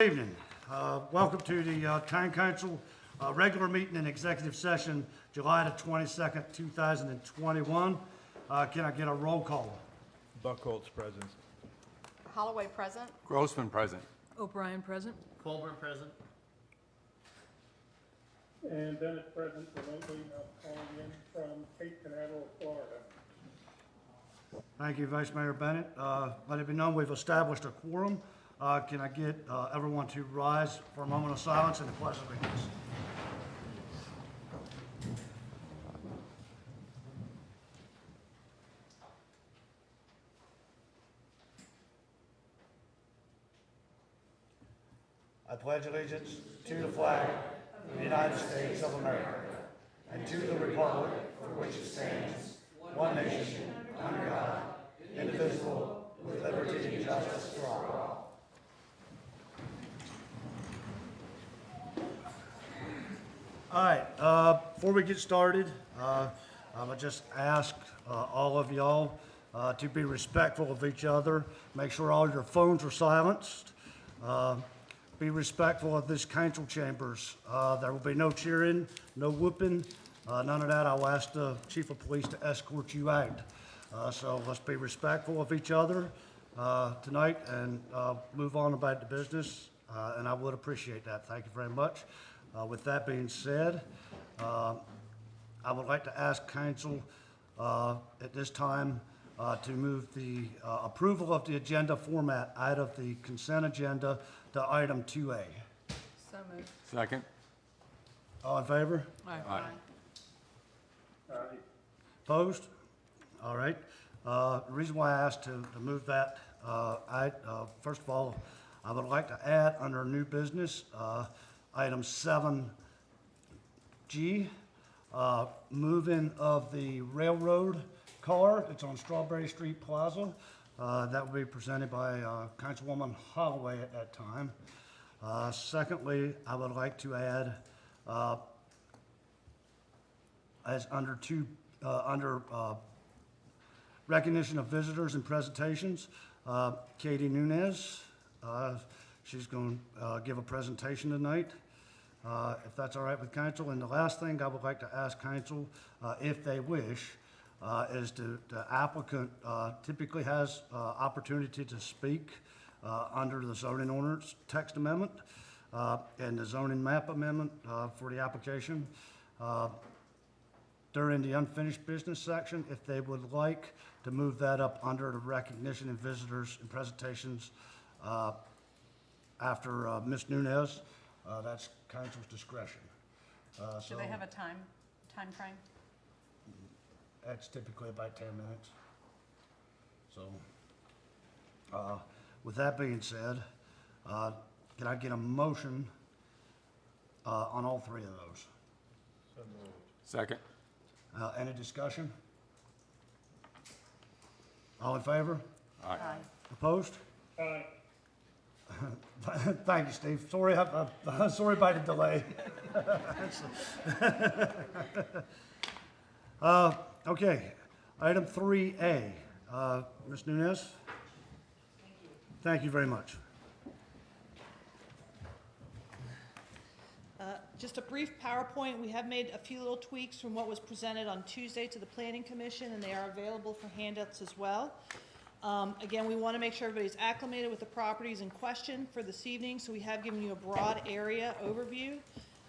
Good evening. Welcome to the Town Council regular meeting and executive session, July the 22nd, 2021. Can I get a roll call? Buckholz present. Holloway present. Grossman present. O'Brien present. Colburn present. And Bennett present remotely, calling in from Cape Canaveral, Florida. Thank you, Vice Mayor Bennett. Let it be known we've established a quorum. Can I get everyone to rise for a moment of silence and the pledge of allegiance? I pledge allegiance to the flag of the United States of America and to the republic for which it stands, one nation, under God, indivisible, with liberty and justice for all. All right, before we get started, I would just ask all of y'all to be respectful of each other. Make sure all your phones are silenced. Be respectful of this council chambers. There will be no cheering, no whooping, none of that. I'll ask the chief of police to escort you out. So let's be respectful of each other tonight and move on about the business, and I would appreciate that. Thank you very much. With that being said, I would like to ask council at this time to move the approval of the agenda format out of the consent agenda to item 2A. So moved. Second. All in favor? Aye. Opposed? All right. The reason why I asked to move that first of all, I would like to add under new business, item 7G, move-in of the railroad car. It's on Strawberry Street Plaza. That will be presented by Councilwoman Holloway at that time. Secondly, I would like to add, as under recognition of visitors and presentations, Katie Nunez. She's going to give a presentation tonight, if that's all right with council. And the last thing I would like to ask council, if they wish, is the applicant typically has opportunity to speak under the zoning ordinance text amendment and the zoning map amendment for the application. During the unfinished business section, if they would like to move that up under the recognition and visitors and presentations after Ms. Nunez, that's council's discretion. Do they have a time frame? That's typically about 10 minutes. So, with that being said, can I get a motion on all three of those? So moved. Second. Any discussion? All in favor? Aye. Opposed? Aye. Thank you, Steve. Sorry, sorry about the delay. Okay, item 3A. Ms. Nunez? Thank you very much. Just a brief PowerPoint. We have made a few little tweaks from what was presented on Tuesday to the Planning Commission, and they are available for handouts as well. Again, we want to make sure everybody's acclimated with the properties in question for this evening, so we have given you a broad area overview.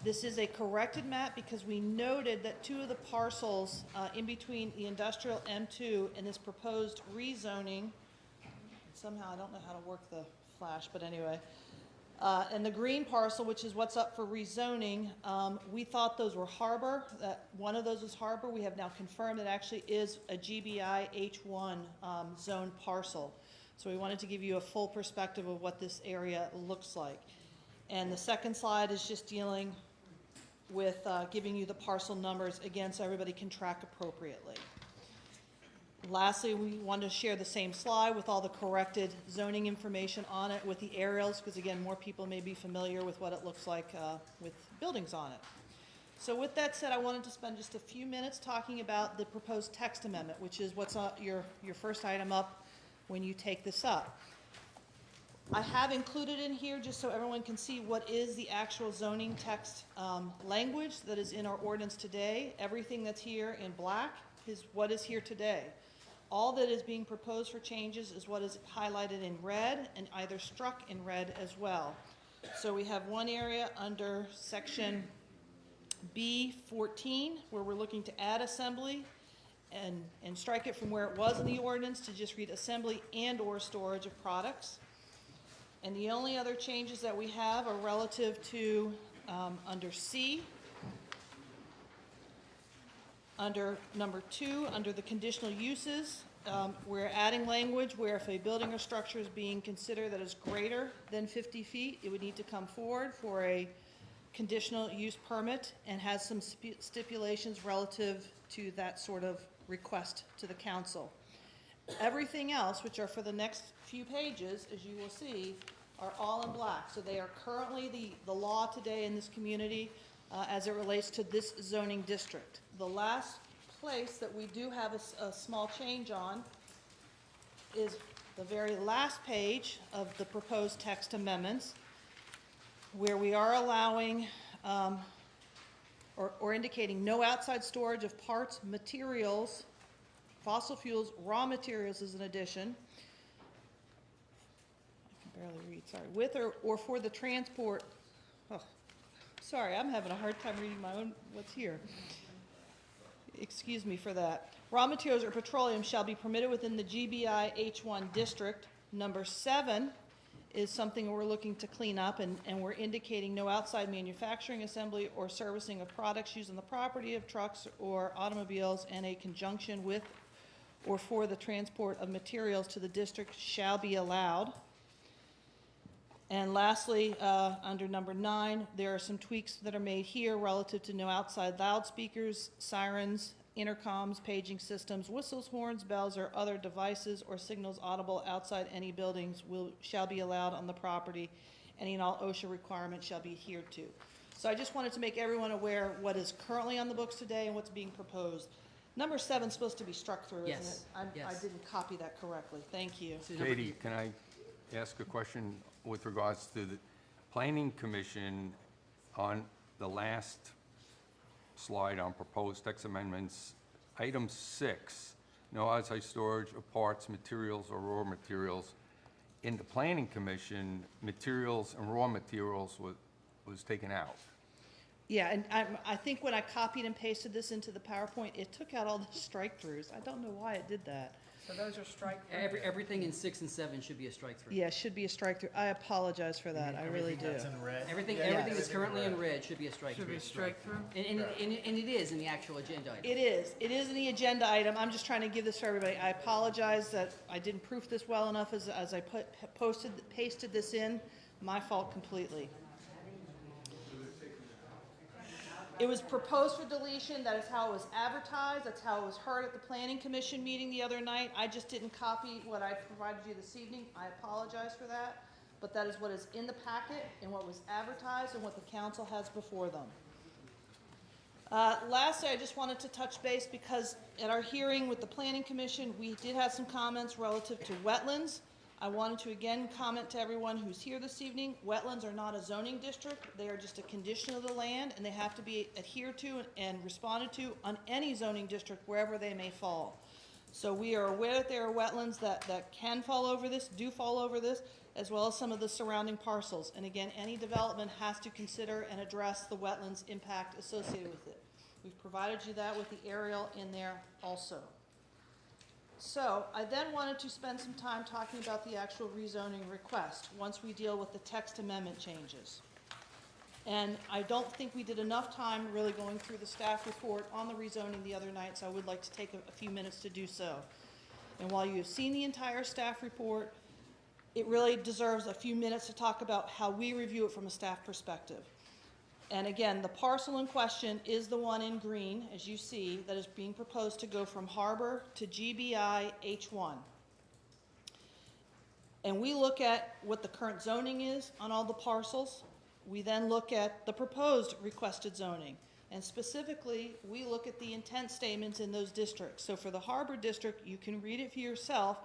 This is a corrected map because we noted that two of the parcels in between the industrial M2 and this proposed rezoning, somehow I don't know how to work the flash, but anyway, and the green parcel, which is what's up for rezoning, we thought those were harbor, that one of those was harbor. We have now confirmed it actually is a GBI H1 zone parcel. So we wanted to give you a full perspective of what this area looks like. And the second slide is just dealing with giving you the parcel numbers, again, so everybody can track appropriately. Lastly, we wanted to share the same slide with all the corrected zoning information on it with the aerials, because again, more people may be familiar with what it looks like with buildings on it. So with that said, I wanted to spend just a few minutes talking about the proposed text amendment, which is what's on your first item up when you take this up. I have included in here, just so everyone can see what is the actual zoning text language that is in our ordinance today. Everything that's here in black is what is here today. All that is being proposed for changes is what is highlighted in red and either struck in red as well. So we have one area under section B14 where we're looking to add assembly and strike it from where it was in the ordinance to just read assembly and/or storage of products. And the only other changes that we have are relative to under C, under number 2, under the conditional uses, we're adding language where if a building or structure is being considered that is greater than 50 feet, it would need to come forward for a conditional use permit and has some stipulations relative to that sort of request to the council. Everything else, which are for the next few pages, as you will see, are all in black. So they are currently the law today in this community as it relates to this zoning district. The last place that we do have a small change on is the very last page of the proposed text amendments, where we are allowing or indicating no outside storage of parts, materials, fossil fuels, raw materials is an addition. I can barely read, sorry. With or for the transport, sorry, I'm having a hard time reading my own, what's here. Excuse me for that. Raw materials or petroleum shall be permitted within the GBI H1 district. Number 7 is something we're looking to clean up, and we're indicating no outside manufacturing, assembly, or servicing of products used on the property of trucks or automobiles in a conjunction with or for the transport of materials to the district shall be allowed. And lastly, under number 9, there are some tweaks that are made here relative to no outside loudspeakers, sirens, intercoms, paging systems, whistles, horns, bells, or other devices or signals audible outside any buildings shall be allowed on the property. Any and all OSHA requirements shall be adhered to. So I just wanted to make everyone aware what is currently on the books today and what's being proposed. Number 7 is supposed to be struck through, isn't Yes, it? yes. I didn't copy that correctly. Thank you. So number- Katie, can I ask a question with regards to the Planning Commission on the last slide on proposed text amendments, item 6, no outside storage of parts, materials, or raw materials. In the Planning Commission, materials and raw materials was taken out. Yeah, and I think when I copied and pasted this into the PowerPoint, it took out all the strike-throughs. I don't know why it did that. So those are strike. Everything in 6 and 7 should be a strike-through. Yeah, it should be a strike-through. I apologize for that, I really do. Everything that's currently in red should be a strike-through. Should be a strike-through? And it is in the actual agenda item. It is in the agenda item. I'm just trying to give this for everybody. I apologize that I didn't proof this well enough as I pasted this in. My fault completely. It was proposed for deletion. That is how it was advertised. That's how it was heard at the Planning Commission meeting the other night. I just didn't copy what I provided you this evening. I apologize for that. But that is what is in the packet and what was advertised and what the council has before them. Lastly, I just wanted to touch base because at our hearing with the Planning Commission, we did have some comments relative to wetlands. I wanted to again comment to everyone who's here this evening, wetlands are not a zoning district. They are just a condition of the land, and they have to be adhered to and responded to on any zoning district wherever they may fall. So we are aware that there are wetlands that can fall over this, do fall over this, as well as some of the surrounding parcels. And again, any development has to consider and address the wetlands impact associated with it. We've provided you that with the aerial in there also. So I then wanted to spend some time talking about the actual rezoning request once we deal with the text amendment changes. And I don't think we did enough time really going through the staff report on the rezoning the other night, so I would like to take a few minutes to do so. And while you have seen the entire staff report, it really deserves a few minutes to talk about how we review it from a staff perspective. And again, the parcel in question is the one in green, as you see, that is being proposed to go from Harbor to GBI H1. And we look at what the current zoning is on all the parcels. We then look at the proposed requested zoning. And specifically, we look at the intent statements in those districts. So for the Harbor District, you can read it for yourself.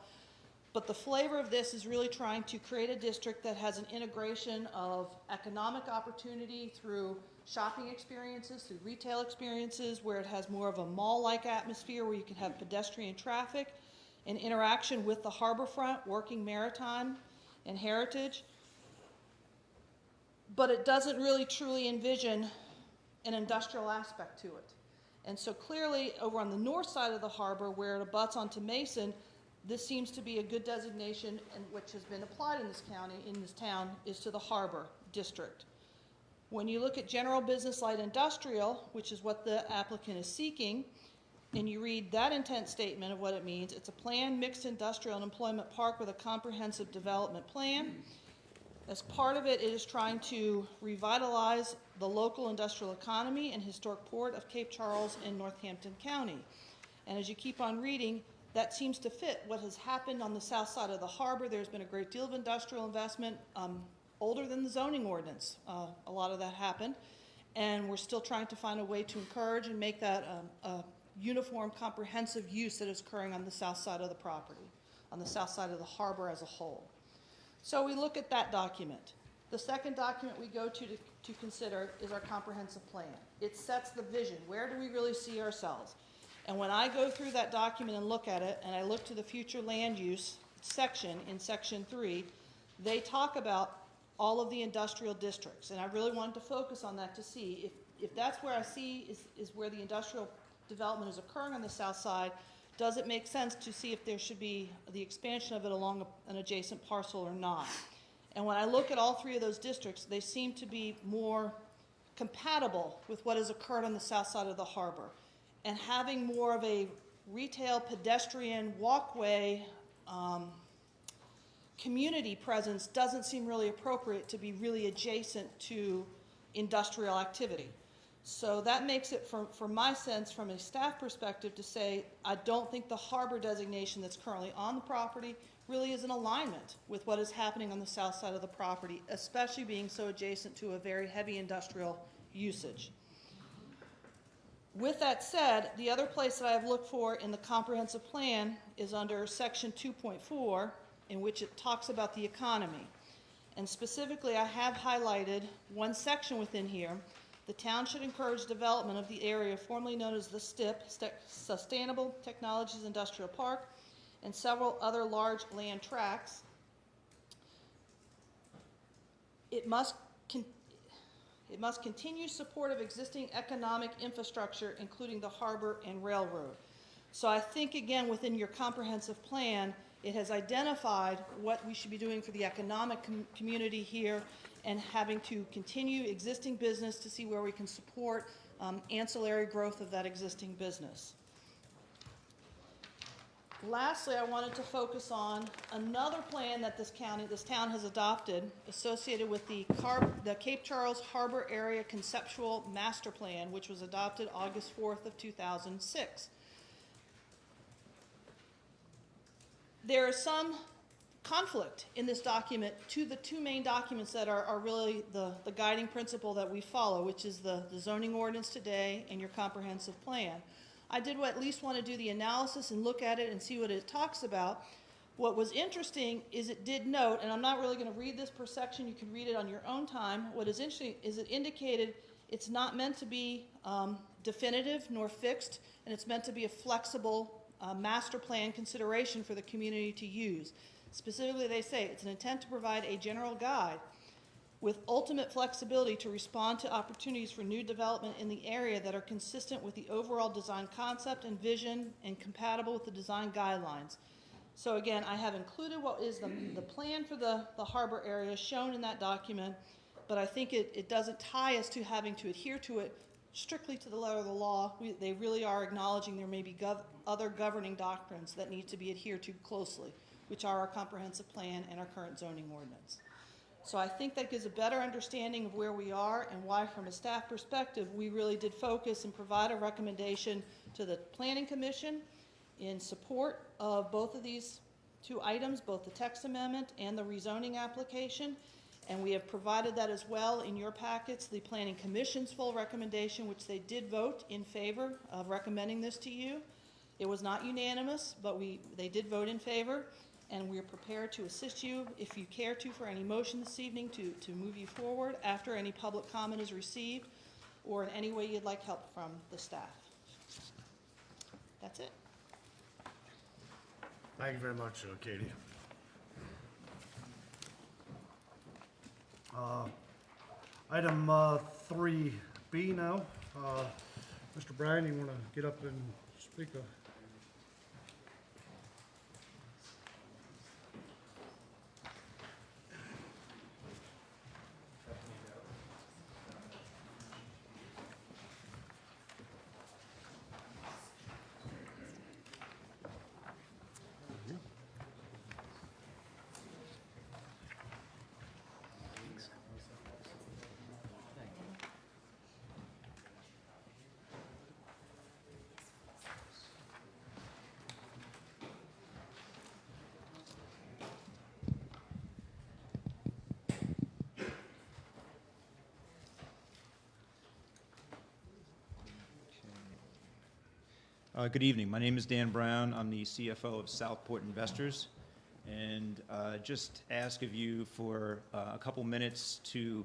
But the flavor of this is really trying to create a district that has an integration of economic opportunity through shopping experiences, through retail experiences, where it has more of a mall-like atmosphere where you can have pedestrian traffic and interaction with the harbor front, working maritime and heritage. But it doesn't really truly envision an industrial aspect to it. And so clearly, over on the north side of the harbor, where it abuts onto Mason, this seems to be a good designation, and which has been applied in this county, in this town, is to the harbor district. When you look at general business light industrial, which is what the applicant is seeking, and you read that intent statement of what it means, it's a planned mixed industrial and employment park with a comprehensive development plan. As part of it, it is trying to revitalize the local industrial economy and historic port of Cape Charles in Northampton County. And as you keep on reading, that seems to fit what has happened on the south side of the harbor. There's been a great deal of industrial investment, older than the zoning ordinance. A lot of that happened. And we're still trying to find a way to encourage and make that a uniform, comprehensive use that is occurring on the south side of the property, on the south side of the harbor as a whole. So we look at that document. The second document we go to consider is our comprehensive plan. It sets the vision. Where do we really see ourselves? And when I go through that document and look at it, and I look to the future land use section in section 3, they talk about all of the industrial districts. And I really wanted to focus on that to see if that's where I see is where the industrial development is occurring on the south side. Does it make sense to see if there should be the expansion of it along an adjacent parcel or not? And when I look at all three of those districts, they seem to be more compatible with what has occurred on the south side of the harbor. And having more of a retail pedestrian walkway community presence doesn't seem really appropriate to be really adjacent to industrial activity. So that makes it, from my sense, from a staff perspective, to say I don't think the harbor designation that's currently on the property really is in alignment with what is happening on the south side of the property, especially being so adjacent to a very heavy industrial usage. With that said, the other place that I've looked for in the comprehensive plan is under section 2.4, in which it talks about the economy. And specifically, I have highlighted one section within here. The town should encourage development of the area formerly known as the STIP, Sustainable Technologies Industrial Park, and several other large land tracts. It must continue support of existing economic infrastructure, including the harbor and railroad. So I think, again, within your comprehensive plan, it has identified what we should be doing for the economic community here, and having to continue existing business to see where we can support ancillary growth of that existing business. Lastly, I wanted to focus on another plan that this town has adopted associated with the Cape Charles Harbor Area Conceptual Master Plan, which was adopted August 4th of 2006. There is some conflict in this document to the two main documents that are really the guiding principle that we follow, which is the zoning ordinance today and your comprehensive plan. I did at least want to do the analysis and look at it and see what it talks about. What was interesting is it did note, and I'm not really going to read this per section, you can read it on your own time. What is interesting is it indicated it's not meant to be definitive nor fixed, and it's meant to be a flexible master plan consideration for the community to use. Specifically, they say it's an intent to provide a general guide with ultimate flexibility to respond to opportunities for new development in the area that are consistent with the overall design concept and vision and compatible with the design guidelines. So again, I have included what is the plan for the harbor area shown in that document, but I think it doesn't tie us to having to adhere to it strictly to the letter of the law. They really are acknowledging there may be other governing doctrines that need to be adhered to closely, which are our comprehensive plan and our current zoning ordinance. So I think that gives a better understanding of where we are and why, from a staff perspective, we really did focus and provide a recommendation to the Planning Commission in support of both of these two items, both the text amendment and the rezoning application. And we have provided that as well in your packets, the Planning Commission's full recommendation, which they did vote in favor of recommending this to you. It was not unanimous, but they did vote in favor. and we're prepared to assist you, if you care to, for any motion this evening to move you forward after any public comment is received, or in any way you'd like help from the staff. That's it. Thank you very much, Katie. Item 3B now. Mr. Bryan, you want to get up and speak? Good evening. My name is Dan Brown. I'm the CFO of Southport Investors. And just ask of you for a couple minutes to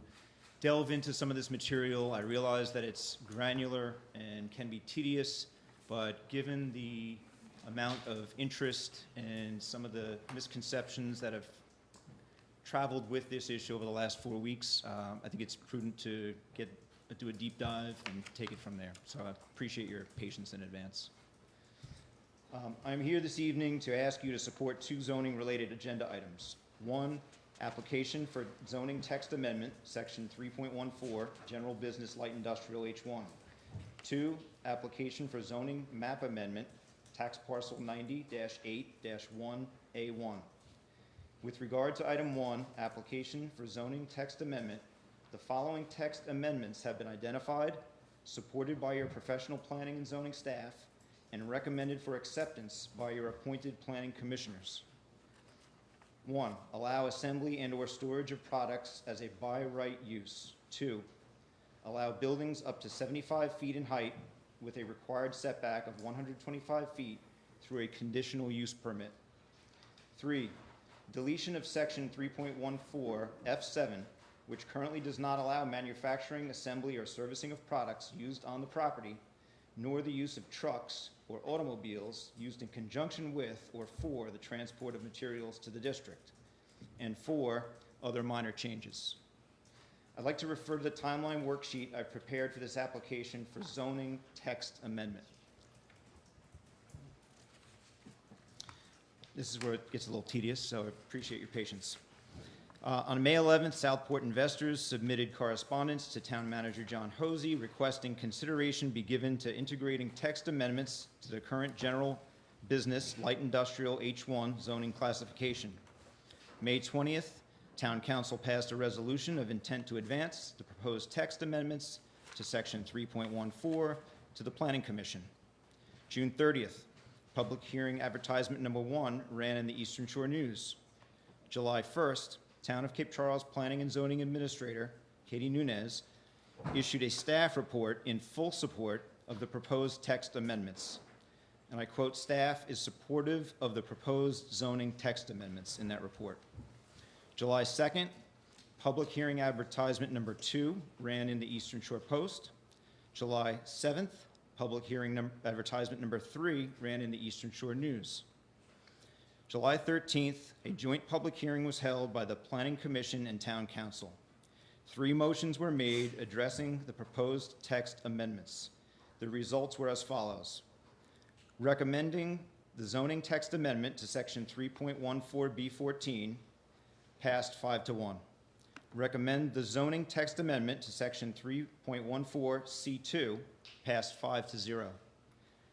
delve into some of this material. I realize that it's granular and can be tedious, but given the amount of interest and some of the misconceptions that have traveled with this issue over the last 4 weeks, I think it's prudent to do a deep dive and take it from there. So I appreciate your patience in advance. I'm here this evening to ask you to support 2 zoning-related agenda items. 1, application for zoning text amendment, section 3.14, general business light industrial H1. 2, application for zoning map amendment, tax parcel 90-8-1A1. With regard to item 1, application for zoning text amendment, the following text amendments have been identified, supported by your professional planning and zoning staff, and recommended for acceptance by your appointed planning commissioners. 1, allow assembly and/or storage of products as a by right use. 2, allow buildings up to 75 feet in height with a required setback of 125 feet through a conditional use permit. 3, deletion of section 3.14 F7, which currently does not allow manufacturing, assembly, or servicing of products used on the property, nor the use of trucks or automobiles used in conjunction with or for the transport of materials to the district. And 4, other minor changes. I'd like to refer to the timeline worksheet I've prepared for this application for zoning text amendment. This is where it gets a little tedious, so I appreciate your patience. On May 11th, Southport investors submitted correspondence to Town Manager John Hosey requesting consideration be given to integrating text amendments to the current general business light industrial H1 zoning classification. May 20th, Town Council passed a resolution of intent to advance the proposed text amendments to section 3.14 to the Planning Commission. June 30th, public hearing advertisement number 1 ran in the Eastern Shore News. July 1st, Town of Cape Charles Planning and Zoning Administrator, Katie Nunez, issued a staff report in full support of the proposed text amendments. And I quote, staff is supportive of the proposed zoning text amendments in that report. July 2nd, public hearing advertisement number 2 ran in the Eastern Shore Post. July 7th, public hearing advertisement number 3 ran in the Eastern Shore News. July 13th, a joint public hearing was held by the Planning Commission and Town Council. 3 motions were made addressing the proposed text amendments. The results were as follows. Recommending the zoning text amendment to section 3.14B14 passed 5-1. Recommend the zoning text amendment to section 3.14C2 passed 5-0.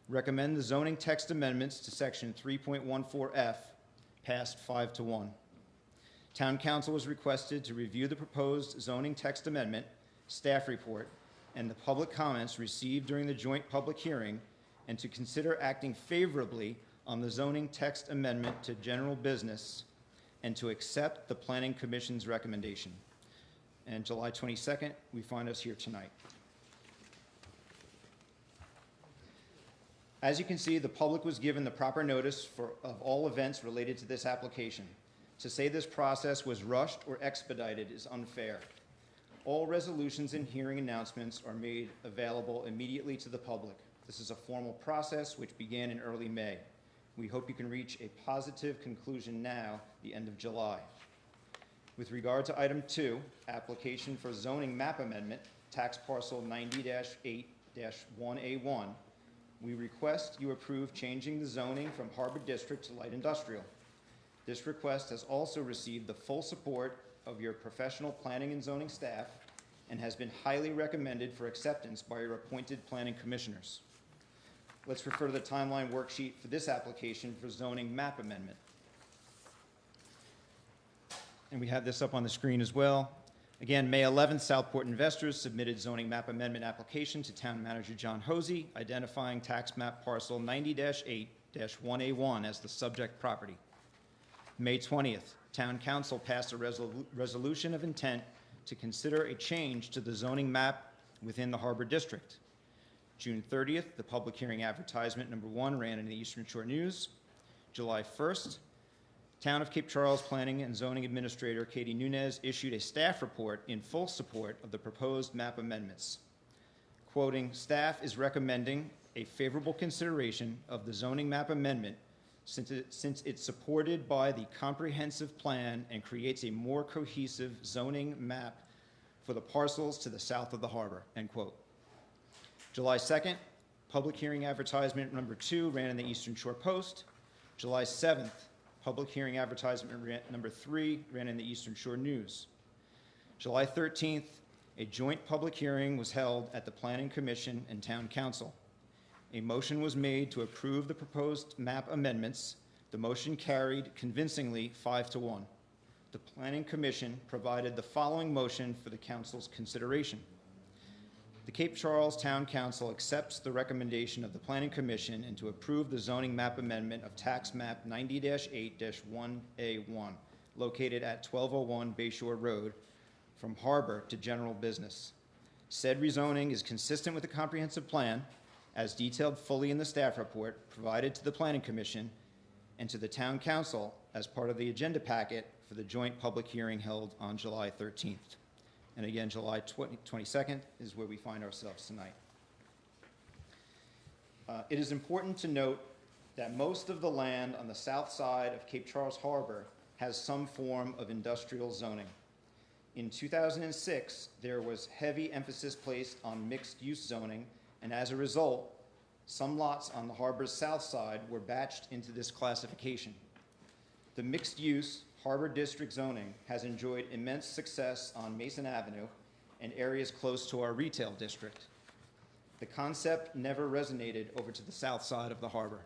Recommend the zoning text amendments to section 3.14F passed 5-1. Town Council was requested to review the proposed zoning text amendment, staff report, and the public comments received during the joint public hearing, and to consider acting favorably on the zoning text amendment to general business, and to accept the Planning Commission's recommendation. And July 22nd, we find us here tonight. As you can see, the public was given the proper notice of all events related to this application. To say this process was rushed or expedited is unfair. All resolutions and hearing announcements are made available immediately to the public. This is a formal process which began in early May. We hope you can reach a positive conclusion now, the end of July. With regard to item 2, application for zoning map amendment, tax parcel 90-8-1A1, we request you approve changing the zoning from Harbor District to Light Industrial. This request has also received the full support of your professional planning and zoning staff and has been highly recommended for acceptance by your appointed planning commissioners. Let's refer to the timeline worksheet for this application for zoning map amendment. And we have this up on the screen as well. Again, May 11th, Southport investors submitted zoning map amendment application to Town Manager John Hosey, identifying tax map parcel 90-8-1A1 as the subject property. May 20th, Town Council passed a resolution of intent to consider a change to the zoning map within the Harbor District. June 30th, the public hearing advertisement number 1 ran in the Eastern Shore News. July 1st, Town of Cape Charles Planning and Zoning Administrator Katie Nunez issued a staff report in full support of the proposed map amendments. Quoting, "Staff is recommending a favorable consideration of the zoning map amendment since it's supported by the comprehensive plan and creates a more cohesive zoning map for the parcels to the south of the harbor," end quote. July 2nd, public hearing advertisement number 2 ran in the Eastern Shore Post. July 7th, public hearing advertisement number 3 ran in the Eastern Shore News. July 13th, a joint public hearing was held at the Planning Commission and Town Council. A motion was made to approve the proposed map amendments. The motion carried convincingly 5-1. The Planning Commission provided the following motion for the Council's consideration. The Cape Charles Town Council accepts the recommendation of the Planning Commission and to approve the zoning map amendment of tax map 90-8-1A1, located at 1201 Bayshore Road, from harbor to general business. Said rezoning is consistent with the comprehensive plan, as detailed fully in the staff report provided to the Planning Commission and to the Town Council as part of the agenda packet for the joint public hearing held on July 13th. And again, July 22nd is where we find ourselves tonight. It is important to note that most of the land on the south side of Cape Charles Harbor has some form of industrial zoning. In 2006, there was heavy emphasis placed on mixed-use zoning, and as a result, some lots on the harbor's south side were batched into this classification. The mixed-use Harbor District zoning has enjoyed immense success on Mason Avenue and areas close to our retail district. The concept never resonated over to the south side of the harbor.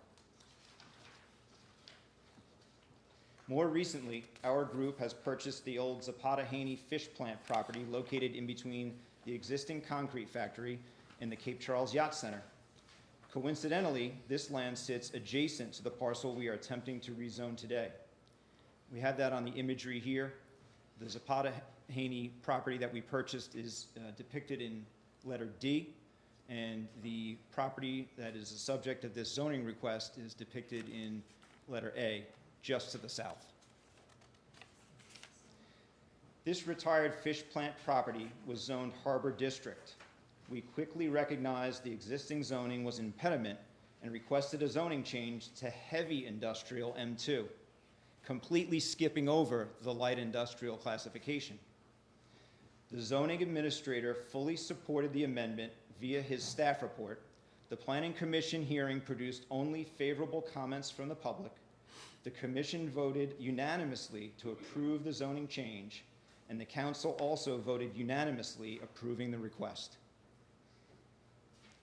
More recently, our group has purchased the old Zapata Haney fish plant property located in between the existing concrete factory and the Cape Charles Yacht Center. Coincidentally, this land sits adjacent to the parcel we are attempting to rezone today. We have that on the imagery here. The Zapata Haney property that we purchased is depicted in letter D, and the property that is the subject of this zoning request is depicted in letter A, just to the south. This retired fish plant property was zoned Harbor District. We quickly recognized the existing zoning was an impediment and requested a zoning change to heavy industrial M2, completely skipping over the light industrial classification. The zoning administrator fully supported the amendment via his staff report. The Planning Commission hearing produced only favorable comments from the public. The commission voted unanimously to approve the zoning change, and the council also voted unanimously approving the request.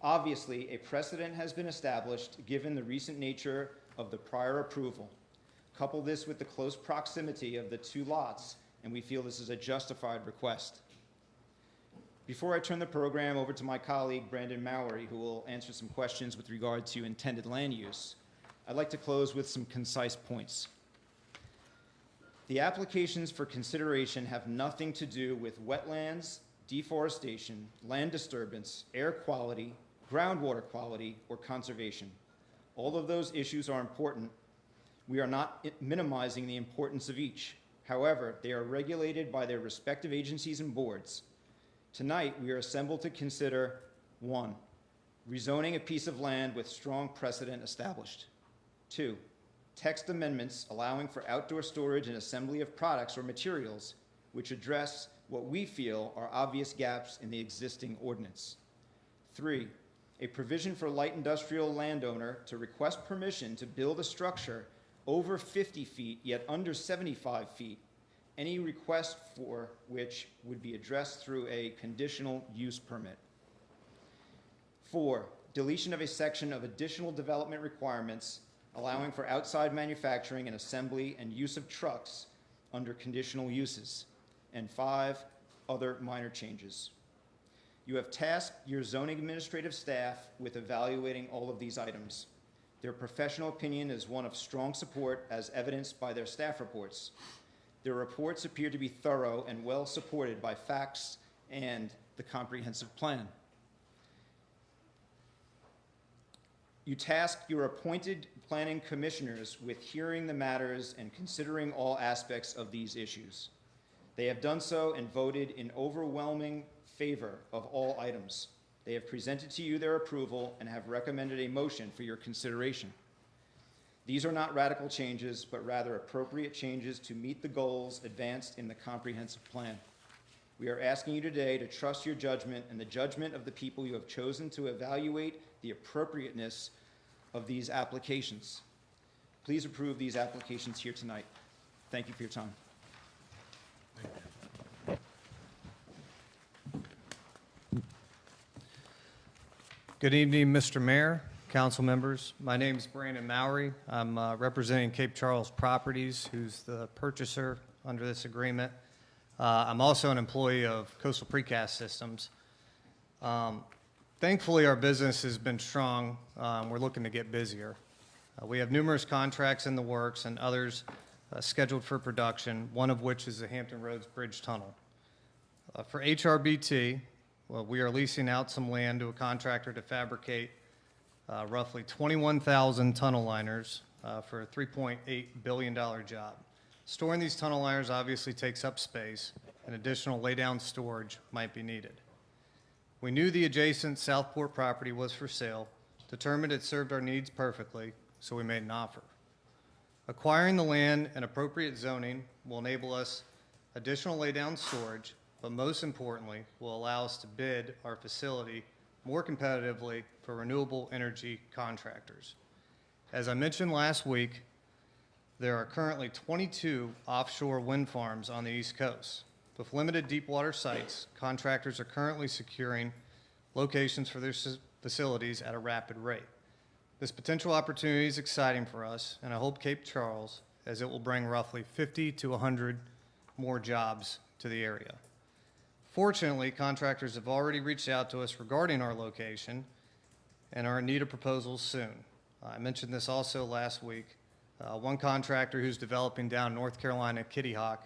Obviously, a precedent has been established given the recent nature of the prior approval. Couple this with the close proximity of the two lots, and we feel this is a justified request. Before I turn the program over to my colleague, Brandon Mowery, who will answer some questions with regard to intended land use, I'd like to close with some concise points. The applications for consideration have nothing to do with wetlands, deforestation, land disturbance, air quality, groundwater quality, or conservation. All of those issues are important. We are not minimizing the importance of each. However, they are regulated by their respective agencies and boards. Tonight, we are assembled to consider 1, rezoning a piece of land with strong precedent established. 2, text amendments allowing for outdoor storage and assembly of products or materials which address what we feel are obvious gaps in the existing ordinance. 3, a provision for light industrial landowner to request permission to build a structure over 50 feet yet under 75 feet, any request for which would be addressed through a conditional use permit. 4, deletion of a section of additional development requirements allowing for outside manufacturing and assembly and use of trucks under conditional uses. And 5, other minor changes. You have tasked your zoning administrative staff with evaluating all of these items. Their professional opinion is one of strong support as evidenced by their staff reports. Their reports appear to be thorough and well supported by facts and the comprehensive plan. You task your appointed planning commissioners with hearing the matters and considering all aspects of these issues. They have done so and voted in overwhelming favor of all items. They have presented to you their approval and have recommended a motion for your consideration. These are not radical changes, but rather appropriate changes to meet the goals advanced in the comprehensive plan. We are asking you today to trust your judgment and the judgment of the people you have chosen to evaluate the appropriateness of these applications. Please approve these applications here tonight. Thank you for your time. Good evening, Mr. Mayor, council members. My name is Brandon Mowry. I'm representing Cape Charles Properties, who's the purchaser under this agreement. I'm also an employee of Coastal Precast Systems. Thankfully, our business has been strong. We're looking to get busier. We have numerous contracts in the works and others scheduled for production, one of which is the Hampton Roads Bridge Tunnel. For HRBT, well, we are leasing out some land to a contractor to fabricate roughly 21,000 tunnel liners for a $3.8 billion job. Storing these tunnel liners obviously takes up space, and additional laydown storage might be needed. We knew the adjacent Southport property was for sale, determined it served our needs perfectly, so we made an offer. Acquiring the land and appropriate zoning will enable us additional laydown storage, but most importantly, will allow us to bid our facility more competitively for renewable energy contractors. As I mentioned last week, there are currently 22 offshore wind farms on the East Coast. With limited deep water sites, contractors are currently securing locations for their facilities at a rapid rate. This potential opportunity is exciting for us, and I hope Cape Charles, as it will bring roughly 50 to 100 more jobs to the area. Fortunately, contractors have already reached out to us regarding our location and are in need of proposals soon. I mentioned this also last week. One contractor who's developing down North Carolina Kitty Hawk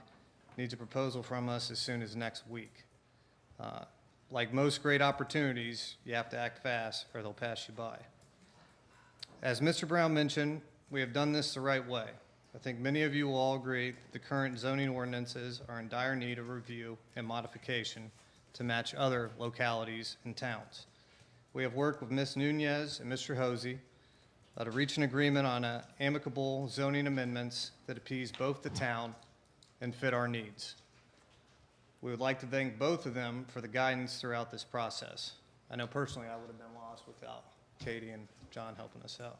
needs a proposal from us as soon as next week. Like most great opportunities, you have to act fast or they'll pass you by. As Mr. Brown mentioned, we have done this the right way. I think many of you will all agree that the current zoning ordinances are in dire need of review and modification to match other localities and towns. We have worked with Ms. Nunez and Mr. Hosey to reach an agreement on amicable zoning amendments that appease both the town and fit our needs. We would like to thank both of them for the guidance throughout this process. I know personally I would have been lost without Katie and John helping us out.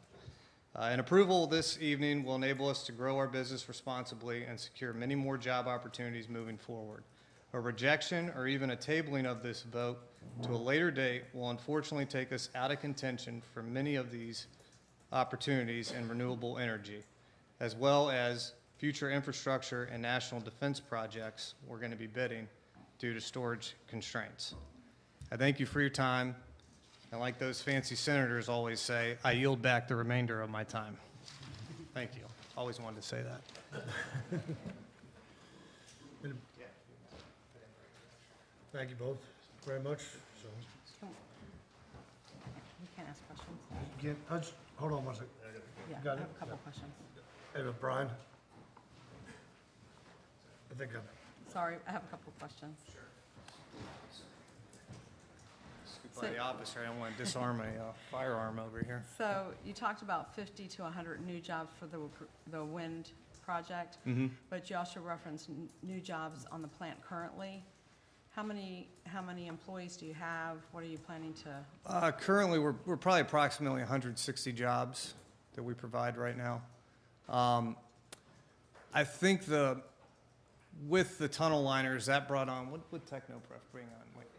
An approval this evening will enable us to grow our business responsibly and secure many more job opportunities moving forward. A rejection or even a tabling of this vote to a later date will unfortunately take us out of contention for many of these opportunities in renewable energy, as well as future infrastructure and national defense projects we're going to be bidding due to storage constraints. I thank you for your time. And like those fancy senators always say, I yield back the remainder of my time. Thank you. Always wanted to say that. Thank you both very much. So, You can't ask questions. hold on one second. Yeah, I Got have it? a couple questions. Hey, Brian? I think Sorry, I have a couple questions. Scoop by the office here, I don't want to disarm a firearm over here. So you talked about 50 to 100 new jobs for the wind project, but you also referenced new jobs on the plant currently. How many employees do you have? What are you planning to? Currently, we're probably approximately 160 jobs that we provide right now. I think with the tunnel liners, that brought on, what would Technopref bring on? Like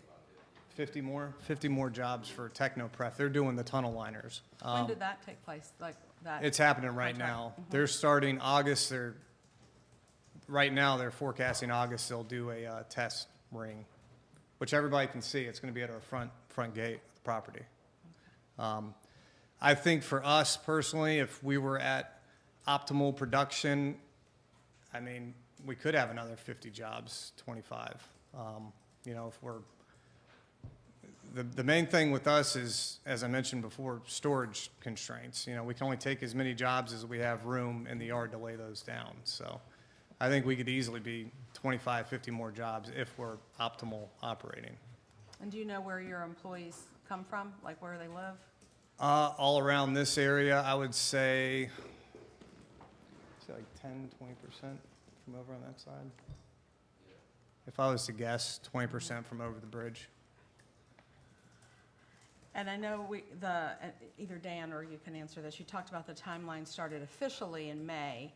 50 more jobs for Technopref. They're doing the tunnel liners. When did that take place? Like that? It's happening right contract? now. They're starting August. Right now, they're forecasting August, they'll do a test ring, which everybody can see. It's going to be at our front gate of the property. I think for us personally, if we were at optimal production, I mean, we could have another 50 jobs, 25. You know, if we're, the main thing with us is, as I mentioned before, storage constraints. You know, we can only take as many jobs as we have room in the yard to lay those down. So I think we could easily be 25, 50 more jobs if we're optimal operating. And do you know where your employees come from, like where they live? All around this area, I would say like 10, 20% from over on that side. If I was to guess, 20% from over the bridge. And I know either Dan or you can answer this, you talked about the timeline started officially in May,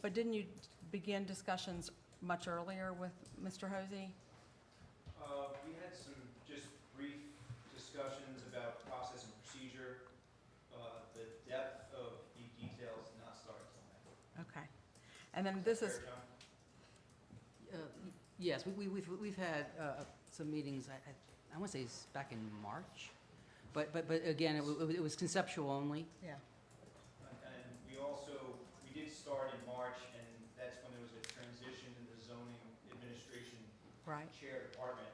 but didn't you begin discussions much earlier with Mr. Hosey? We had some just brief discussions about process and procedure. The depth of the details did not start until May. Okay. And then this is, Fair, John? Yes, we've had some meetings, I want to say it's back in March, but again, it was conceptual only. yeah. And we did start in March, and that's when there was a transition in the zoning administration Right. chair department,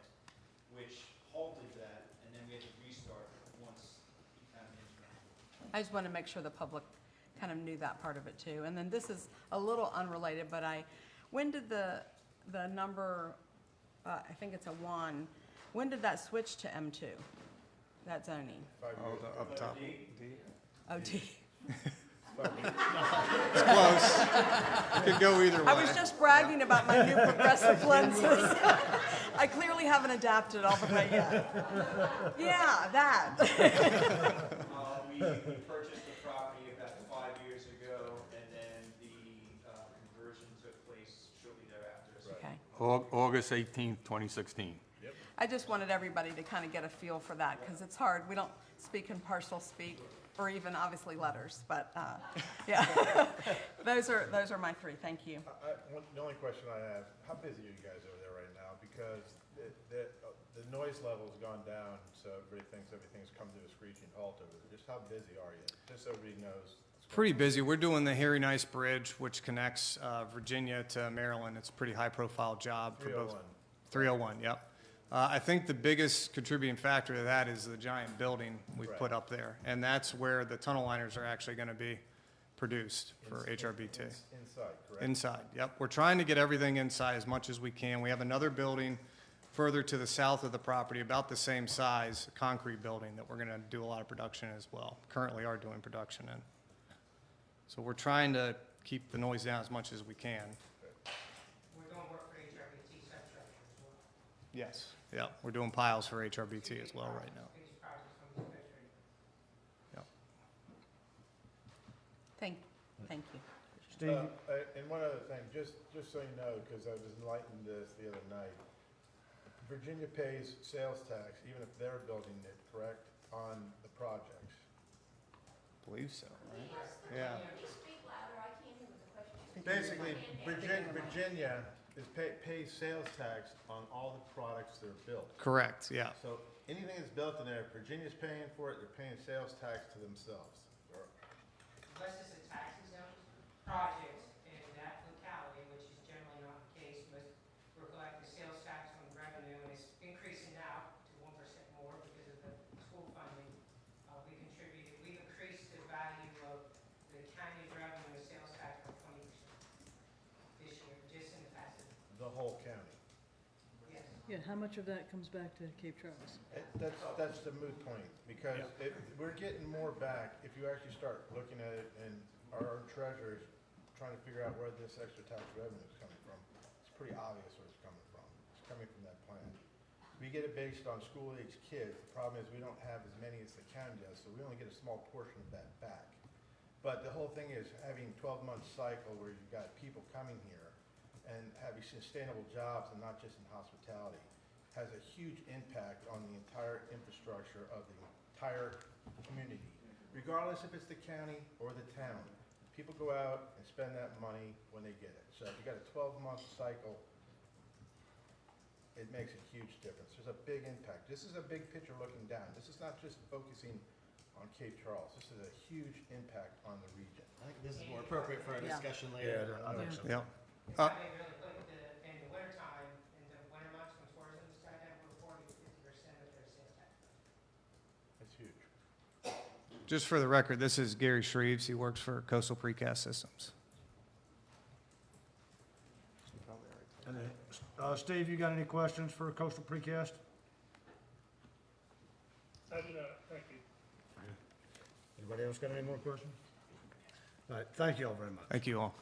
which halted that, and then we had to restart once he found the interim. I just want to make sure the public kind of knew that part of it too. And then this is a little unrelated, but when did the number, I think it's a 1, when did that switch to M2, that zoning? Oh, the up top. Oh, D. Close. Could go either way. I was just bragging about my new progressive lenses. I clearly haven't adapted all the way yet. Yeah, that. We purchased the property about 5 years ago, and then the conversion took place shortly thereafter. So Okay. August 18th, 2016. I just wanted everybody to kind of get a feel for that, because it's hard. We don't speak in parcel speak, or even obviously letters, but, yeah. Those are my 3, thank you. The only question I have, how busy are you guys over there right now? Because the noise level's gone down, so everybody thinks everything's come to a screeching halt over there. Just how busy are you? Just so everybody knows. Pretty busy. We're doing the Harry Nice Bridge, which connects Virginia to Maryland. It's a pretty high-profile job for both. 301, yep. I think the biggest contributing factor to that is the giant building we put up there. And that's where the tunnel liners are actually going to be produced for HRBT. Inside, correct? Inside, yep. We're trying to get everything inside as much as we can. We have another building further to the south of the property, about the same size, a concrete building that we're going to do a lot of production as well. Currently are doing production in. So we're trying to keep the noise down as much as we can. We're doing work for HRBT substructure as well. Yes, yeah, we're doing piles for HRBT as well right now. Yep. Thank you. Steve, And one other thing, just so you know, because I was enlightened this the other night, Virginia pays sales tax, even if they're building it, correct, on the projects? Believe so, right? Yeah. Basically, Virginia pays sales tax on all the products that are built. Correct, yeah. So anything that's built in there, Virginia's paying for it, they're paying sales tax to themselves. Unless it's a tax exempt project in that locality, which is generally not the case, but we're collecting sales tax on revenue, and it's increasing now to 1% more because of the school funding. We've increased the value of the county the whole county. Yeah, how much of that comes back to Cape Charles? That's the moot point, because we're getting more back if you actually start looking at it, and our treasurer's trying to figure out where this extra tax revenue is coming from. It's pretty obvious where it's coming from. It's coming from that plan. We get it based on school-age kids. The problem is we don't have as many as the county does, so we only get a small portion of that back. But the whole thing is having 12-month cycle where you've got people coming here and having sustainable jobs and not just in hospitality has a huge impact on the entire infrastructure of the entire community, regardless if it's the county or the town. People go out and spend that money when they get it. So if you got a 12-month cycle, it makes a huge difference. There's a big impact. This is a big picture looking down. This is not just focusing on Cape Charles. This is a huge impact on the region. I think this is more appropriate for a Yeah. discussion later. I think so. Yeah. It's probably really quick, in the wintertime, in the winter months when tourism is tied down, we're 40 to 50% of their sales tax. It's huge. Just for the record, this is Gary Shreves. He works for Coastal Precast Systems. And then, Steve, you got any questions for Coastal Precast? I do not, thank you. Anybody else got any more questions? All right, thank you all very much. Thank you all.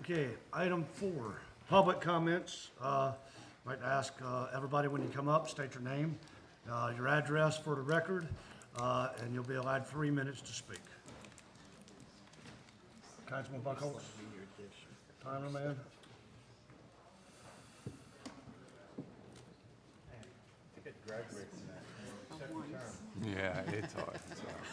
Okay, item 4, public comments. Like to ask everybody when you come up, state your name, your address for the record, and you'll be allowed 3 minutes to speak. Councilman Buckholz? Timer man? I think it graduates in that. Second term. Yeah, it's hard, it's hard.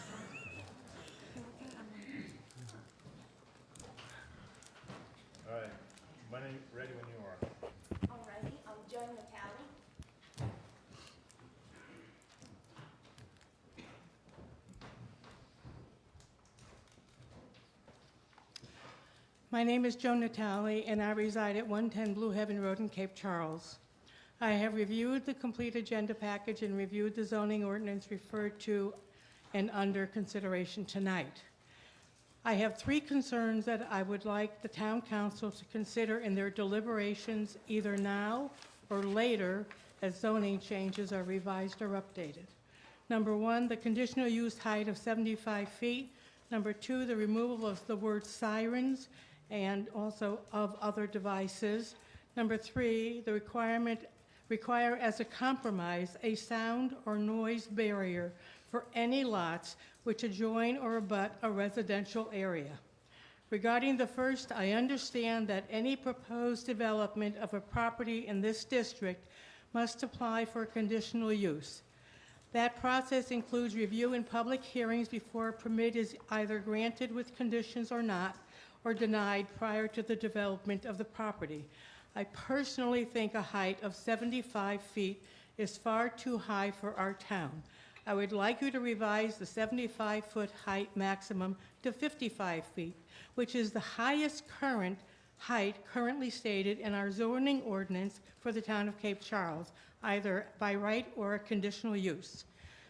All right, ready when you are. Alrighty, I'm Joan Natali. My name is Joan Natali, and I reside at 110 Blue Heaven Road in Cape Charles. I have reviewed the complete agenda package and reviewed the zoning ordinance referred to and under consideration tonight. I have 3 concerns that I would like the town council to consider in their deliberations either now or later as zoning changes are revised or updated. Number 1, the conditional use height of 75 feet. Number 2, the removal of the word sirens and also of other devices. Number 3, the require as a compromise a sound or noise barrier for any lots which adjoin or abut a residential area. Regarding the first, I understand that any proposed development of a property in this district must apply for conditional use. That process includes review and public hearings before a permit is either granted with conditions or not, or denied prior to the development of the property. I personally think a height of 75 feet is far too high for our town. I would like you to revise the 75-foot height maximum to 55 feet, which is the highest current height currently stated in our zoning ordinance for the town of Cape Charles, either by right or a conditional use.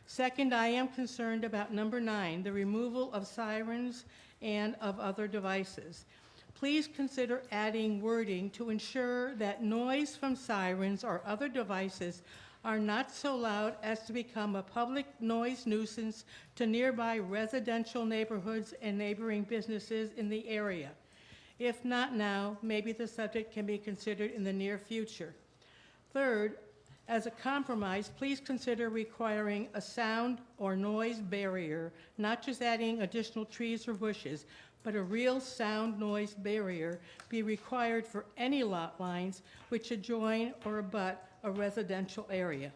Second, I am concerned about number 9, the removal of sirens and of other devices. Please consider adding wording to ensure that noise from sirens or other devices are not so loud as to become a public noise nuisance to nearby residential neighborhoods and neighboring businesses in the area. If not now, maybe the subject can be considered in the near future. Third, as a compromise, please consider requiring a sound or noise barrier, not just adding additional trees or bushes, but a real sound noise barrier be required for any lot lines which adjoin or abut a residential area.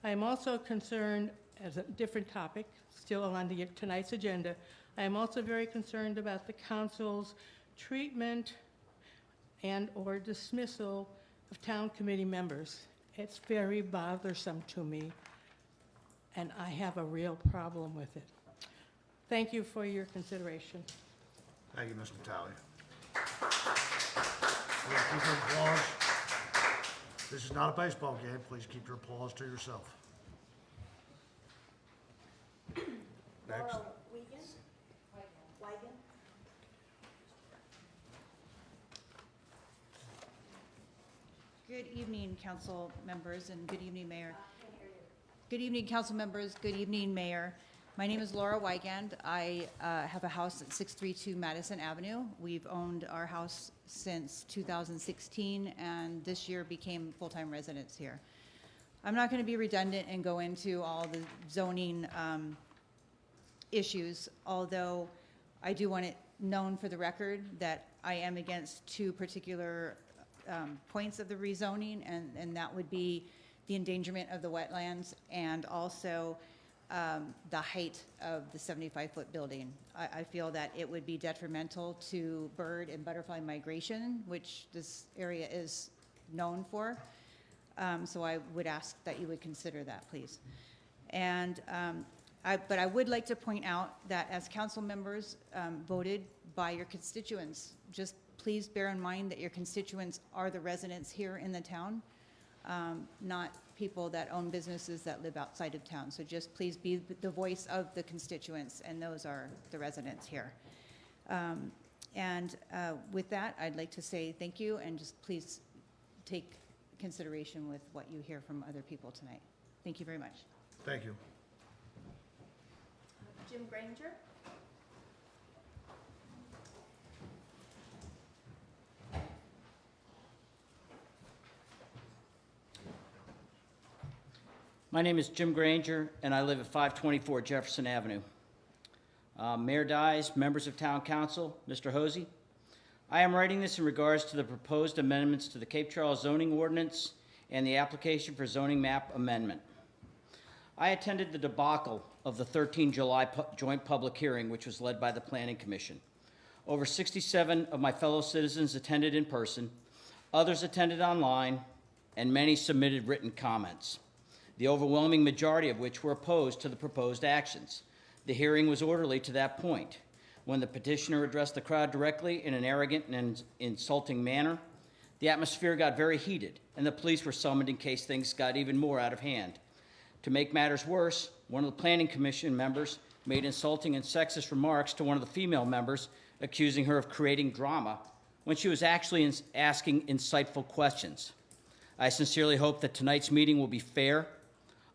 I am also concerned, as a different topic, still on tonight's agenda, I am also very concerned about the council's treatment and/or dismissal of town committee members. It's very bothersome to me, and I have a real problem with it. Thank you for your consideration. Thank you, Mr. Talley. Please keep your applause. This is not a baseball game. Please keep your applause to yourself. Next. Laura Wiegand? Wiegand? Good evening, council members, and good evening, Mayor. Good evening, council members. Good evening, Mayor. My name is Laura Wigand. I have a house at 632 Madison Avenue. We've owned our house since 2016, and this year became full-time residents here. I'm not going to be redundant and go into all the zoning issues, although I do want it known for the record that I am against two particular points of the rezoning, and that would be the endangerment of the wetlands and also the height of the 75-foot building. I feel that it would be detrimental to bird and butterfly migration, which this area is known for. So I would ask that you would consider that, please. And but I would like to point out that as council members voted by your constituents, just please bear in mind that your constituents are the residents here in the town, not people that own businesses that live outside of town. So just please be the voice of the constituents, and those are the residents here. With that, I'd like to say thank you, and just please take consideration with what you hear from other people tonight. Thank you very much. Thank you. Jim Granger. My name is Jim Granger, and I live at 524 Jefferson Avenue. Mayor Dyes, members of Town Council, Mr. Hosey, I am writing this in regards to the proposed amendments to the Cape Charles zoning ordinance and the application for zoning map amendment. I attended the debacle of the 13 July joint public hearing, which was led by the Planning Commission. Over 67 of my fellow citizens attended in person, others attended online, and many submitted written comments, the overwhelming majority of which were opposed to the proposed actions. The hearing was orderly to that point. When the petitioner addressed the crowd directly in an arrogant and insulting manner, the atmosphere got very heated, and the police were summoned in case things got even more out of hand. To make matters worse, one of the Planning Commission members made insulting and sexist remarks to one of the female members, accusing her of creating drama when she was actually asking insightful questions. I sincerely hope that tonight's meeting will be fair,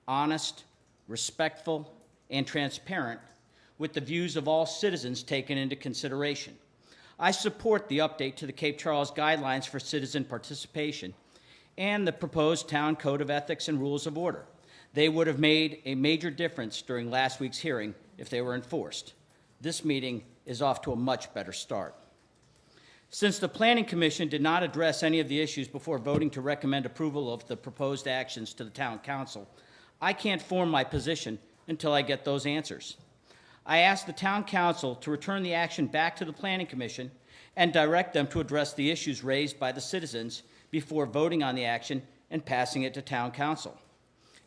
honest, respectful, and transparent, with the views of all citizens taken into consideration. I support the update to the Cape Charles Guidelines for Citizen Participation and the proposed Town Code of Ethics and Rules of Order. They would have made a major difference during last week's hearing if they were enforced. This meeting is off to a much better start. Since the Planning Commission did not address any of the issues before voting to recommend approval of the proposed actions to the Town Council, I can't form my position until I get those answers. I asked the Town Council to return the action back to the Planning Commission and direct them to address the issues raised by the citizens before voting on the action and passing it to Town Council.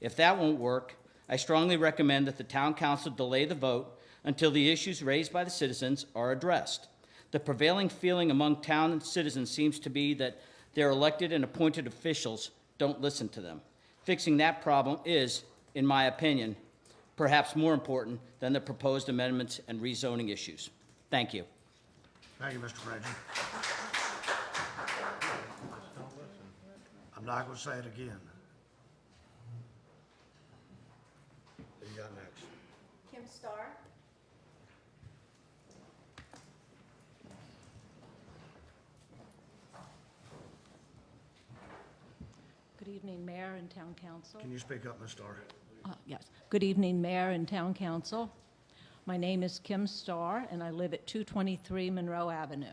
If that won't work, I strongly recommend that the Town Council delay the vote until the issues raised by the citizens are addressed. The prevailing feeling among town citizens seems to be that their elected and appointed officials don't listen to them. Fixing that problem is, in my opinion, perhaps more important than the proposed amendments and rezoning issues. Thank you. Thank you, Mr. Granger. I'm not going to say it again. Who you got next? Kim Starr. Good evening, Mayor and Town Council. Can you speak up, Ms. Starr? Yes. Good evening, Mayor and Town Council. My name is Kim Starr, and I live at 223 Monroe Avenue.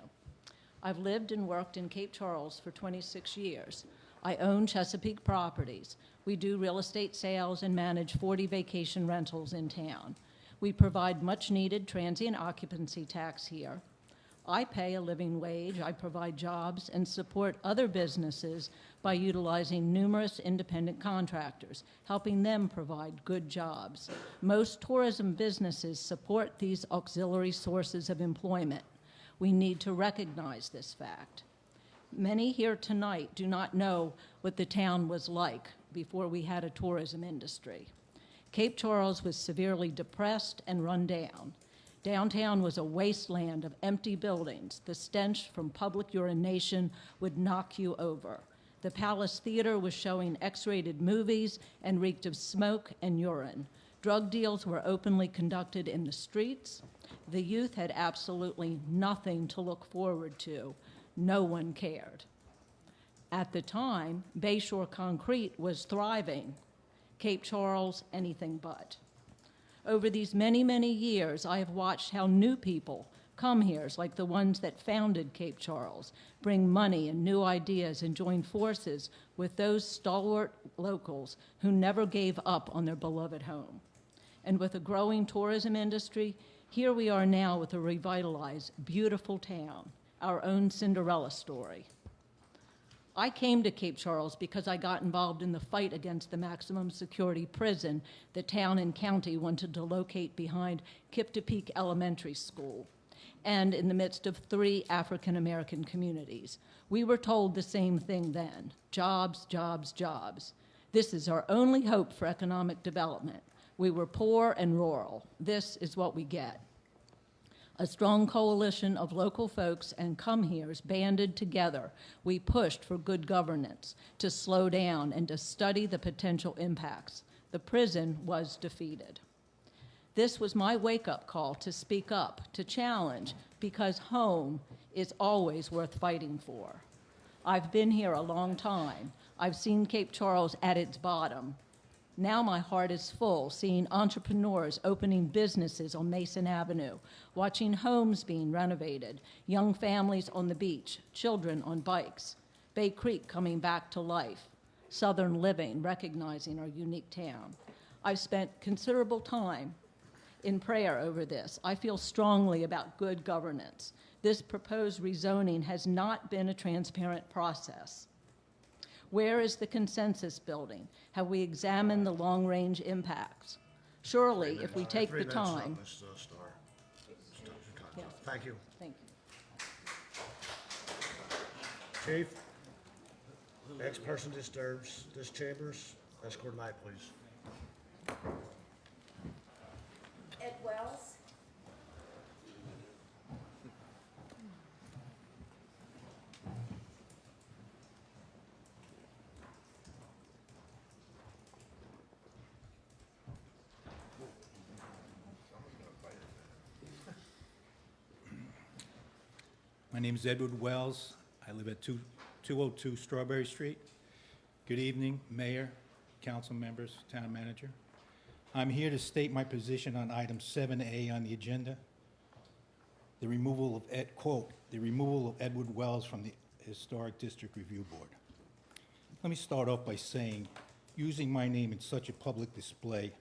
I've lived and worked in Cape Charles for 26 years. I own Chesapeake Properties. We do real estate sales and manage 40 vacation rentals in town. We provide much-needed transient occupancy tax here. I pay a living wage, I provide jobs, and support other businesses by utilizing numerous independent contractors, helping them provide good jobs. Most tourism businesses support these auxiliary sources of employment. We need to recognize this fact. Many here tonight do not know what the town was like before we had a tourism industry. Cape Charles was severely depressed and run down. Downtown was a wasteland of empty buildings. The stench from public urination would knock you over. The Palace Theater was showing X-rated movies and reeked of smoke and urine. Drug deals were openly conducted in the streets. The youth had absolutely nothing to look forward to. No one cared. At the time, Bayshore Concrete was thriving. Cape Charles, anything but. Over these many, many years, I have watched how new people come here, like the ones that founded Cape Charles, bring money and new ideas and join forces with those stalwart locals who never gave up on their beloved home. And with a growing tourism industry, here we are now with a revitalized, beautiful town, our own Cinderella story. I came to Cape Charles because I got involved in the fight against the maximum security prison the town and county wanted to locate behind Kiptopeke Elementary School, and in the midst of 3 African-American communities. We were told the same thing then: jobs, jobs, jobs. This is our only hope for economic development. We were poor and rural. This is what we get. A strong coalition of local folks and come-heres banded together. We pushed for good governance, to slow down and to study the potential impacts. The prison was defeated. This was my wake-up call to speak up, to challenge, because home is always worth fighting for. I've been here a long time. I've seen Cape Charles at its bottom. Now my heart is full, seeing entrepreneurs opening businesses on Mason Avenue, watching homes being renovated, young families on the beach, children on bikes, Bay Creek coming back to life, Southern living, recognizing our unique town. I've spent considerable time in prayer over this. I feel strongly about good governance. This proposed rezoning has not been a transparent process. Where is the consensus building? Have we examined the long-range impacts? Surely, if we take the time... Yeah. Thank you. Thank you. Chief, next person disturbs this chambers, escort night, please. Ed Wells. My name is Edward Wells. I live at 202 Strawberry Street. Good evening, Mayor, council members, town manager. I'm here to state my position on item 7A on the agenda, the removal of, quote, the removal of Edward Wells from the Historic District Review Board. Let me start off by saying, using my name in such a public display,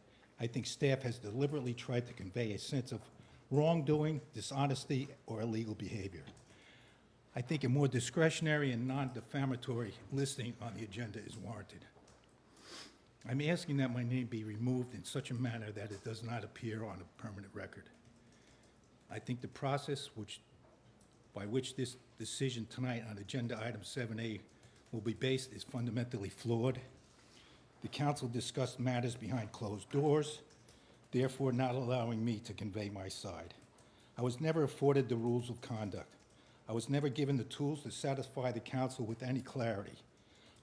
I think staff has deliberately tried to convey a sense of wrongdoing, dishonesty, or illegal behavior. I think a more discretionary and non-defamatory listing on the agenda is warranted. I'm asking that my name be removed in such a manner that it does not appear on a permanent record. I think the process by which this decision tonight on agenda item 7A will be based is fundamentally flawed. The council discussed matters behind closed doors, therefore not allowing me to convey my side. I was never afforded the rules of conduct. I was never given the tools to satisfy the council with any clarity.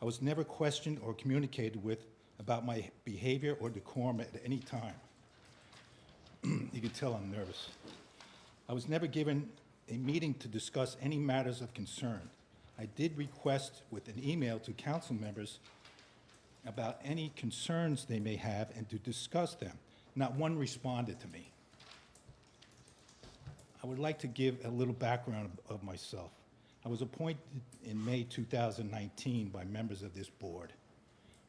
I was never questioned or communicated with about my behavior or decorum at any time. You can tell I'm nervous. I was never given a meeting to discuss any matters of concern. I did request with an email to council members about any concerns they may have and to discuss them. Not one responded to me. I would like to give a little background of myself. I was appointed in May 2019 by members of this board.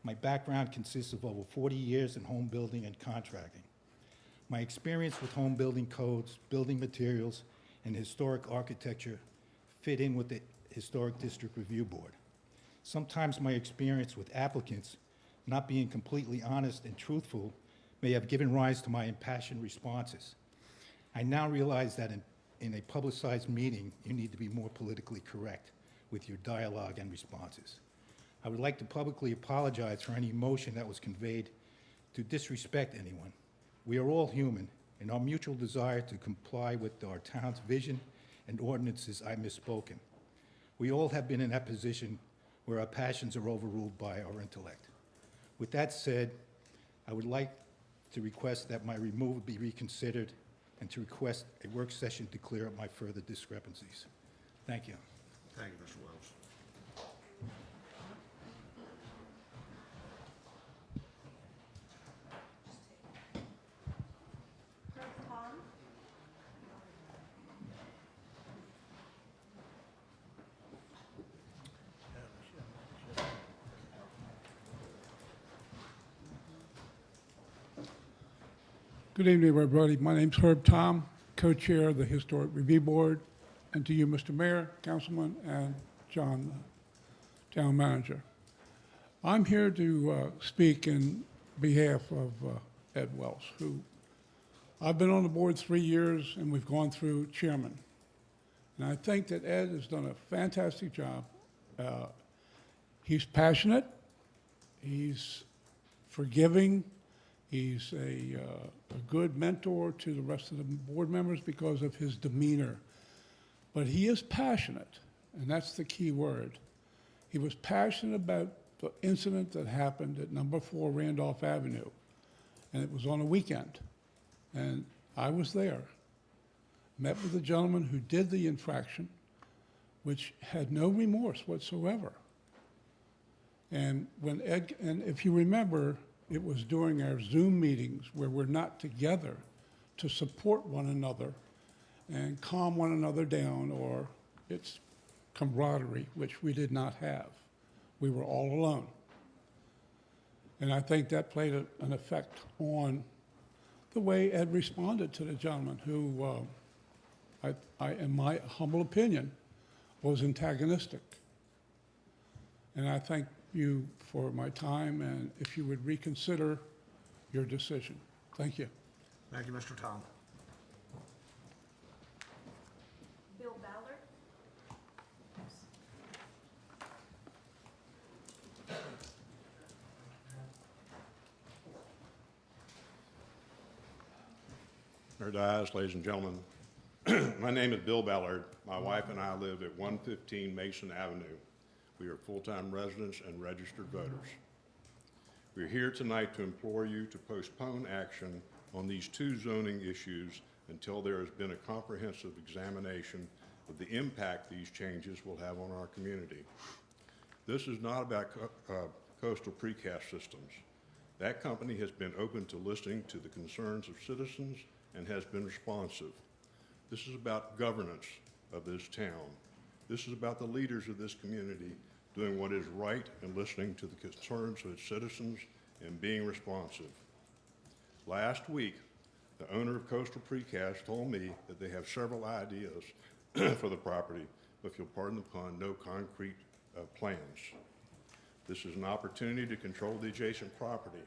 My background consists of over 40 years in home building and contracting. My experience with home building codes, building materials, and historic architecture fit in with the Historic District Review Board. Sometimes my experience with applicants not being completely honest and truthful may have given rise to my impassioned responses. I now realize that in a publicized meeting, you need to be more politically correct with your dialogue and responses. I would like to publicly apologize for any emotion that was conveyed to disrespect anyone. We are all human, and our mutual desire to comply with our town's vision and ordinances I misspoken. We all have been in that position where our passions are overruled by our intellect. With that said, I would like to request that my removal be reconsidered and to request a work session to clear up my further discrepancies. Thank you. Thank you, Mr. Wells. Herb Tom. Good evening, everybody. My name's Herb Tom, co-chair of the Historic Review Board, and to you, Mr. Mayor, Councilman, and John, Town Manager. I'm here to speak in behalf of Ed Wells, who I've been on the board 3 years, and we've gone through chairman. And I think that Ed has done a fantastic job. He's passionate, he's forgiving, he's a good mentor to the rest of the board members because of his demeanor. But he is passionate, and that's the key word. He was passionate about the incident that happened at number 4 Randolph Avenue, and it was on a weekend. And I was there, met with the gentleman who did the infraction, which had no remorse whatsoever. And when Ed, and if you remember, it was during our Zoom meetings where we're not together to support one another and calm one another down, or it's camaraderie, which we did not have. We were all alone. And I think that played an effect on the way Ed responded to the gentleman who, in my humble opinion, was antagonistic. And I thank you for my time, and if you would reconsider your decision. Thank you. Thank you, Mr. Tom. Bill Ballard. Mayor Dias, ladies and gentlemen. My name is Bill Ballard. My wife and I live at 115 Mason Avenue. We are full-time residents and registered voters. We're here tonight to implore you to postpone action on these 2 zoning issues until there has been a comprehensive examination of the impact these changes will have on our community. This is not about Coastal Precast Systems. That company has been open to listening to the concerns of citizens and has been responsive. This is about governance of this town. This is about the leaders of this community doing what is right and listening to the concerns of its citizens and being responsive. Last week, the owner of Coastal Precast told me that they have several ideas for the property, but if you'll pardon the pun, no concrete plans. This is an opportunity to control the adjacent property.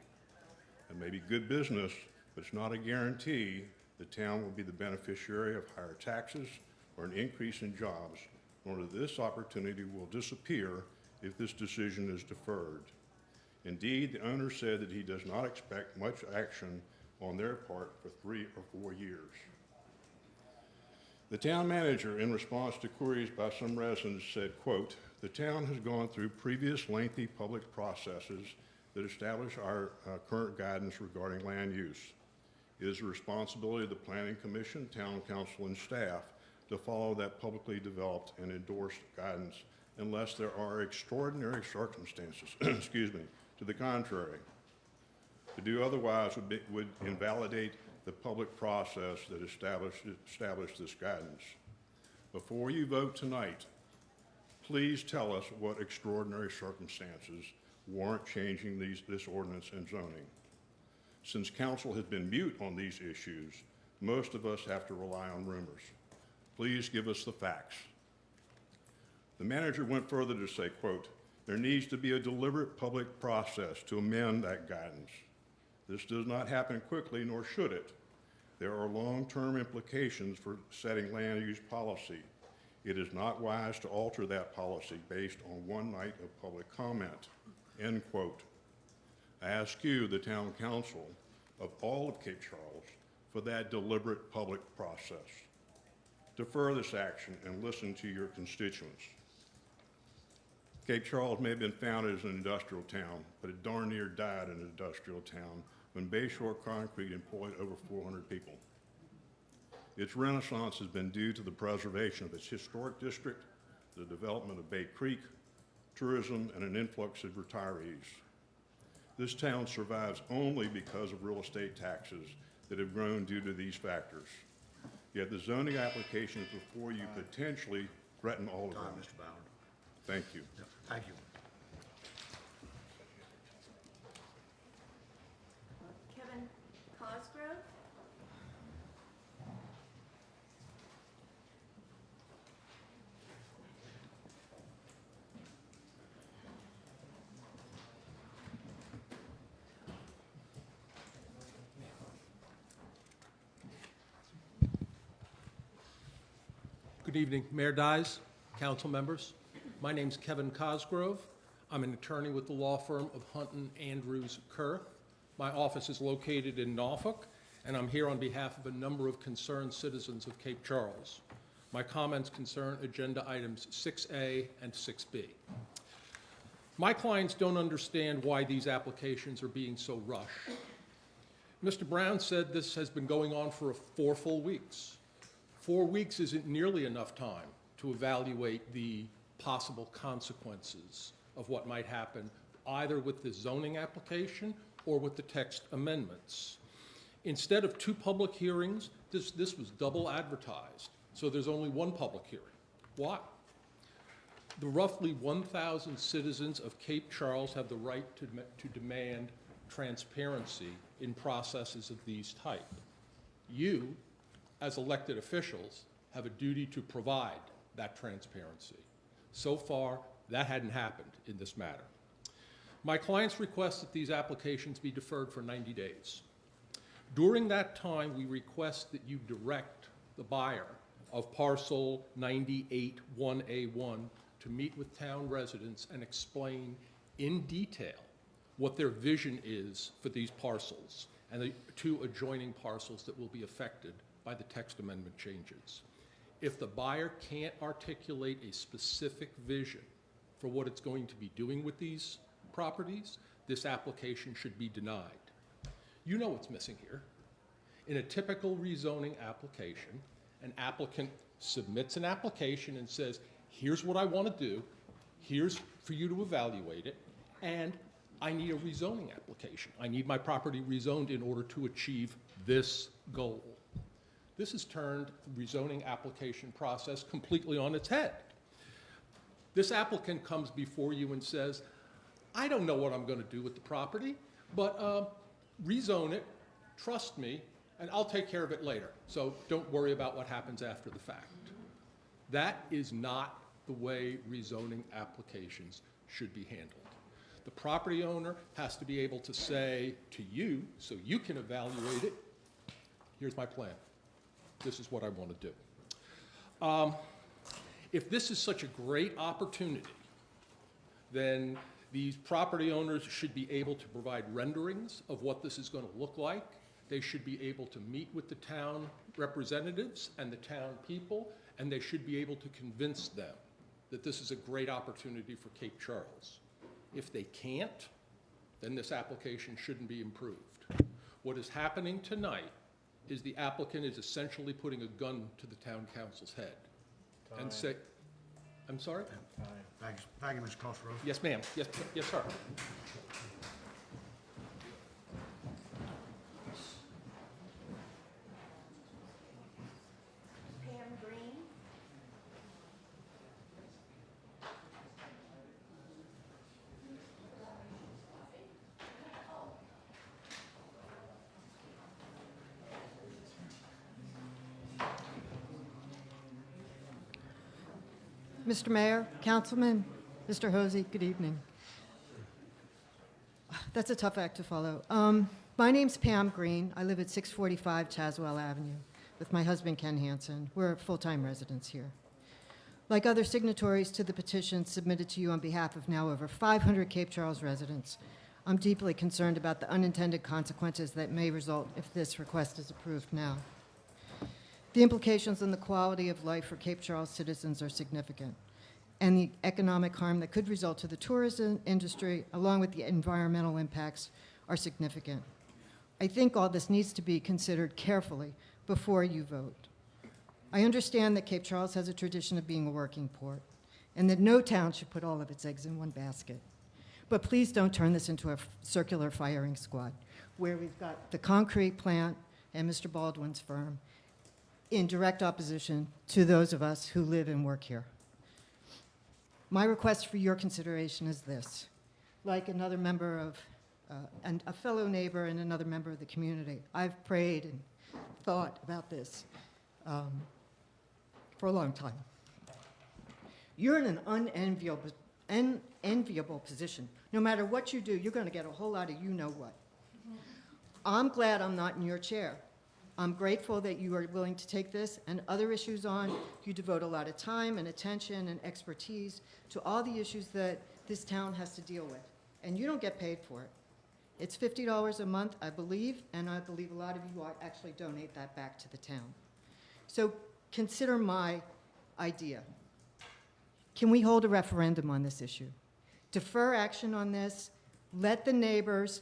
It may be good business, but it's not a guarantee the town will be the beneficiary of higher taxes or an increase in jobs, nor that this opportunity will disappear if this decision is deferred. Indeed, the owner said that he does not expect much action on their part for 3 or 4 years. The town manager, in response to queries by some residents, said, quote, "The town has gone through previous lengthy public processes that establish our current guidance regarding land use. It is the responsibility of the Planning Commission, Town Council, and staff to follow that publicly developed and endorsed guidance unless there are extraordinary circumstances, excuse me, to the contrary. To do otherwise would invalidate the public process that established this guidance. Before you vote tonight, please tell us what extraordinary circumstances warrant changing this ordinance and zoning. Since council has been mute on these issues, most of us have to rely on rumors. Please give us the facts." The manager went further to say, quote, "There needs to be a deliberate public process to amend that guidance. This does not happen quickly, nor should it. There are long-term implications for setting land use policy. It is not wise to alter that policy based on one night of public comment," end quote. I ask you, the town council of all of Cape Charles, for that deliberate public process. Defer this action and listen to your constituents. Cape Charles may have been founded as an industrial town, but it darn near died an industrial town when Bayshore Concrete employed over 400 people. Its renaissance has been due to the preservation of its historic district, the development of Bay Creek, tourism, and an influx of retirees. This town survives only because of real estate taxes that have grown due to these factors. Yet the zoning applications before you potentially threaten all of them. Mr. Ballard. Thank you. Thank you. Kevin Cosgrove. Good evening, Mayor Dyes, council members. My name's Kevin Cosgrove. I'm an attorney with the law firm of Hampton, Andrews, Kerr. My office is located in Norfolk, and I'm here on behalf of a number of concerned citizens of Cape Charles. My comments concern agenda items 6A and 6B. My clients don't understand why these applications are being so rushed. Mr. Brown said this has been going on for 4 full weeks. 4 weeks isn't nearly enough time to evaluate the possible consequences of what might happen either with the zoning application or with the text amendments. Instead of 2 public hearings, this was double advertised, so there's only 1 public hearing. Why? The roughly 1,000 citizens of Cape Charles have the right to demand transparency in processes of these type. You, as elected officials, have a duty to provide that transparency. So far, that hadn't happened in this matter. My clients request that these applications be deferred for 90 days. During that time, we request that you direct the buyer of parcel 981A1 to meet with town residents and explain in detail what their vision is for these parcels and the 2 adjoining parcels that will be affected by the text amendment changes. If the buyer can't articulate a specific vision for what it's going to be doing with these properties, this application should be denied. You know what's missing here. In a typical rezoning application, an applicant submits an application and says, here's what I want to do, here's for you to evaluate it, and I need a rezoning application. I need my property rezoned in order to achieve this goal. This has turned the rezoning application process completely on its head. This applicant comes before you and says, I don't know what I'm going to do with the property, but rezone it, trust me, and I'll take care of it later. So don't worry about what happens after the fact. That is not the way rezoning applications should be handled. The property owner has to be able to say to you, so you can evaluate it, here's my plan. This is what I want to do. If this is such a great opportunity, then these property owners should be able to provide renderings of what this is going to look like. They should be able to meet with the town representatives and the town people, and they should be able to convince them that this is a great opportunity for Cape Charles. If they can't, then this application shouldn't be approved. What is happening tonight is the applicant is essentially putting a gun to the town council's head and say, I'm sorry? Thank you, Mr. Cosgrove. Yes, ma'am. Yes, yes, sir. Pam Green. Mr. Mayor, Councilman, Mr. Hosey, good evening. That's a tough act to follow. My name's Pam Green. I live at 645 Chaswell Avenue with my husband, Ken Hansen. We're full-time residents here. Like other signatories to the petition submitted to you on behalf of now over 500 Cape Charles residents, I'm deeply concerned about the unintended consequences that may result if this request is approved now. The implications on the quality of life for Cape Charles citizens are significant. and the economic harm that could result to the tourism industry, along with the environmental impacts, are significant. I think all this needs to be considered carefully before you vote. I understand that Cape Charles has a tradition of being a working port, and that no town should put all of its eggs in one basket. But please don't turn this into a circular firing squad, where we've got the concrete plant and Mr. Baldwin's firm in direct opposition to those of us who live and work here. My request for your consideration is this. Like another member of, and a fellow neighbor and another member of the community, I've prayed and thought about this for a long time. You're in an unenviable position. No matter what you do, you're going to get a whole lot of you-know-what. I'm glad I'm not in your chair. I'm grateful that you are willing to take this and other issues on. You devote a lot of time and attention and expertise to all the issues that this town has to deal with, and you don't get paid for it. It's $50 a month, I believe, and I believe a lot of you actually donate that back to the town. So consider my idea. Can we hold a referendum on this issue? Defer action on this, let the neighbors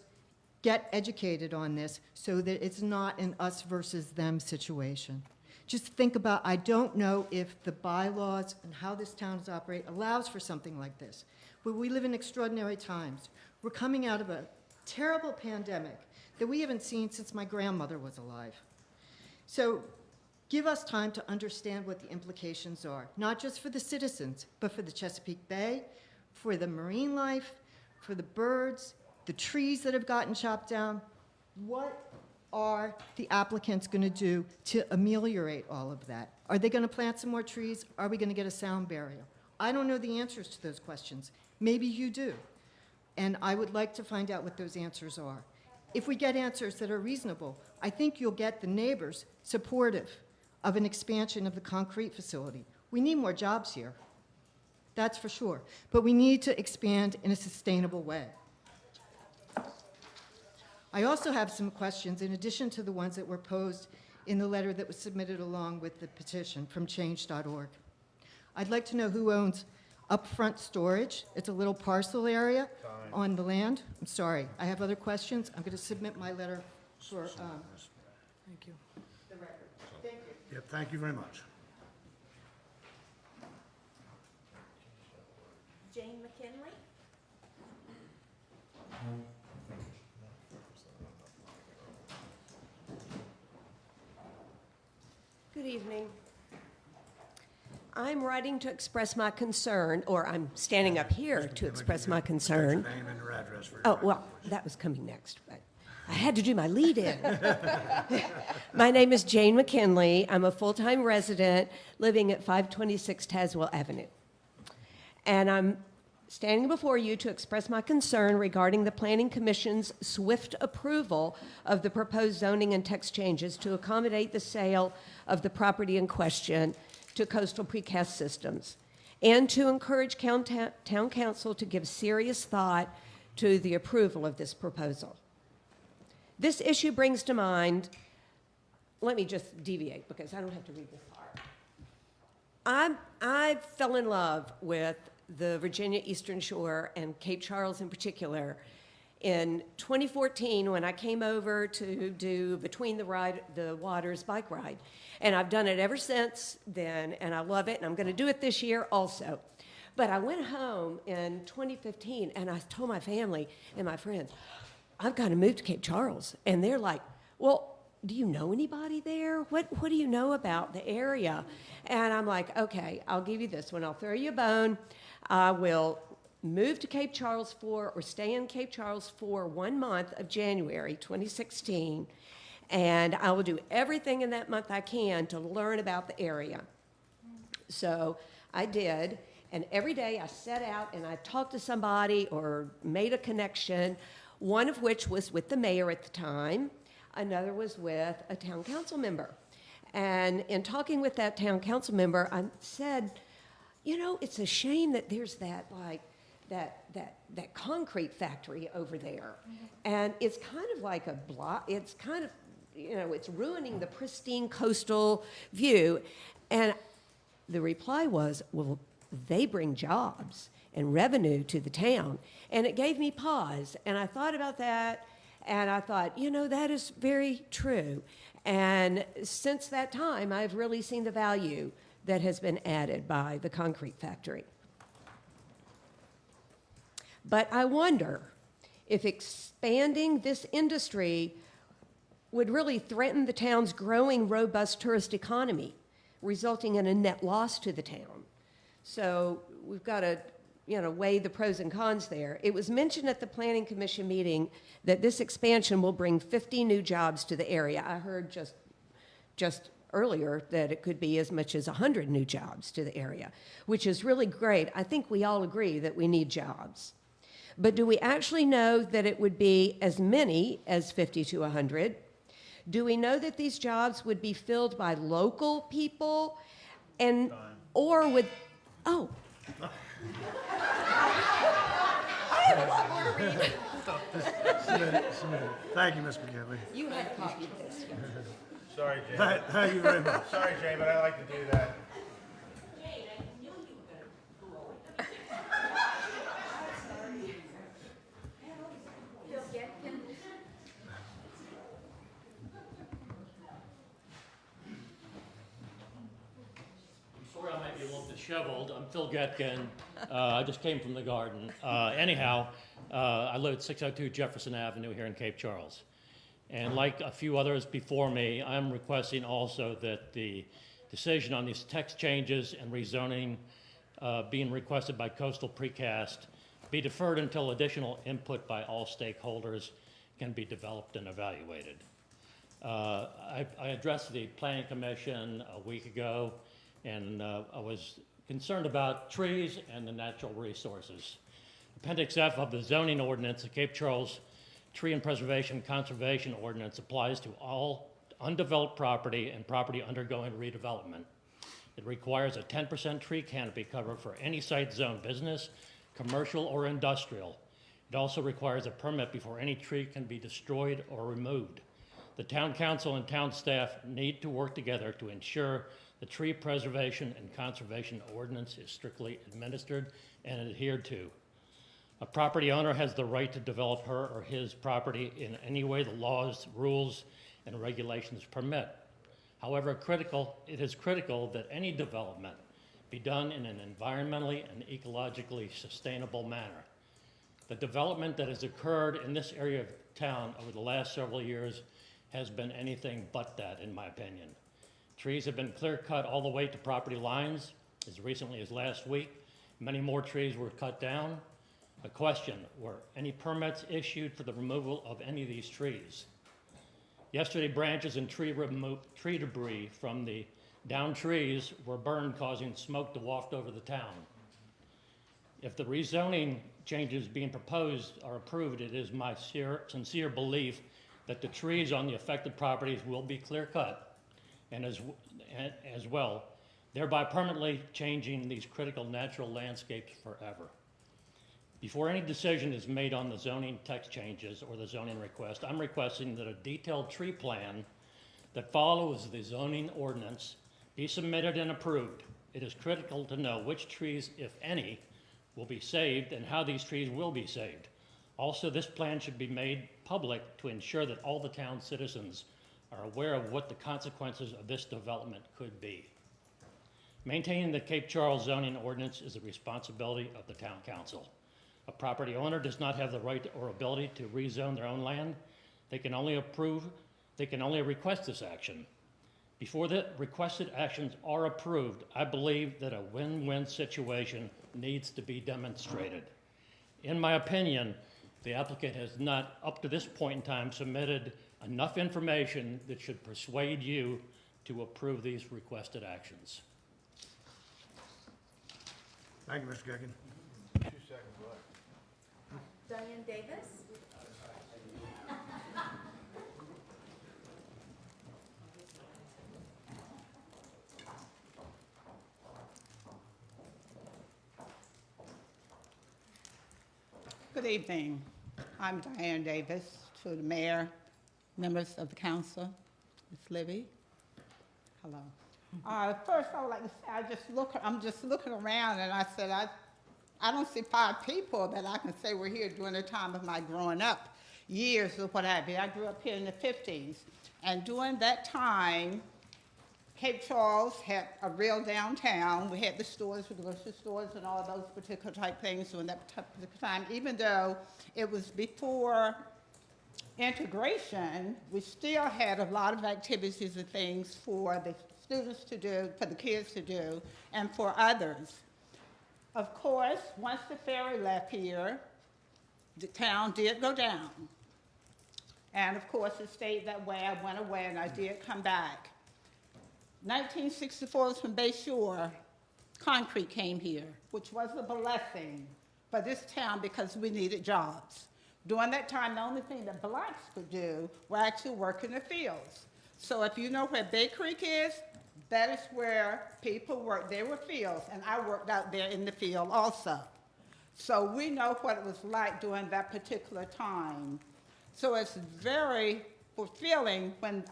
get educated on this so that it's not an us versus them situation. Just think about, I don't know if the bylaws and how this town is operate allows for something like this, but we live in extraordinary times. We're coming out of a terrible pandemic that we haven't seen since my grandmother was alive. So give us time to understand what the implications are, not just for the citizens, but for the Chesapeake Bay, for the marine life, for the birds, the trees that have gotten chopped down. What are the applicants going to do to ameliorate all of that? Are they going to plant some more trees? Are we going to get a sound barrier? I don't know the answers to those questions. Maybe you do. And I would like to find out what those answers are. If we get answers that are reasonable, I think you'll get the neighbors supportive of an expansion of the concrete facility. We need more jobs here. That's for sure. But we need to expand in a sustainable way. I also have some questions in addition to the ones that were posed in the letter that was submitted along with the petition from change.org. I'd like to know who owns upfront storage. It's a little parcel area on the land. I'm sorry, I have other questions. I'm going to submit my letter for Thank you. the record. Thank you. Yep, thank you very much. Jane McKinley. Good evening. I'm writing to express my concern, or I'm standing up here to express my concern. Name and your address for your Oh, well, that was coming next, but I had to do my lead-in. My name is Jane McKinley. I'm a full-time resident living at 526 Tazewell Avenue. And I'm standing before you to express my concern regarding the Planning Commission's swift approval of the proposed zoning and text changes to accommodate the sale of the property in question to Coastal Precast Systems, and to encourage town council to give serious thought to the approval of this proposal. This issue brings to mind, let me just deviate because I don't have to read this part. I fell in love with the Virginia Eastern Shore and Cape Charles in particular in 2014 when I came over to do Between the Waters bike ride. And I've done it ever since then, and I love it, and I'm going to do it this year also. But I went home in 2015, and I told my family and my friends, I've got to move to Cape Charles. And they're like, well, do you know anybody there? What do you know about the area? And I'm like, okay, I'll give you this one. I'll throw you a bone. I will move to Cape Charles or stay in Cape Charles for 1 month of January 2016, and I will do everything in that month I can to learn about the area. So I did, and every day I set out and I talked to somebody or made a connection, one of which was with the mayor at the time, another was with a town council member. And in talking with that town council member, I said, you know, it's a shame that there's that concrete factory over there. And it's kind of like a block, it's kind of, you know, it's ruining the pristine coastal view. And the reply was, well, they bring jobs and revenue to the town. And it gave me pause. And I thought about that, and I thought, that is very true. And since that time, I've really seen the value that has been added by the concrete factory. But I wonder if expanding this industry would really threaten the town's growing, robust tourist economy, resulting in a net loss to the town. So we've got to, weigh the pros and cons there. It was mentioned at the Planning Commission meeting that this expansion will bring 50 new jobs to the area. I heard just earlier that it could be as much as 100 new jobs to the area, which is really great. I think we all agree that we need jobs. But do we actually know that it would be as many as 50 to 100? Do we know that these jobs would be filled by local people or would, oh. I have a lot more to read. Thank you, Ms. McKinley. You have a copy of this. Sorry, Jay. Thank you very much. Sorry, Jay, but I like to do that. Sorry, I might be a little disheveled. I'm Phil Getkin. I just came from the garden. Anyhow, I live at 602 Jefferson Avenue here in Cape Charles. And like a few others before me, I'm requesting also that the decision on these text changes and rezoning being requested by Coastal Precast be deferred until additional input by all stakeholders can be developed and evaluated. I addressed the Planning Commission a week ago, and I was concerned about trees and the natural resources. Appendix F of the zoning ordinance, the Cape Charles Tree and Preservation Conservation Ordinance, applies to all undeveloped property and property undergoing redevelopment. It requires a 10% tree canopy cover for any site zone business, commercial, or industrial. It also requires a permit before any tree can be destroyed or removed. The town council and town staff need to work together to ensure the tree preservation and conservation ordinance is strictly administered and adhered to. A property owner has the right to develop her or his property in any way the laws, rules, and regulations permit. However, it is critical that any development be done in an environmentally and ecologically sustainable manner. The development that has occurred in this area of town over the last several years has been anything but that, in my opinion. Trees have been clear-cut all the way to property lines. As recently as last week, many more trees were cut down. A question, were any permits issued for the removal of any of these trees? Yesterday, branches and tree debris from the downed trees were burned, causing smoke to waft over the town. If the rezoning changes being proposed are approved, it is my sincere belief that the trees on the affected properties will be clear-cut and as well, thereby permanently changing these critical natural landscapes forever. Before any decision is made on the zoning text changes or the zoning request, I'm requesting that a detailed tree plan that follows the zoning ordinance be submitted and approved. It is critical to know which trees, if any, will be saved and how these trees will be saved. Also, this plan should be made public to ensure that all the town citizens are aware of what the consequences of this development could be. Maintaining the Cape Charles zoning ordinance is the responsibility of the town council. A property owner does not have the right or ability to rezone their own land. They can only request this action. Before the requested actions are approved, I believe that a win-win situation needs to be demonstrated. In my opinion, the applicant has not, up to this point in time, submitted enough information that should persuade you to approve these requested actions. Thank you, Mr. Gagin. 2 seconds left. Diane Davis? Good evening. I'm Diane Davis, to the mayor, members of the council, Ms. Libby. Hello. First, I would like to say, I'm just looking around, and I said, I don't see 5 people that I can say were here during the time of my growing up, years of what have you. I grew up here in the 50s, and during that time, Cape Charles had a real downtown. We had the stores, the grocery stores, and all those particular type things during that particular time. Even though it was before integration, we still had a lot of activities and things for the students to do, for the kids to do, and for others. Of course, once the ferry left here, the town did go down. And of course, it stayed that way. I went away and I did come back. 1964 was when Bay Shore Concrete came here, which was a blessing for this town because we needed jobs. During that time, the only thing that blacks could do was actually work in the fields. So if you know where Bay Creek is, that is where people worked. They were fields, and I worked out there in the field also. So we know what it was like during that particular time. So it's very fulfilling when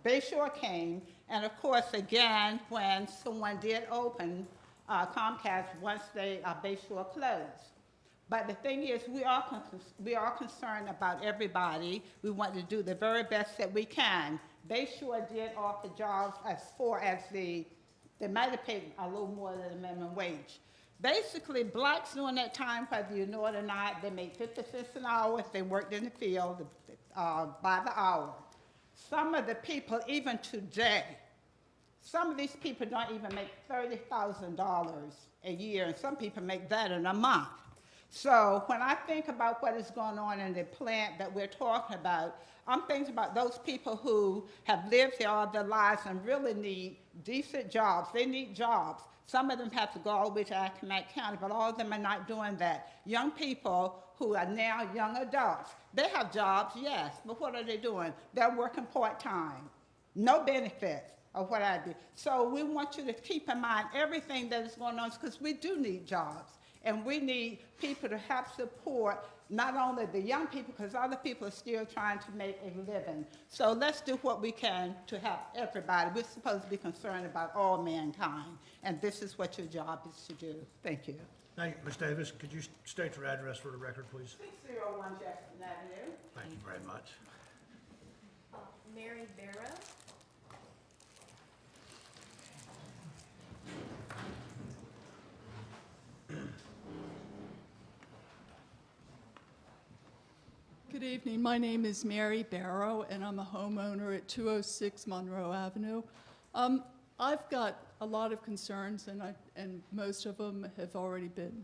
Bay Shore came, and of course, again, when someone did open Comcast once Bay Shore closed. But the thing is, we are concerned about everybody. We want to do the very best that we can. Bay Shore did offer jobs as far as they might have paid a little more than the minimum wage. Basically, blacks during that time, whether you know it or not, they made 50 cents an hour if they worked in the field by the hour. Some of the people, even today, some of these people don't even make $30,000 a year, and some people make that in a month. So when I think about what is going on in the plant that we're talking about, I'm thinking about those people who have lived here all their lives and really need decent jobs. They need jobs. Some of them have to go all the way to Accomack County, but all of them are not doing that. Young people who are now young adults, they have jobs, yes, but what are they doing? They're working part-time, no benefits of what I do. So we want you to keep in mind everything that is going on because we do need jobs. And we need people to help support not only the young people, because other people are still trying to make a living. So let's do what we can to help everybody. We're supposed to be concerned about all mankind, and this is what your job is to do. Thank you. Thank you, Ms. Davis. Could you state your address for the record, please? 601 Jefferson Avenue. Thank you very much. Mary Barrow. Good evening. My name is Mary Barrow, and I'm a homeowner at 206 Monroe Avenue. I've got a lot of concerns, and most of them have already been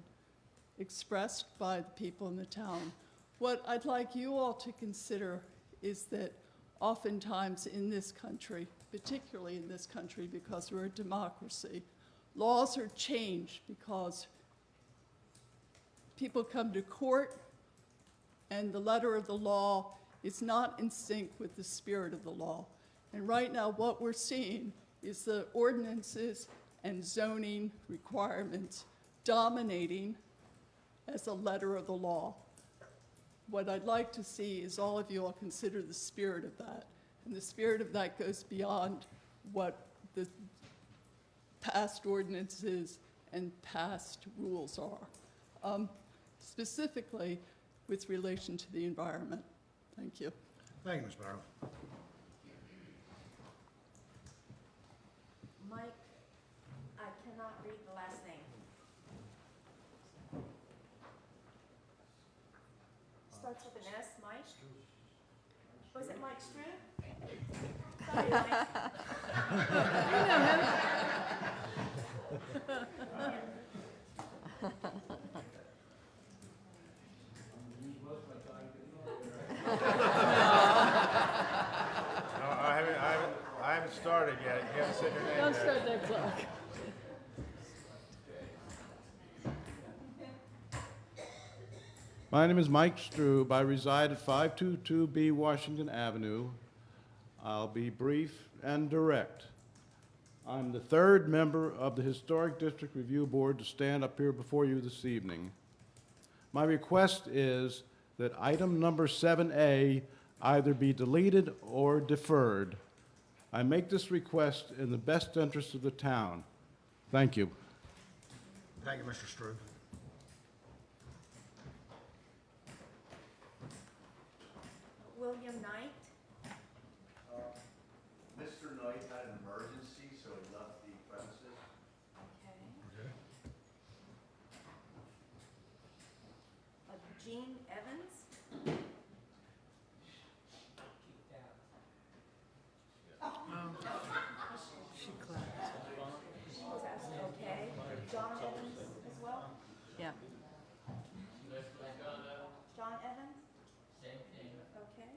expressed by the people in the town. What I'd like you all to consider is that oftentimes in this country, particularly in this country because we're a democracy, laws are changed because people come to court and the letter of the law is not in sync with the spirit of the law. And right now what we're seeing is the ordinances and zoning requirements dominating as a letter of the law. What I'd like to see is all of you all consider the spirit of that. And the spirit of that goes beyond what the past ordinances and past rules are. Specifically, with relation to the environment. Thank you. Thank you, Ms. Barrow. Mike, I cannot read the last name. Starts with an S, Mike? Was it Mike Strew? Sorry, Mike. You know him. I haven't started yet. You haven't said your name Don't yet. start that clock. My name is Mike Strube. I reside at 522B Washington Avenue. I'll be brief and direct. I'm the third member of the Historic District Review Board to stand up here before you this evening. My request is that item number 7A either be deleted or deferred I make this request in the best interest of the town. Thank you. Thank you, Mr. Strube. William Knight. Mr. Knight had an emergency, so he left the premises. Okay. Jean Evans. Okay. John Evans as well? Yeah. John Evans? Okay.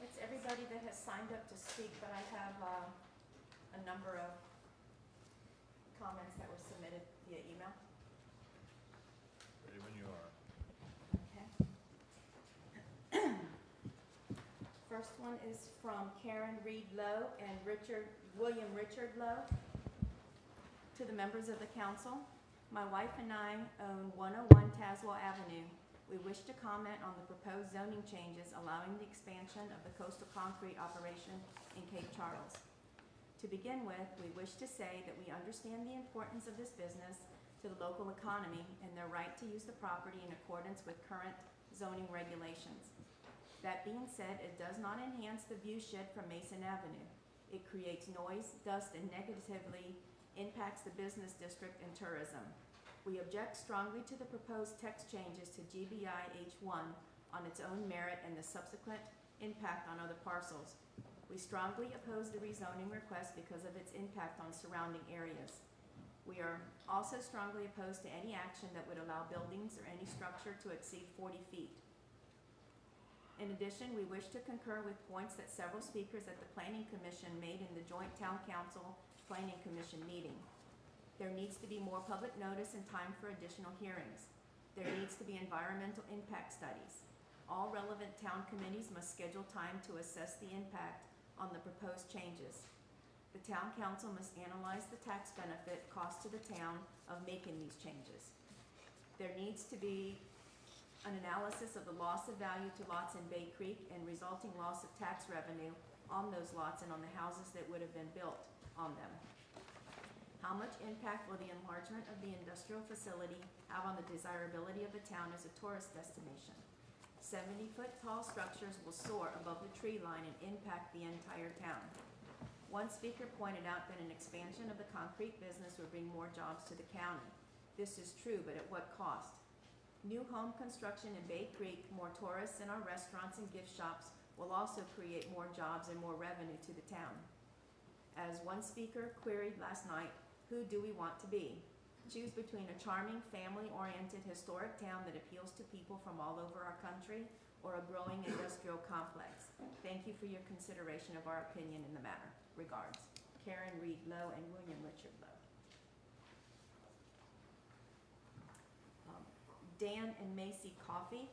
It's everybody that has signed up to speak, but I have a number of comments that were submitted via email. Ready when you are. Okay. First one is from Karen Reed Lowe and William Richard Lowe. To the members of the council, my wife and I own 101 Tazewell Avenue. We wish to comment on the proposed zoning changes allowing the expansion of the coastal concrete operation in Cape Charles. To begin with, we wish to say that we understand the importance of this business to the local economy and their right to use the property in accordance with current zoning regulations. That being said, it does not enhance the view shed from Mason Avenue. It creates noise, dust, and negatively impacts the business district and tourism. We object strongly to the proposed text changes to GBI H1 on its own merit and the subsequent impact on other parcels. We strongly oppose the rezoning request because of its impact on surrounding areas. We are also strongly opposed to any action that would allow buildings or any structure to exceed 40 feet. In addition, we wish to concur with points that several speakers at the Planning Commission made in the Joint Town Council Planning Commission meeting. There needs to be more public notice and time for additional hearings. There needs to be environmental impact studies. All relevant town committees must schedule time to assess the impact on the proposed changes. The town council must analyze the tax benefit cost to the town of making these changes. There needs to be an analysis of the loss of value to lots in Bay Creek and resulting loss of tax revenue on those lots and on the houses that would have been built on them. How much impact will the enlargement of the industrial facility have on the desirability of the town as a tourist destination? 70-foot tall structures will soar above the tree line and impact the entire town. One speaker pointed out that an expansion of the concrete business would bring more jobs to the county. This is true, but at what cost? New home construction in Bay Creek, more tourists in our restaurants and gift shops will also create more jobs and more revenue to the town. As one speaker queried last night, who do we want to be? Choose between a charming, family-oriented historic town that appeals to people from all over our country or a growing industrial complex. Thank you for your consideration of our opinion in the matter. Regards, Karen Reed Lowe and William Richard Lowe. Dan and Macy Coffey.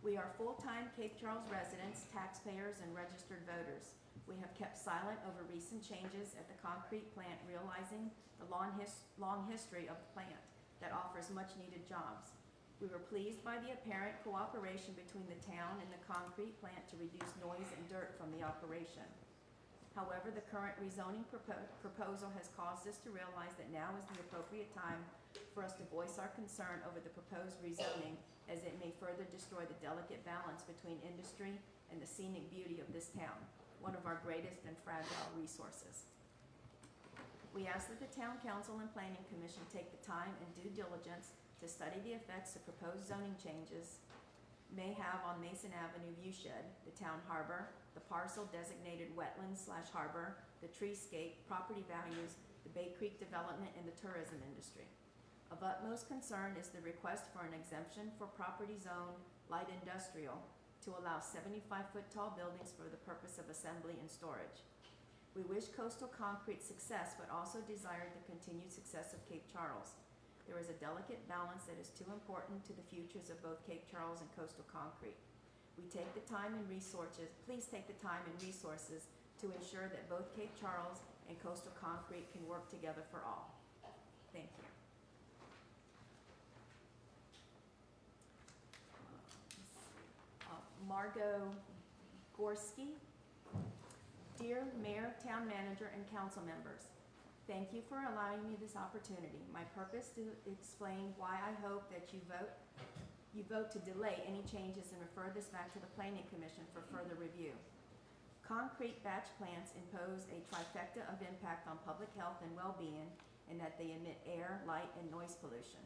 We are full-time Cape Charles residents, taxpayers, and registered voters. We have kept silent over recent changes at the concrete plant, realizing the long history of the plant that offers much-needed jobs. We were pleased by the apparent cooperation between the town and the concrete plant to reduce noise and dirt from the operation. However, the current rezoning proposal has caused us to realize that now is the appropriate time for us to voice our concern over the proposed rezoning, as it may further destroy the delicate balance between industry and the scenic beauty of this town, one of our greatest and fragile resources. We ask that the Town Council and Planning Commission take the time and due diligence to study the effects the proposed zoning changes may have on Mason Avenue viewshed, the town harbor, the parcel designated wetlands/harbor, the treescape, property values, the Bay Creek development, and the tourism industry. Of utmost concern is the request for an exemption for property zone light industrial to allow 75-foot tall buildings for the purpose of assembly and storage. We wish coastal concrete success, but also desire the continued success of Cape Charles. There is a delicate balance that is too important to the futures of both Cape Charles and coastal concrete. We take the time and resources, please take the time and resources to ensure that both Cape Charles and coastal concrete can work together for all. Thank you. Margot Gorski. Dear Mayor, Town Manager, and council members, thank you for allowing me this opportunity. My purpose to explain why I hope that you vote to delay any changes and refer this back to the Planning Commission for further review. Concrete batch plants impose a trifecta of impact on public health and well-being in that they emit air, light, and noise pollution.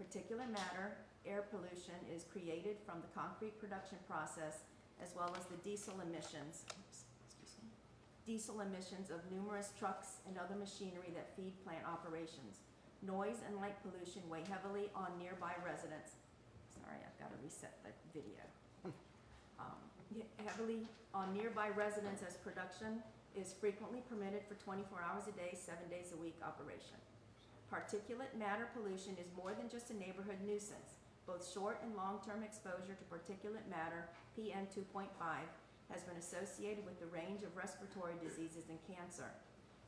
Particulate matter, air pollution, is created from the concrete production process as well as the diesel emissions of numerous trucks and other machinery that feed plant operations. Noise and light pollution weigh heavily on nearby residents. Sorry, I've got to reset the video. Heavily on nearby residents as production is frequently permitted for 24 hours a day, 7 days a week operation. Particulate matter pollution is more than just a neighborhood nuisance. Both short and long-term exposure to particulate matter, PM 2.5, has been associated with the range of respiratory diseases and cancer.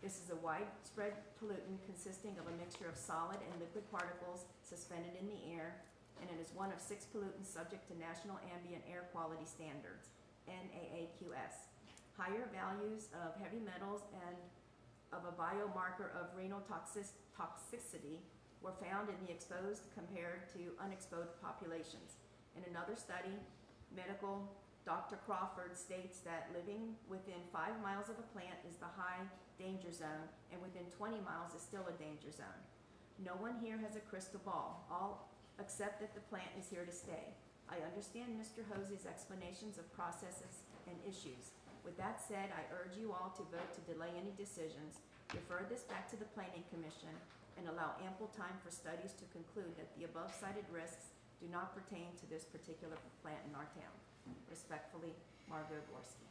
This is a widespread pollutant consisting of a mixture of solid and liquid particles suspended in the air, and it is one of 6 pollutants subject to National Ambient Air Quality Standards, NAAQS. Higher values of heavy metals and of a biomarker of renal toxicity were found in the exposed compared to unexposed populations. In another study, medical Dr. Crawford states that living within 5 miles of a plant is the high danger zone, and within 20 miles is still a danger zone. No one here has a crystal ball, all except that the plant is here to stay. I understand Mr. Hosey's explanations of processes and issues. With that said, I urge you all to vote to delay any decisions, refer this back to the Planning Commission, and allow ample time for studies to conclude that the above-cited risks do not pertain to this particular plant in our town. Respectfully, Margot Gorski.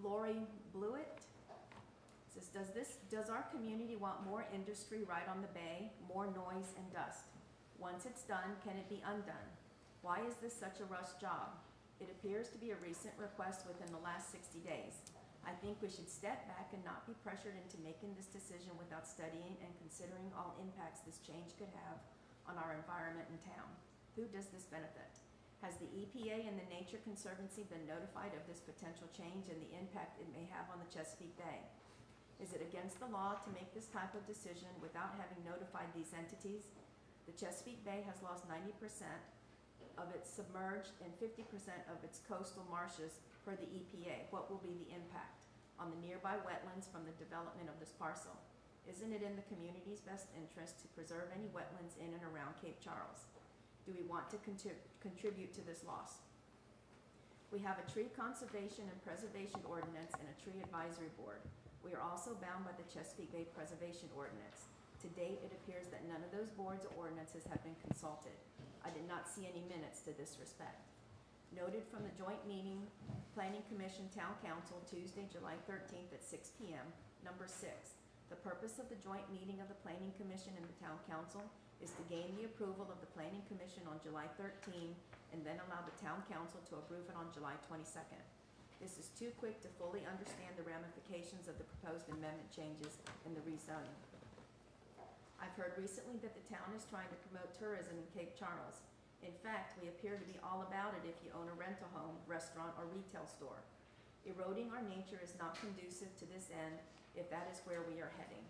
Lori Blewett says, does our community want more industry right on the bay, more noise and dust? Once it's done, can it be undone? Why is this such a rush job? It appears to be a recent request within the last 60 days. I think we should step back and not be pressured into making this decision without studying and considering all impacts this change could have on our environment and town. Who does this benefit? Has the EPA and the Nature Conservancy been notified of this potential change and the impact it may have on the Chesapeake Bay? Is it against the law to make this type of decision without having notified these entities? The Chesapeake Bay has lost 90% of its submerged and 50% of its coastal marshes per the EPA. What will be the impact on the nearby wetlands from the development of this parcel? Isn't it in the community's best interest to preserve any wetlands in and around Cape Charles? Do we want to contribute to this loss? We have a tree conservation and preservation ordinance and a tree advisory board. We are also bound by the Chesapeake Bay Preservation Ordinance. To date, it appears that none of those boards or ordinances have been consulted. I did not see any minutes to this respect. Noted from the joint meeting, Planning Commission Town Council, Tuesday, July 13th at 6 p.m., number 6. The purpose of the joint meeting of the Planning Commission and the Town Council is to gain the approval of the Planning Commission on July 13 and then allow the Town Council to approve it on July 22nd. This is too quick to fully understand the ramifications of the proposed amendment changes in the rezoning. I've heard recently that the town is trying to promote tourism in Cape Charles. In fact, we appear to be all about it if you own a rental home, restaurant, or retail store. Eroding our nature is not conducive to this end if that is where we are heading.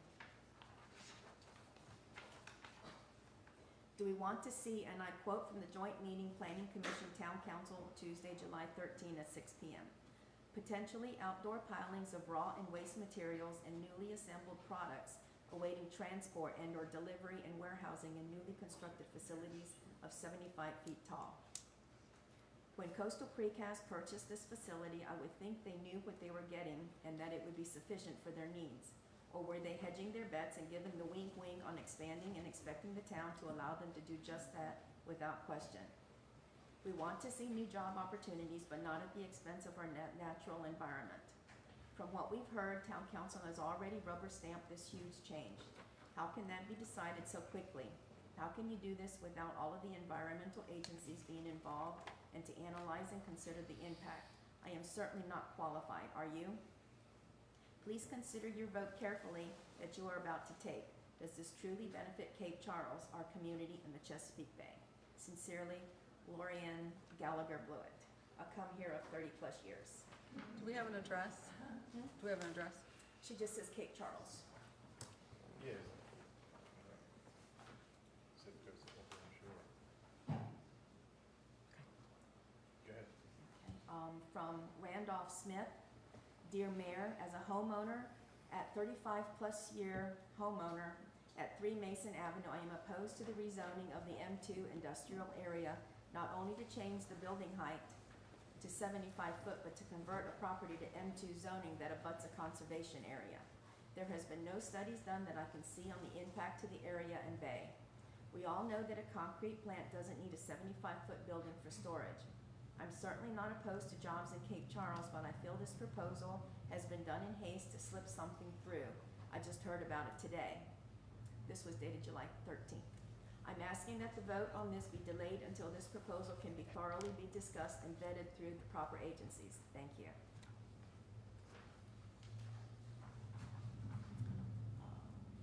Do we want to see, and I quote from the joint meeting, Planning Commission Town Council, Tuesday, July 13 at 6 p.m. Potentially outdoor pilings of raw and waste materials and newly assembled products awaiting transport and or delivery and warehousing in newly constructed facilities of 75 feet tall. When Coastal Precast purchased this facility, I would think they knew what they were getting and that it would be sufficient for their needs. Or were they hedging their bets and giving the wink-wink on expanding and expecting the town to allow them to do just that without question? We want to see new job opportunities, but not at the expense of our natural environment. From what we've heard, Town Council has already rubber-stamped this huge change. How can that be decided so quickly? How can you do this without all of the environmental agencies being involved and to analyze and consider the impact? I am certainly not qualified. Are you? Please consider your vote carefully that you are about to take. Does this truly benefit Cape Charles, our community in the Chesapeake Bay? Sincerely, Lorianne Gallagher Blewett, a come here of 30-plus years. Do we have an address? Do we have an address? She just says Cape Charles. Yes. Zip code's the whole thing, sure. Go ahead. From Randolph Smith, Dear Mayor, as a homeowner, at 35-plus year homeowner at 3 Mason Avenue, I am opposed to the rezoning of the M2 industrial area, not only to change the building height to 75 foot, but to convert a property to M2 zoning that abuts a conservation area. There has been no studies done that I can see on the impact to the area and bay. We all know that a concrete plant doesn't need a 75-foot building for storage. I'm certainly not opposed to jobs in Cape Charles, but I feel this proposal has been done in haste to slip something through. I just heard about it today. This was dated July 13th. I'm asking that the vote on this be delayed until this proposal can be thoroughly discussed and vetted through the proper agencies. Thank you.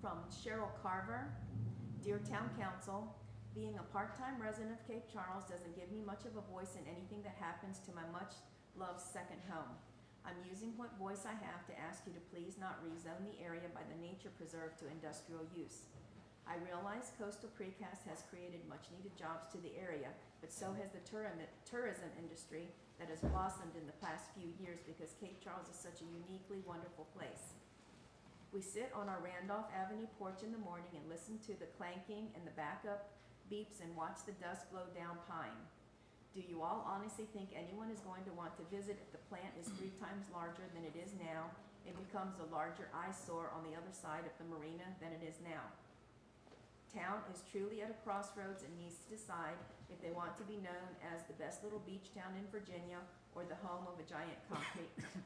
From Cheryl Carver, Dear Town Council, being a part-time resident of Cape Charles doesn't give me much of a voice in anything that happens to my much-loved second home. I'm using what voice I have to ask you to please not rezone the area by the nature preserve to industrial use. I realize coastal precast has created much-needed jobs to the area, but so has the tourism industry that has blossomed in the past few years because Cape Charles is such a uniquely wonderful place. We sit on our Randolph Avenue porch in the morning and listen to the clanking and the backup beeps and watch the dust blow down pine. Do you all honestly think anyone is going to want to visit if the plant is 3 times larger than it is now and becomes a larger eyesore on the other side of the marina than it is now? Town is truly at a crossroads and needs to decide if they want to be known as the best little beach town in Virginia or the home of a giant concrete plant.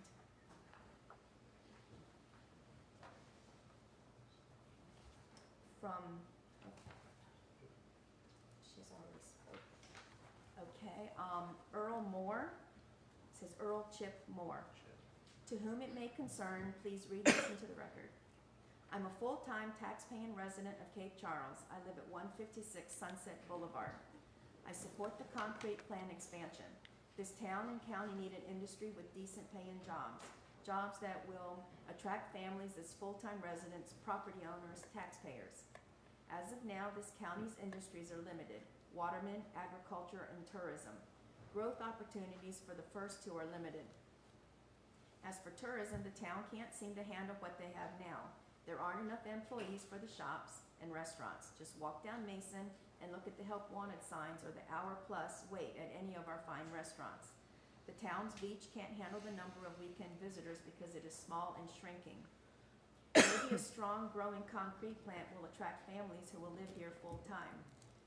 From, she's already spoke. Okay, Earl Moore, says Earl Chip Moore. To whom it may concern, please read this into the record. I'm a full-time tax-paying resident of Cape Charles. I live at 156 Sunset Boulevard. I support the concrete plant expansion. This town and county need an industry with decent paying jobs. Jobs that will attract families as full-time residents, property owners, taxpayers. As of now, this county's industries are limited: watermen, agriculture, and tourism. Growth opportunities for the first two are limited. As for tourism, the town can't seem to handle what they have now. There aren't enough employees for the shops and restaurants. Just walk down Mason and look at the help wanted signs or the hour-plus wait at any of our fine restaurants. The town's beach can't handle the number of weekend visitors because it is small and shrinking. Maybe a strong, growing concrete plant will attract families who will live here full-time.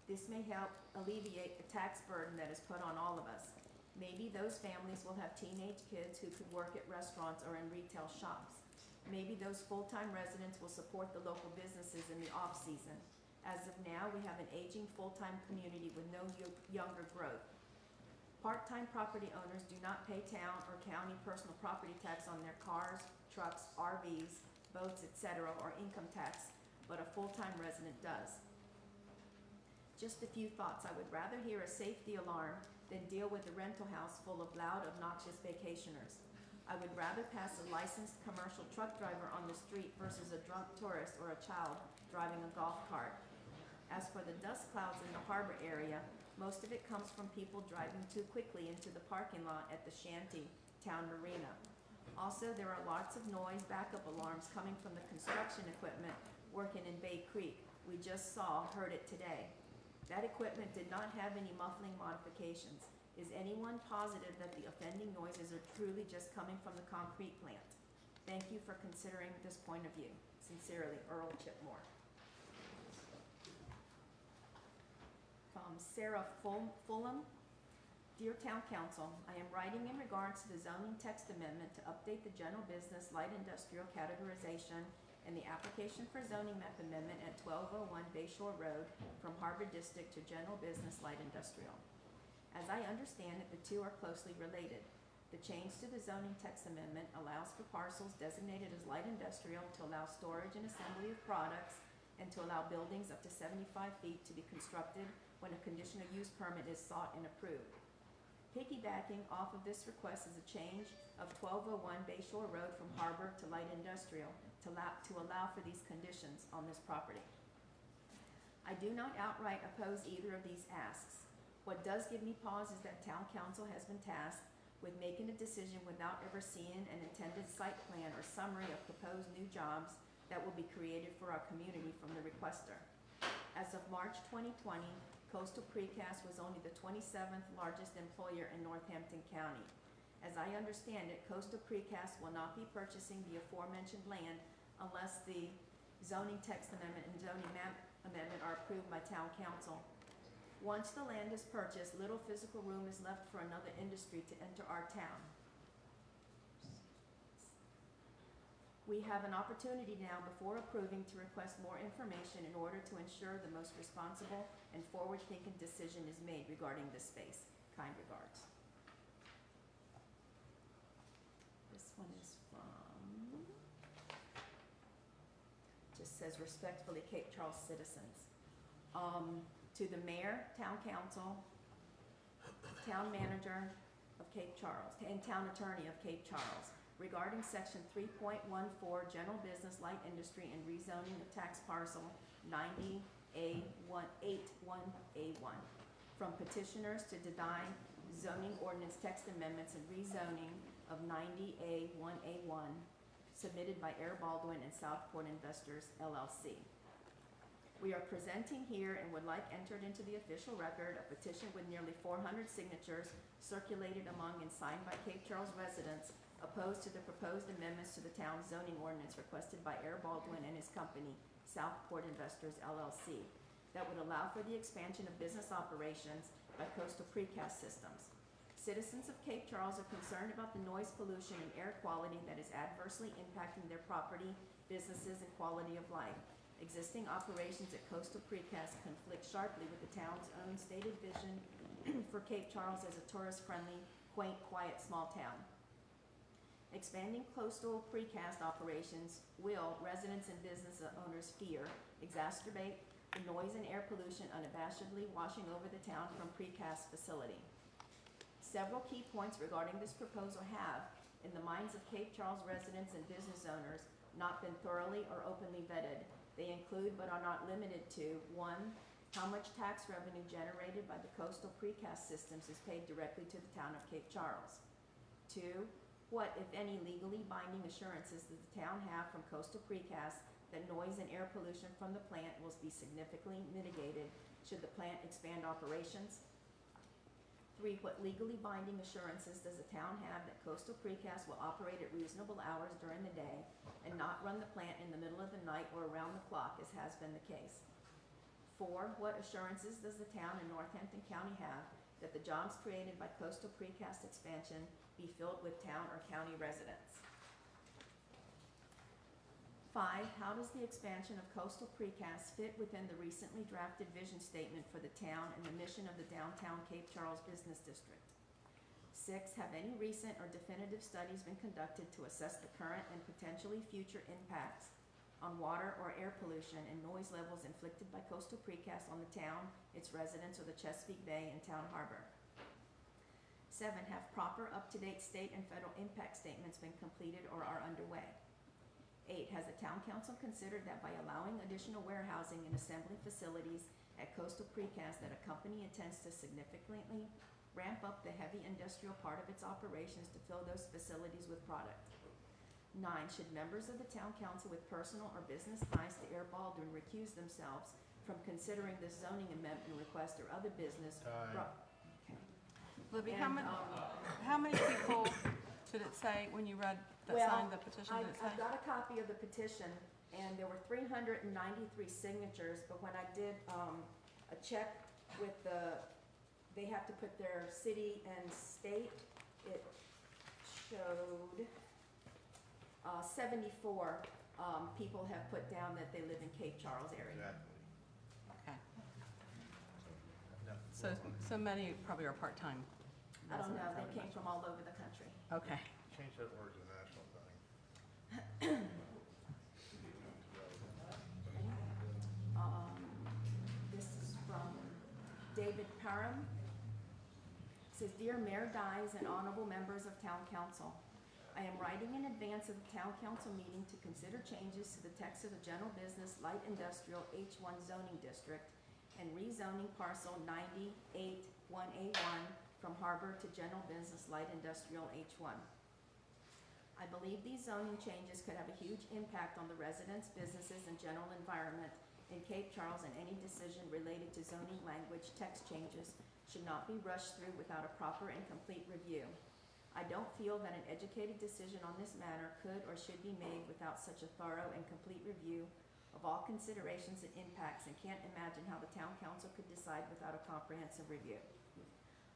This may help alleviate the tax burden that is put on all of us. Maybe those families will have teenage kids who could work at restaurants or in retail shops. Maybe those full-time residents will support the local businesses in the off-season. As of now, we have an aging full-time community with no younger growth. Part-time property owners do not pay town or county personal property tax on their cars, trucks, RVs, boats, etc., or income tax, but a full-time resident does. Just a few thoughts. I would rather hear a safety alarm than deal with a rental house full of loud, obnoxious vacationers. I would rather pass a licensed commercial truck driver on the street versus a drunk tourist or a child driving a golf cart. As for the dust clouds in the harbor area, most of it comes from people driving too quickly into the parking lot at the Shanty Town Marina. Also, there are lots of noise backup alarms coming from the construction equipment working in Bay Creek. We just heard it today. That equipment did not have any muffling modifications. Is anyone positive that the offending noises are truly just coming from the concrete plant? Thank you for considering this point of view. Sincerely, Earl Chipmore. From Sarah Fulham. Dear Town Council, I am writing in regards to the zoning text amendment to update the general business light industrial categorization and the application for zoning map amendment at 1201 Bayshore Road from Harbor District to general business light industrial. As I understand it, the two are closely related. The change to the zoning text amendment allows for parcels designated as light industrial to allow storage and assembly of products and to allow buildings up to 75 feet to be constructed when a conditional use permit is sought and approved. Piggybacking off of this request is a change of 1201 Bayshore Road from harbor to light industrial to allow for these conditions on this property. I do not outright oppose either of these asks. What does give me pause is that town council has been tasked with making a decision without ever seeing an intended site plan or summary of proposed new jobs that will be created for our community from the requester. As of March 2020, Coastal Precast was only the 27th largest employer in Northampton County. As I understand it, Coastal Precast will not be purchasing the aforementioned land unless the zoning text amendment and zoning map amendment are approved by town council. Once the land is purchased, little physical room is left for another industry to enter our town. We have an opportunity now before approving to request more information in order to ensure the most responsible and forward-thinking decision is made regarding this space. Kind regards. This one is from, just says respectfully, Cape Charles citizens. To the mayor, town council, town manager of Cape Charles, and town attorney of Cape Charles, regarding section 3.14, general business light industry and rezoning of tax parcel 90A81A1 from petitioners to deny zoning ordinance text amendments and rezoning of 90A1A1 submitted by Air Baldwin and Southport Investors LLC. We are presenting here and would like entered into the official record a petition with nearly 400 signatures circulated among and signed by Cape Charles residents opposed to the proposed amendments to the town's zoning ordinance requested by Air Baldwin and his company, Southport Investors LLC, that would allow for the expansion of business operations by Coastal Precast Systems. Citizens of Cape Charles are concerned about the noise pollution and air quality that is adversely impacting their property, businesses, and quality of life. Existing operations at Coastal Precast conflict sharply with the town's own stated vision for Cape Charles as a tourist-friendly, quaint, quiet, small town. Expanding Coastal Precast operations will, residents and business owners fear, exacerbate the noise and air pollution unabashedly washing over the town from Precast facility. Several key points regarding this proposal have, in the minds of Cape Charles residents and business owners, not been thoroughly or openly vetted. They include, but are not limited to, 1, how much tax revenue generated by the Coastal Precast Systems is paid directly to the town of Cape Charles. 2, what, if any, legally binding assurances does the town have from Coastal Precast that noise and air pollution from the plant will be significantly mitigated should the plant expand operations? 3, what legally binding assurances does the town have that Coastal Precast will operate at reasonable hours during the day and not run the plant in the middle of the night or around the clock, as has been the case? 4, what assurances does the town in Northampton County have that the jobs created by Coastal Precast expansion be filled with town or county residents? 5, how does the expansion of Coastal Precast fit within the recently drafted vision statement for the town and the mission of the downtown Cape Charles Business District? 6, have any recent or definitive studies been conducted to assess the current and potentially future impacts on water or air pollution and noise levels inflicted by Coastal Precast on the town, its residents, or the Chesapeake Bay and Town Harbor? 7, have proper up-to-date state and federal impact statements been completed or are underway? 8, has the town council considered that by allowing additional warehousing and assembly facilities at Coastal Precast that a company intends to significantly ramp up the heavy industrial part of its operations to fill those facilities with product? 9, should members of the town council with personal or business ties to Air Baldwin recuse themselves from considering this zoning amendment request or other business? Time. Okay. Libby, And, how many people did it say when you read that signed the petition? Did it say? I've got a copy of the petition, and there were 393 signatures, but when I did a check with they have to put their city and state, it showed 74 people have put down that they live in Cape Charles area. Exactly. Okay. So many probably are part-time. I don't know, residents, I they would came imagine. from all over the country. Okay. Change that word to national thing. David Parham. Says, Dear Mayor Dyes and honorable members of Town Council, I am writing in advance of the Town Council meeting to consider changes to the text of the General Business Light Industrial H1 zoning district and rezoning parcel 981A1 from Harbor to General Business Light Industrial H1. I believe these zoning changes could have a huge impact on the residents, businesses, and general environment in Cape Charles, and any decision related to zoning language text changes should not be rushed through without a proper and complete review. I don't feel that an educated decision on this matter could or should be made without such a thorough and complete review of all considerations and impacts, and can't imagine how the Town Council could decide without a comprehensive review.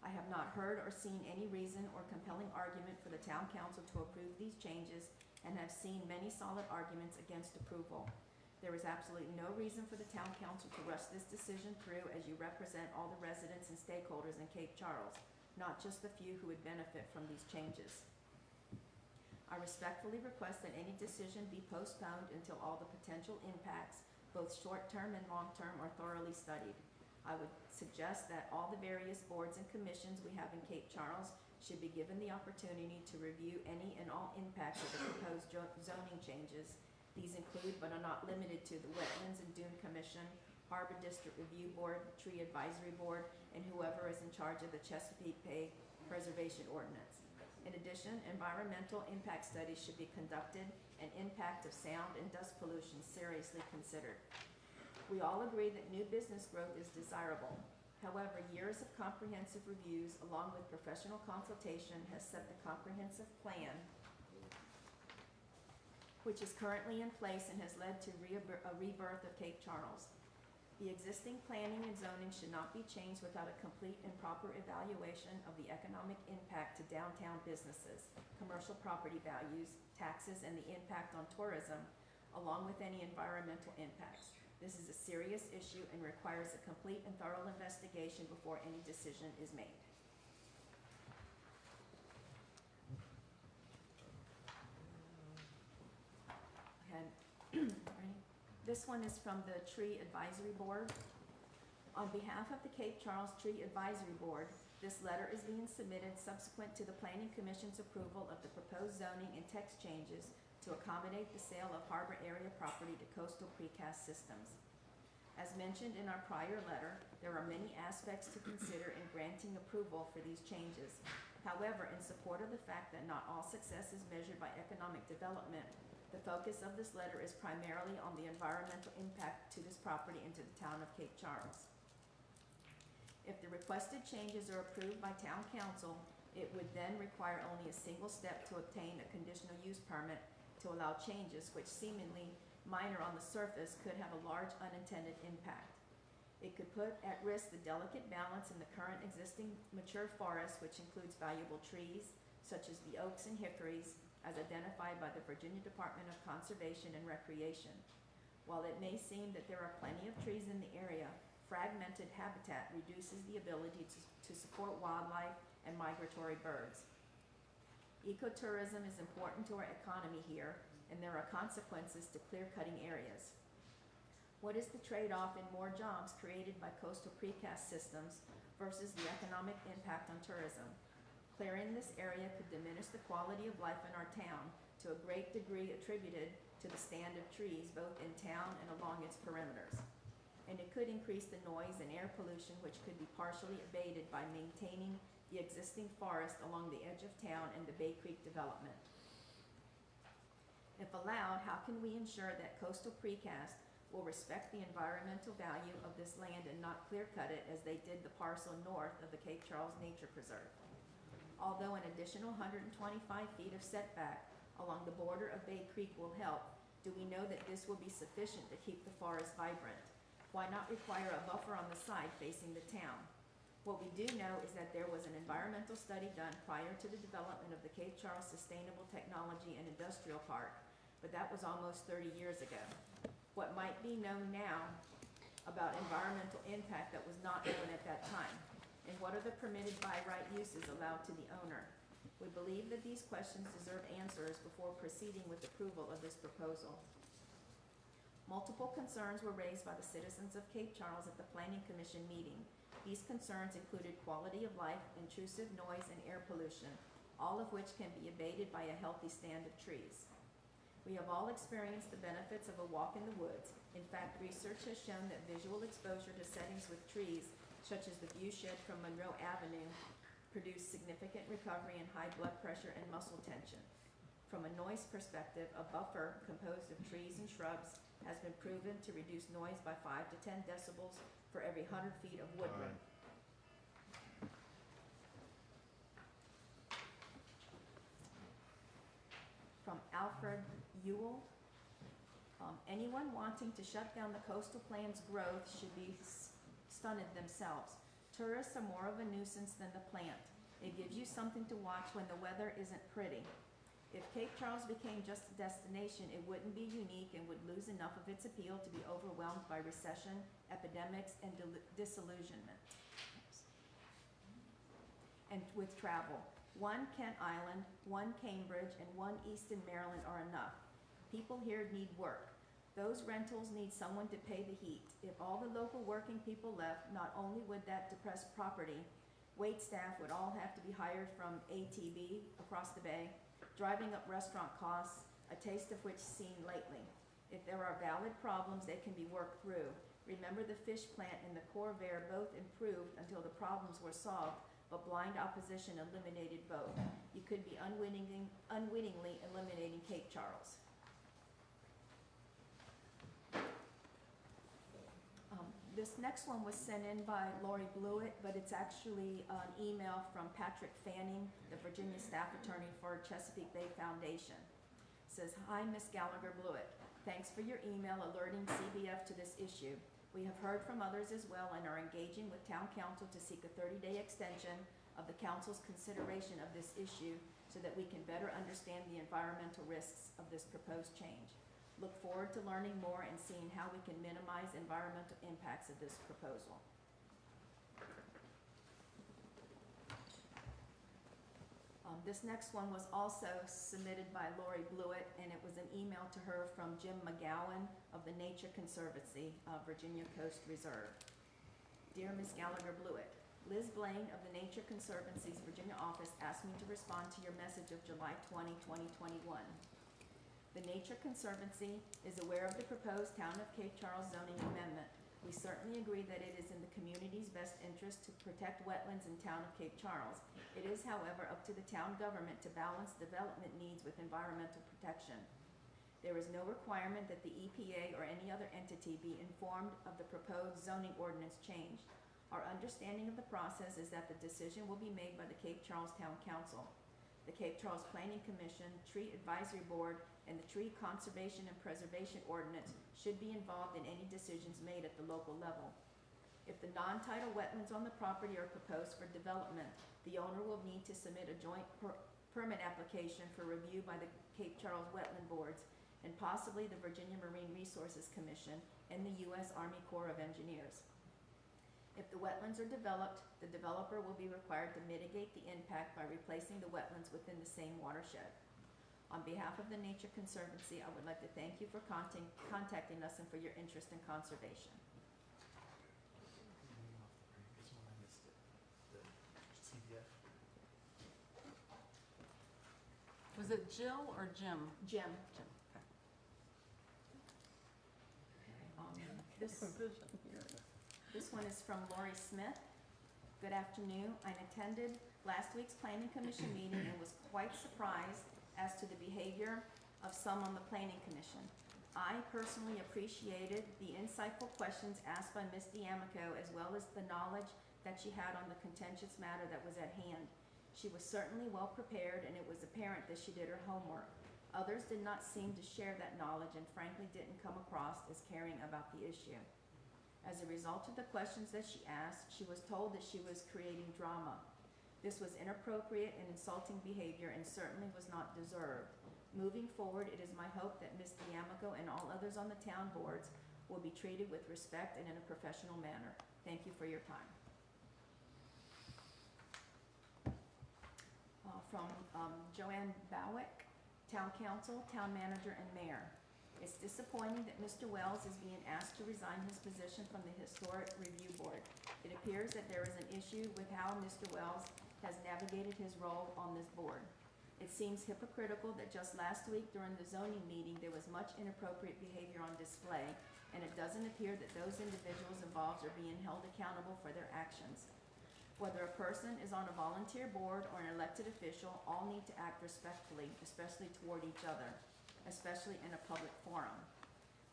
I have not heard or seen any reason or compelling argument for the Town Council to approve these changes, and have seen many solid arguments against approval. There is absolutely no reason for the Town Council to rush this decision through, as you represent all the residents and stakeholders in Cape Charles, not just the few who would benefit from these changes. I respectfully request that any decision be postponed until all the potential impacts, both short-term and long-term, are thoroughly studied. I would suggest that all the various boards and commissions we have in Cape Charles should be given the opportunity to review any and all impacts of the proposed zoning changes. These include, but are not limited to, the Wetlands and Dune Commission, Harbor District Review Board, Tree Advisory Board, and whoever is in charge of the Chesapeake Bay Preservation Ordinance. In addition, environmental impact studies should be conducted and impact of sound and dust pollution seriously considered. We all agree that new business growth is desirable. However, years of comprehensive reviews along with professional consultation has set the comprehensive plan, which is currently in place and has led to a rebirth of Cape Charles. The existing planning and zoning should not be changed without a complete and proper evaluation of the economic impact to downtown businesses, commercial property values, taxes, and the impact on tourism, along with any environmental impacts. This is a serious issue and requires a complete and thorough investigation before any decision is made. This one is from the Tree Advisory Board. On behalf of the Cape Charles Tree Advisory Board, this letter is being submitted subsequent to the Planning Commission's approval of the proposed zoning and text changes to accommodate the sale of harbor area property to Coastal Precast Systems. As mentioned in our prior letter, there are many aspects to consider in granting approval for these changes. However, in support of the fact that not all success is measured by economic development, the focus of this letter is primarily on the environmental impact to this property and to the town of Cape Charles. If the requested changes are approved by Town Council, it would then require only a single step to obtain a conditional use permit to allow changes which, seemingly minor on the surface, could have a large unintended impact. It could put at risk the delicate balance in the current existing mature forest, which includes valuable trees such as the oaks and hickories, as identified by the Virginia Department of Conservation and Recreation. While it may seem that there are plenty of trees in the area, fragmented habitat reduces the ability to support wildlife and migratory birds. Ecotourism is important to our economy here, and there are consequences to clear-cutting areas. What is the trade-off in more jobs created by coastal precast systems versus the economic impact on tourism? Clearing this area could diminish the quality of life in our town to a great degree attributed to the stand of trees both in town and along its perimeters. And it could increase the noise and air pollution, which could be partially abated by maintaining the existing forest along the edge of town and the Bay Creek development. If allowed, how can we ensure that Coastal Precast will respect the environmental value of this land and not clear-cut it as they did the parcel north of the Cape Charles Nature Preserve? Although an additional 125 feet of setback along the border of Bay Creek will help, do we know that this will be sufficient to keep the forest vibrant? Why not require a buffer on the side facing the town? What we do know is that there was an environmental study done prior to the development of the Cape Charles Sustainable Technology and Industrial Park, but that was almost 30 years ago. What might be known now about environmental impact that was not known at that time? And what are the permitted by right uses allowed to the owner? We believe that these questions deserve answers before proceeding with approval of this proposal. Multiple concerns were raised by the citizens of Cape Charles at the Planning Commission meeting. These concerns included quality of life, intrusive noise, and air pollution, all of which can be abated by a healthy stand of trees. We have all experienced the benefits of a walk in the woods. In fact, research has shown that visual exposure to settings with trees, such as the view shed from Monroe Avenue, produce significant recovery in high blood pressure and muscle tension. From a noise perspective, a buffer composed of trees and shrubs has been proven to reduce noise by 5 to 10 decibels for every 100 feet of woodland. From Alfred Ewell, anyone wanting to shut down the coastal plan's growth should be stunted themselves. Tourists are more of a nuisance than the plant. It gives you something to watch when the weather isn't pretty. If Cape Charles became just a destination, it wouldn't be unique and would lose enough of its appeal to be overwhelmed by recession, epidemics, and disillusionment. And with travel, one Kent Island, one Cambridge, and one Easton, Maryland are enough. People here need work. Those rentals need someone to pay the heat. If all the local working people left, not only would that depress property, wait staff would all have to be hired from ATB across the bay, driving up restaurant costs, a taste of which seen lately. If there are valid problems, they can be worked through. Remember, the fish plant and the Corps Vert both improved until the problems were solved, but blind opposition eliminated both. You could be unwittingly eliminating Cape Charles. This next one was sent in by Lori Blewett, but it's actually an email from Patrick Fanning, the Virginia staff attorney for Chesapeake Bay Foundation. It says, "Hi, Ms. Gallagher Blewett. Thanks for your email alerting CBF to this issue. We have heard from others as well and are engaging with town council to seek a 30-day extension of the council's consideration of this issue so that we can better understand the environmental risks of this proposed change. Look forward to learning more and seeing how we can minimize environmental impacts of this proposal." This next one was also submitted by Lori Blewett, and it was an email to her from Jim McGowan of the Nature Conservancy, Virginia Coast Reserve. "Dear Ms. Gallagher Blewett, Liz Blaine of the Nature Conservancy's Virginia office asked me to respond to your message of July 20, 2021. The Nature Conservancy is aware of the proposed Town of Cape Charles zoning amendment. We certainly agree that it is in the community's best interest to protect wetlands in Town of Cape Charles. It is, however, up to the town government to balance development needs with environmental protection. There is no requirement that the EPA or any other entity be informed of the proposed zoning ordinance change. Our understanding of the process is that the decision will be made by the Cape Charles Town Council. The Cape Charles Planning Commission, Tree Advisory Board, and the Tree Conservation and Preservation Ordinance should be involved in any decisions made at the local level. If the non-tidal wetlands on the property are proposed for development, the owner will need to submit a joint permit application for review by the Cape Charles Wetland Boards and possibly the Virginia Marine Resources Commission and the U.S. Army Corps of Engineers. If the wetlands are developed, the developer will be required to mitigate the impact by replacing the wetlands within the same watershed. On behalf of the Nature Conservancy, I would like to thank you for contacting us and for your interest in conservation." Was it Jill or Jim? Jim. Jim, okay. This one is from Lori Smith. "Good afternoon. I attended last week's Planning Commission meeting and was quite surprised as to the behavior of some on the Planning Commission. I personally appreciated the insightful questions asked by Ms. D'Amico, as well as the knowledge that she had on the contentious matter that was at hand. She was certainly well prepared, and it was apparent that she did her homework. Others did not seem to share that knowledge and frankly didn't come across as caring about the issue. As a result of the questions that she asked, she was told that she was creating drama. This was inappropriate and insulting behavior and certainly was not deserved. Moving forward, it is my hope that Ms. D'Amico and all others on the town boards will be treated with respect and in a professional manner. Thank you for your time." From Joanne Bowick, Town Council, Town Manager, and Mayor. "It's disappointing that Mr. Wells is being asked to resign his position from the Historic Review Board. It appears that there is an issue with how Mr. Wells has navigated his role on this board. It seems hypocritical that just last week during the zoning meeting, there was much inappropriate behavior on display, and it doesn't appear that those individuals involved are being held accountable for their actions. Whether a person is on a volunteer board or an elected official, all need to act respectfully, especially toward each other, especially in a public forum.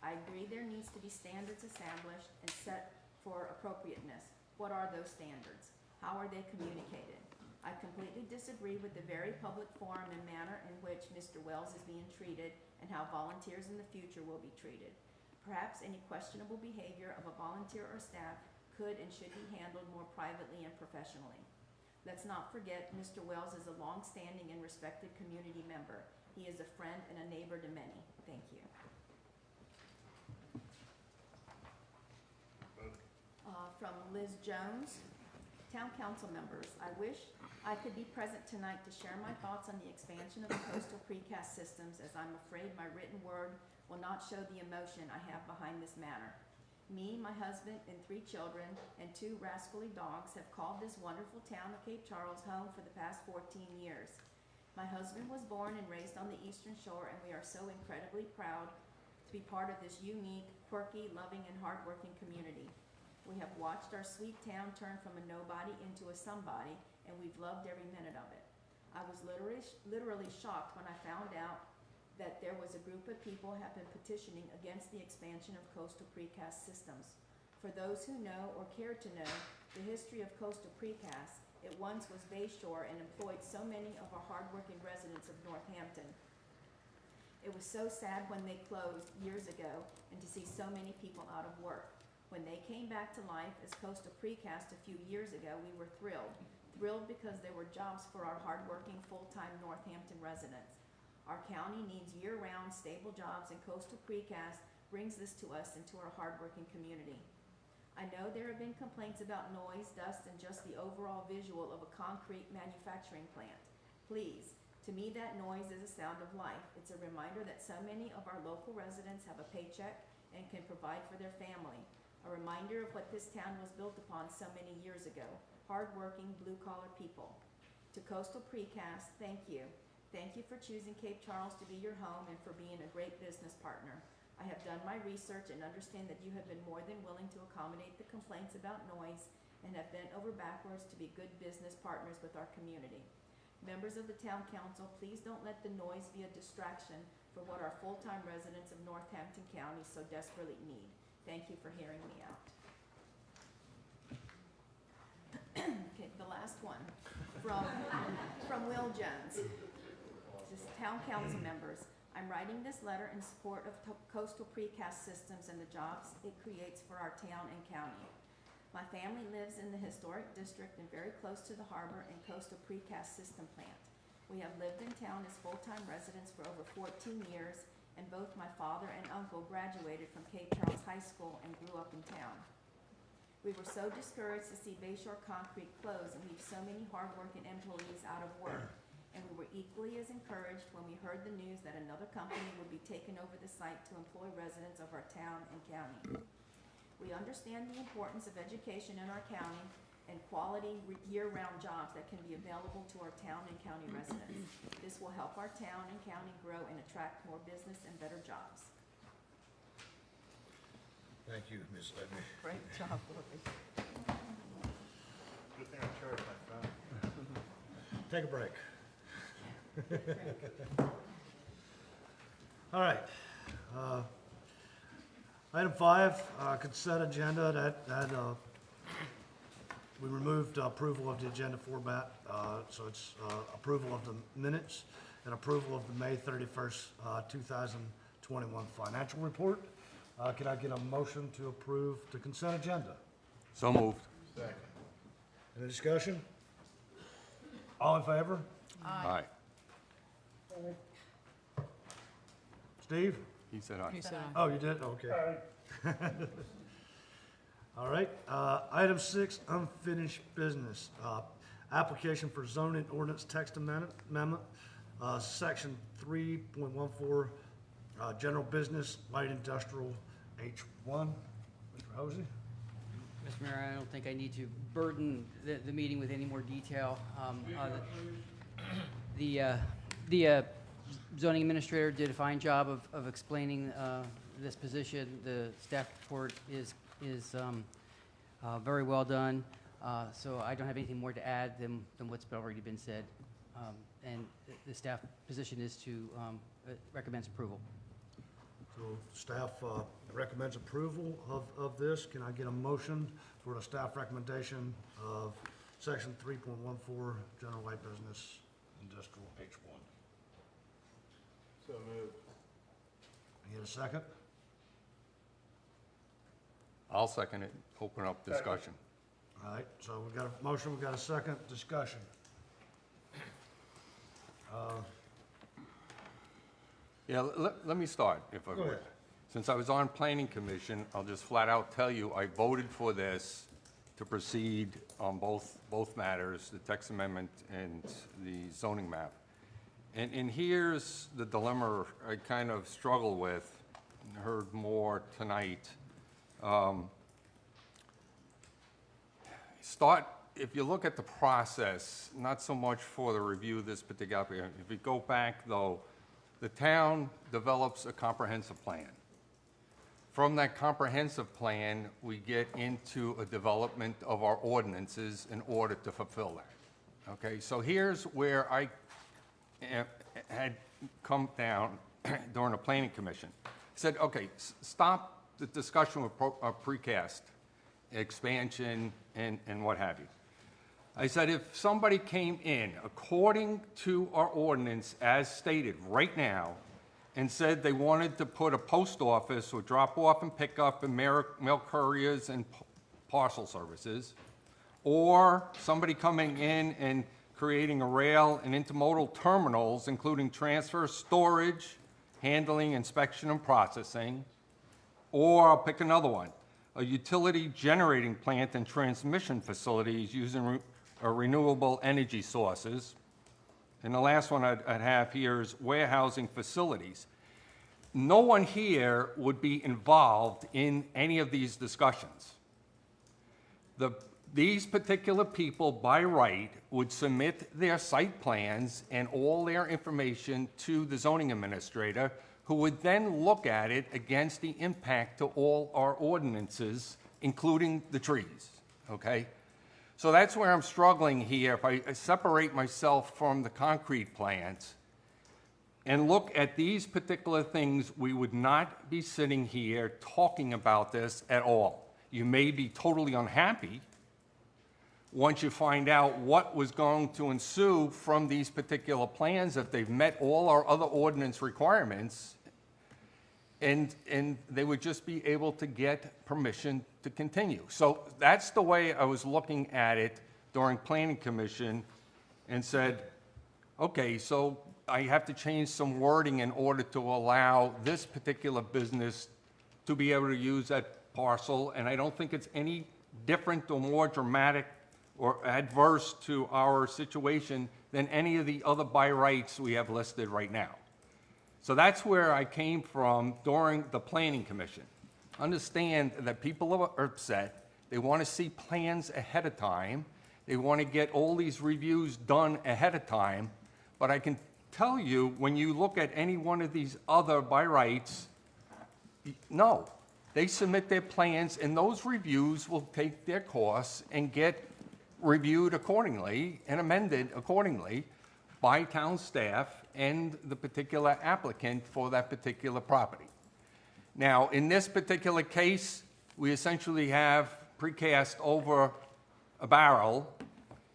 I agree there needs to be standards established and set for appropriateness. What are those standards? How are they communicated? I completely disagree with the very public forum and manner in which Mr. Wells is being treated and how volunteers in the future will be treated. Perhaps any questionable behavior of a volunteer or staff could and should be handled more privately and professionally. Let's not forget Mr. Wells is a long-standing and respected community member. He is a friend and a neighbor to many. Thank you. From Liz Jones, Town Council members, I wish I could be present tonight to share my thoughts on the expansion of the coastal precast systems, as I'm afraid my written word will not show the emotion I have behind this matter. Me, my husband, and 3 children, and 2 rascally dogs have called this wonderful town of Cape Charles home for the past 14 years. My husband was born and raised on the Eastern Shore, and we are so incredibly proud to be part of this unique, quirky, loving, and hardworking community. We have watched our sweet town turn from a nobody into a somebody, and we've loved every minute of it. I was literally shocked when I found out that there was a group of people have been petitioning against the expansion of coastal precast systems. For those who know or care to know the history of coastal precast, it once was bayshore and employed so many of our hardworking residents of North Hampton. It was so sad when they closed years ago and to see so many people out of work. When they came back to life as coastal precast a few years ago, we were thrilled. Thrilled because there were jobs for our hardworking, full-time Northampton residents. Our county needs year-round, stable jobs, and coastal precast brings this to us and to our hardworking community. I know there have been complaints about noise, dust, and just the overall visual of a concrete manufacturing plant. Please, to me that noise is a sound of life. It's a reminder that so many of our local residents have a paycheck and can provide for their family. A reminder of what this town was built upon so many years ago, hardworking, blue-collar people. To Coastal Precast, thank you. Thank you for choosing Cape Charles to be your home and for being a great business partner. I have done my research and understand that you have been more than willing to accommodate the complaints about noise and have bent over backwards to be good business partners with our community. Members of the Town Council, please don't let the noise be a distraction for what our full-time residents of Northampton County so desperately need. Thank you for hearing me out. Okay, the last one from Will Jones. This is Town Council members. I'm writing this letter in support of coastal precast systems and the jobs it creates for our town and county. My family lives in the historic district and very close to the harbor and coastal precast system plant. We have lived in town as full-time residents for over 14 years, and both my father and uncle graduated from Cape Charles High School and grew up in town. We were so discouraged to see Bayshore Concrete close and leave so many hardworking employees out of work, and we were equally as encouraged when we heard the news that another company would be taking over the site to employ residents of our town and county. We understand the importance of education in our county and quality year-round jobs that can be available to our town and county residents. This will help our town and county grow and attract more business and better jobs. Thank you, Ms. Ledney. Great job, Lori. Good thing I charged my phone. Take a break. All right. Item 5, consent agenda. We removed approval of the agenda format, so it's approval of the minutes and approval of the May 31st, 2021 financial report. Can I get a motion to approve the consent agenda? So moved. Second. Any discussion? All in favor? Aye. Steve? He said aye. He said aye. Oh, you did? Okay. All right. Item 6, unfinished business. Application for zoning ordinance text amendment, section 3.14, general business, light industrial H1. Mr. Hosey? Mr. Mayor, I don't think I need to burden the meeting with any more detail. The zoning administrator did a fine job of explaining this position. The staff report is very well done, so I don't have anything more to add than what's already been said. And the staff position is to recommends approval. So staff recommends approval of this. Can I get a motion for the staff recommendation of section 3.14, general light business, industrial H1? So moved. Need a second? I'll second it, open up discussion. All right, so we've got a motion, we've got a second, discussion. Yeah, let me start, if I Go would. ahead. Since I was on Planning Commission, I'll just flat out tell you, I voted for this to proceed on both matters, the text amendment and the zoning map. And here's the dilemma I kind of struggle with, and heard more tonight. If you look at the process, not so much for the review of this particular application. If you go back, though, the town develops a comprehensive plan. From that comprehensive plan, we get into a development of our ordinances in order to fulfill that. Okay, so here's where I had come down during the Planning Commission. Said, okay, stop the discussion with precast, expansion, and what have you. I said, if somebody came in, according to our ordinance as stated right now, and said they wanted to put a post office or drop off and pick up and mail couriers and parcel services, or somebody coming in and creating a rail and intermodal terminals, including transfer, storage, handling, inspection, and processing, or I'll pick another one, a utility generating plant and transmission facilities using renewable energy sources. And the last one I'd have here is warehousing facilities. No one here would be involved in any of these discussions. These particular people, by right, would submit their site plans and all their information to the zoning administrator, who would then look at it against the impact to all our ordinances, including the trees, okay? So that's where I'm struggling here. If I separate myself from the concrete plants and look at these particular things, we would not be sitting here talking about this at all. You may be totally unhappy once you find out what was going to ensue from these particular plans, if they've met all our other ordinance requirements, and they would just be able to get permission to continue. So that's the way I was looking at it during Planning Commission, and said, okay, so I have to change some wording in order to allow this particular business to be able to use that parcel, and I don't think it's any different or more dramatic or adverse to our situation than any of the other by rights we have listed right now. So that's where I came from during the Planning Commission. Understand that people are upset. They want to see plans ahead of time. They want to get all these reviews done ahead of time. But I can tell you, when you look at any one of these other by rights, no. They submit their plans, and those reviews will take their course and get reviewed accordingly and amended accordingly by town staff and the particular applicant for that particular property. Now, in this particular case, we essentially have Precast over a barrel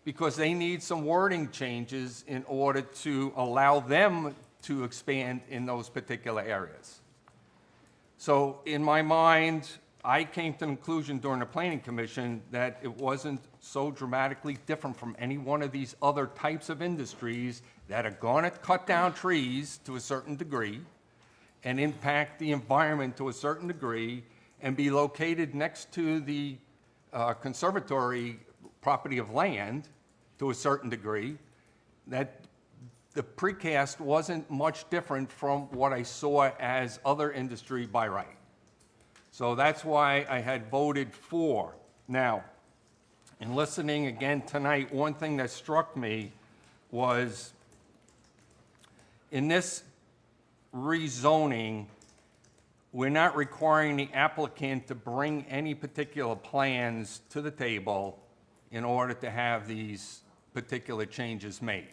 because they need some wording changes in order to allow them to expand in those particular areas. So in my mind, I came to the conclusion during the Planning Commission that it wasn't so dramatically different from any one of these other types of industries that are going to cut down trees to a certain degree and impact the environment to a certain degree and be located next to the conservatory property of land to a certain degree, that the precast wasn't much different from what I saw as other industry by right. So that's why I had voted for Now, in listening again tonight, one thing that struck me was in this rezoning, we're not requiring the applicant to bring any particular plans to the table in order to have these particular changes made,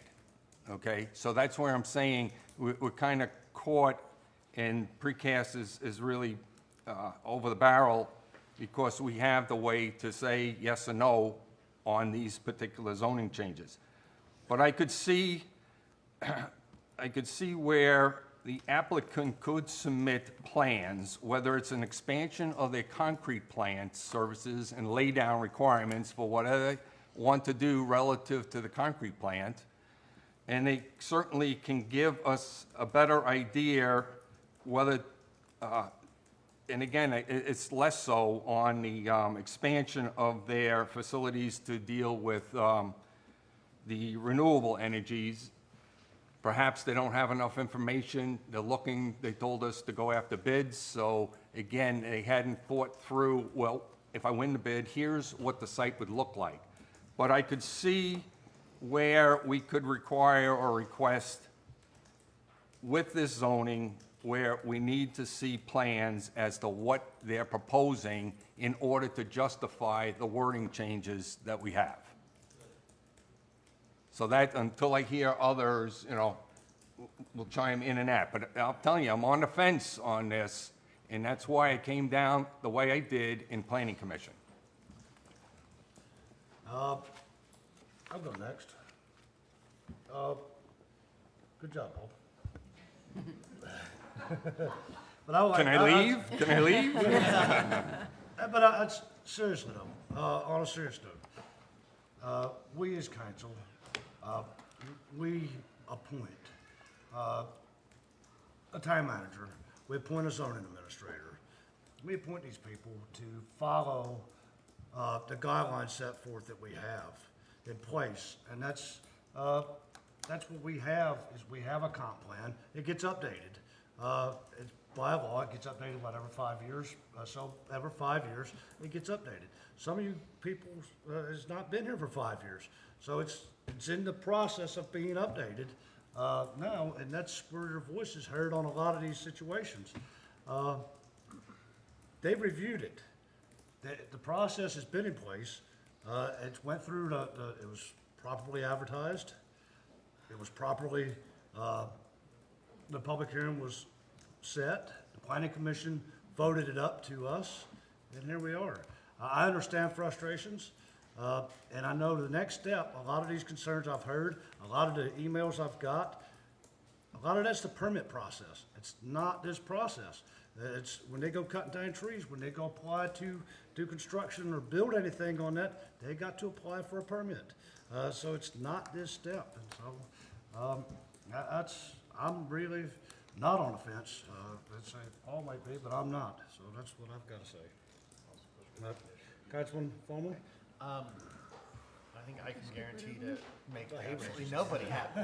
okay? So that's where I'm saying we're kind of caught, and Precast is really over the barrel because we have the way to say yes or no on these particular zoning changes. But I could see where the applicant could submit plans, whether it's an expansion of their concrete plant services and lay down requirements for whatever they want to do relative to the concrete plant. And they certainly can give us a better idea whether, and again, it's less so on the expansion of their facilities to deal with the renewable energies. Perhaps they don't have enough information. They told us to go after bids. So again, they hadn't thought through, well, if I win the bid, here's what the site would look like. But I could see where we could require or request with this zoning where we need to see plans as to what they're proposing in order to justify the wording changes that we have. So that, until I hear others, will chime in and out. But I'm telling you, I'm on the fence on this, and that's why I came down the way I did in Planning Commission. I'll go next. Good job, Paul. But Can I leave? Can I leave? But seriously though, on a serious note, we as council, we appoint a time manager, we appoint a zoning administrator. We appoint these people to follow the guidelines set forth that we have in place, and that's what we have, is we have a comp plan. It gets updated. It's by law, it gets updated, every 5 years? So every 5 years, it gets updated. Some of you people has not been here for 5 years, so it's in the process of being updated now, and that's where your voice is heard on a lot of these situations. They've reviewed it. The process has been in place. It went through it was properly advertised. It was properly, the public hearing was set. The Planning Commission voted it up to us, and here we are. I understand frustrations, and I know the next step, a lot of these concerns I've heard, a lot of the emails I've got, a lot of that's the permit process. It's not this process. It's when they go cutting down trees, when they go apply to do construction or build anything on that, they got to apply for a permit. So it's not this step. And so I'm really not on the fence. Let's say Paul might be, but I'm not. So that's what I've got to say. Councilman Fulmer? I think I can guarantee to make absolutely nobody happy.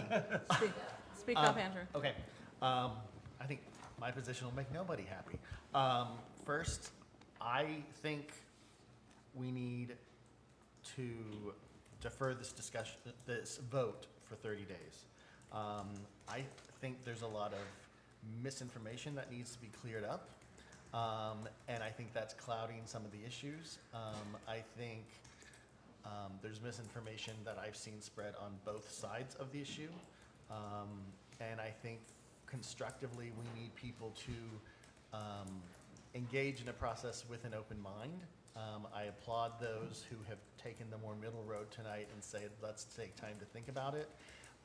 Speak up, Andrew. Okay. I think my position will make nobody happy. First, I think we need to defer this discussion, this vote for 30 days. I think there's a lot of misinformation that needs to be cleared up, and I think that's clouding some of the issues. I think there's misinformation that I've seen spread on both sides of the issue, and I think constructively we need people to engage in a process with an open mind. I applaud those who have taken the more middle road tonight and said, let's take time to think about it.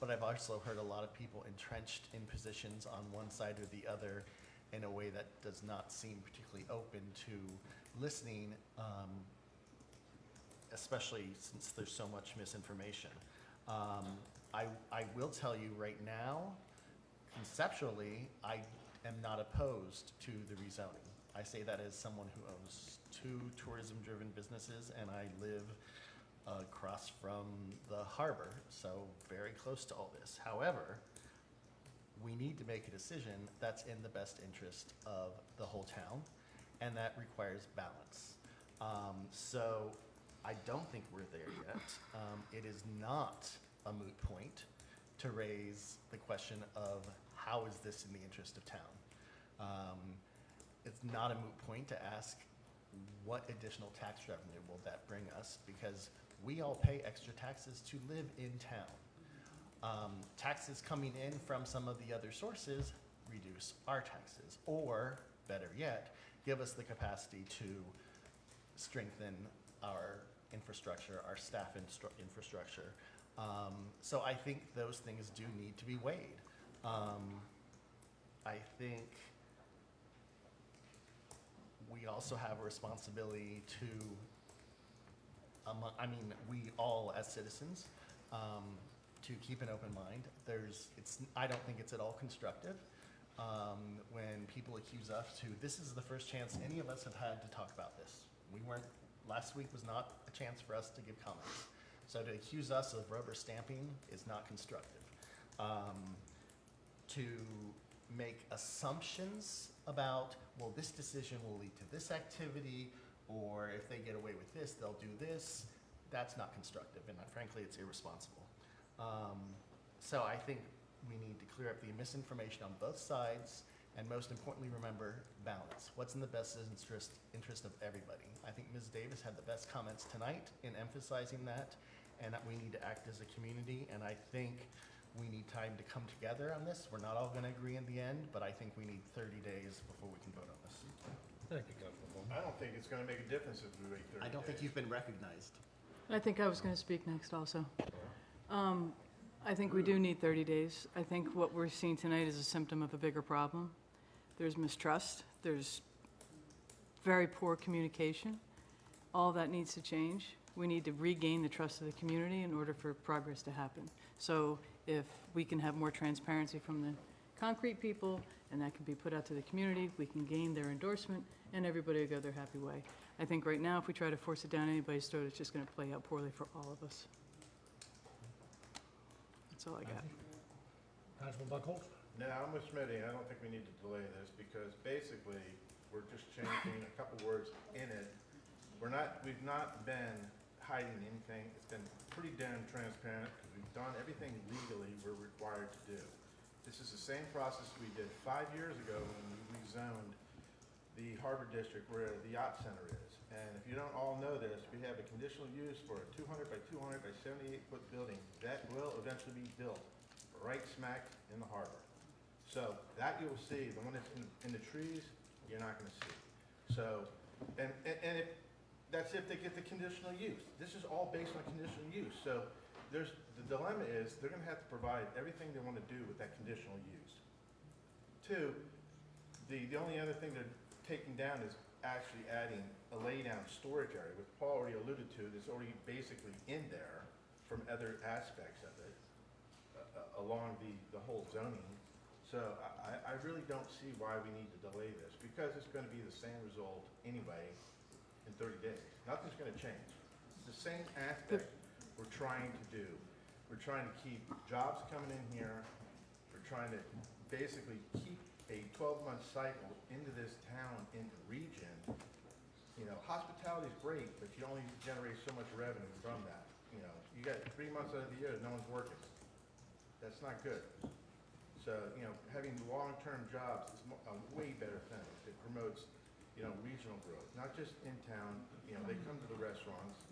But I've also heard a lot of people entrenched in positions on one side or the other in a way that does not seem particularly open to listening, especially since there's so much misinformation. I will tell you right now, conceptually, I am not opposed to the rezoning. I say that as someone who owns 2 tourism-driven businesses, and I live across from the harbor, so very close to all this. However, we need to make a decision that's in the best interest of the whole town, and that requires balance. So I don't think we're there yet. It is not a moot point to raise the question of how is this in the interest of town? It's not a moot point to ask what additional tax revenue will that bring us, because we all pay extra taxes to live in town. Taxes coming in from some of the other sources reduce our taxes, or better yet, give us the capacity to strengthen our infrastructure, our staff infrastructure. So I think those things do need to be weighed. I think we also have a responsibility to, we all as citizens, to keep an open mind. I don't think it's at all constructive when people accuse us this is the first chance any of us have had to talk about this. Last week was not a chance for us to give comments. So to accuse us of rubber stamping is not constructive. To make assumptions about, well, this decision will lead to this activity, or if they get away with this, they'll do this, that's not constructive, and frankly, it's irresponsible. So I think we need to clear up the misinformation on both sides, and most importantly, remember balance. What's in the best interest of everybody? I think Ms. Davis had the best comments tonight in emphasizing that, and that we need to act as a community, and I think we need time to come together on this. We're not all going to agree in the end, but I think we need 30 days before we can vote on this. Thank you, Councilman. I don't think it's gonna make a difference if we wait 30 days. I don't think you've been recognized. I think I was going to speak next also. I think we do need 30 days. I think what we're seeing tonight is a symptom of a bigger problem. There's mistrust. There's very poor communication. All that needs to change. We need to regain the trust of the community in order for progress to happen. So if we can have more transparency from the concrete people, and that can be put out to the community, we can gain their endorsement, and everybody will go their happy way. I think right now, if we try to force it down anybody's throat, it's just going to play out poorly for all of us. That's all I got. Councilman Buckholz? No, I'm with Smitty. I don't think we need to delay this, because basically, we're just changing a couple words in it. We've not been hiding anything. It's been pretty damn transparent, because we've done everything legally we're required to do. This is the same process we did 5 years ago when we rezoned the Harbor District where the Yacht Center is. And if you don't all know this, we have a conditional use for a 200 by 200 by 78-foot building that will eventually be built right smack in the harbor. So that you'll see. The one that's in the trees, you're not going to see. So, that's if they get the conditional use. This is all based on conditional use. So the dilemma is they're going to have to provide everything they want to do with that conditional use. Two, the only other thing they're taking down is actually adding a laydown storage area, which Paul already alluded to, that's already basically in there from other aspects of it along the whole zoning. So I really don't see why we need to delay this, because it's going to be the same result anyway in 30 days. Nothing's going to change. It's the same aspect we're trying to do. We're trying to keep jobs coming in here. We're trying to basically keep a 12-month cycle into this town, into the region. You know, hospitality is great, but you only generate so much revenue from that. You know, you got 3 months out of the year that no one's working. That's not good. So, you know, having long-term jobs is a way better thing. It promotes, you know, regional growth, not just in town. You know, they come to the restaurants,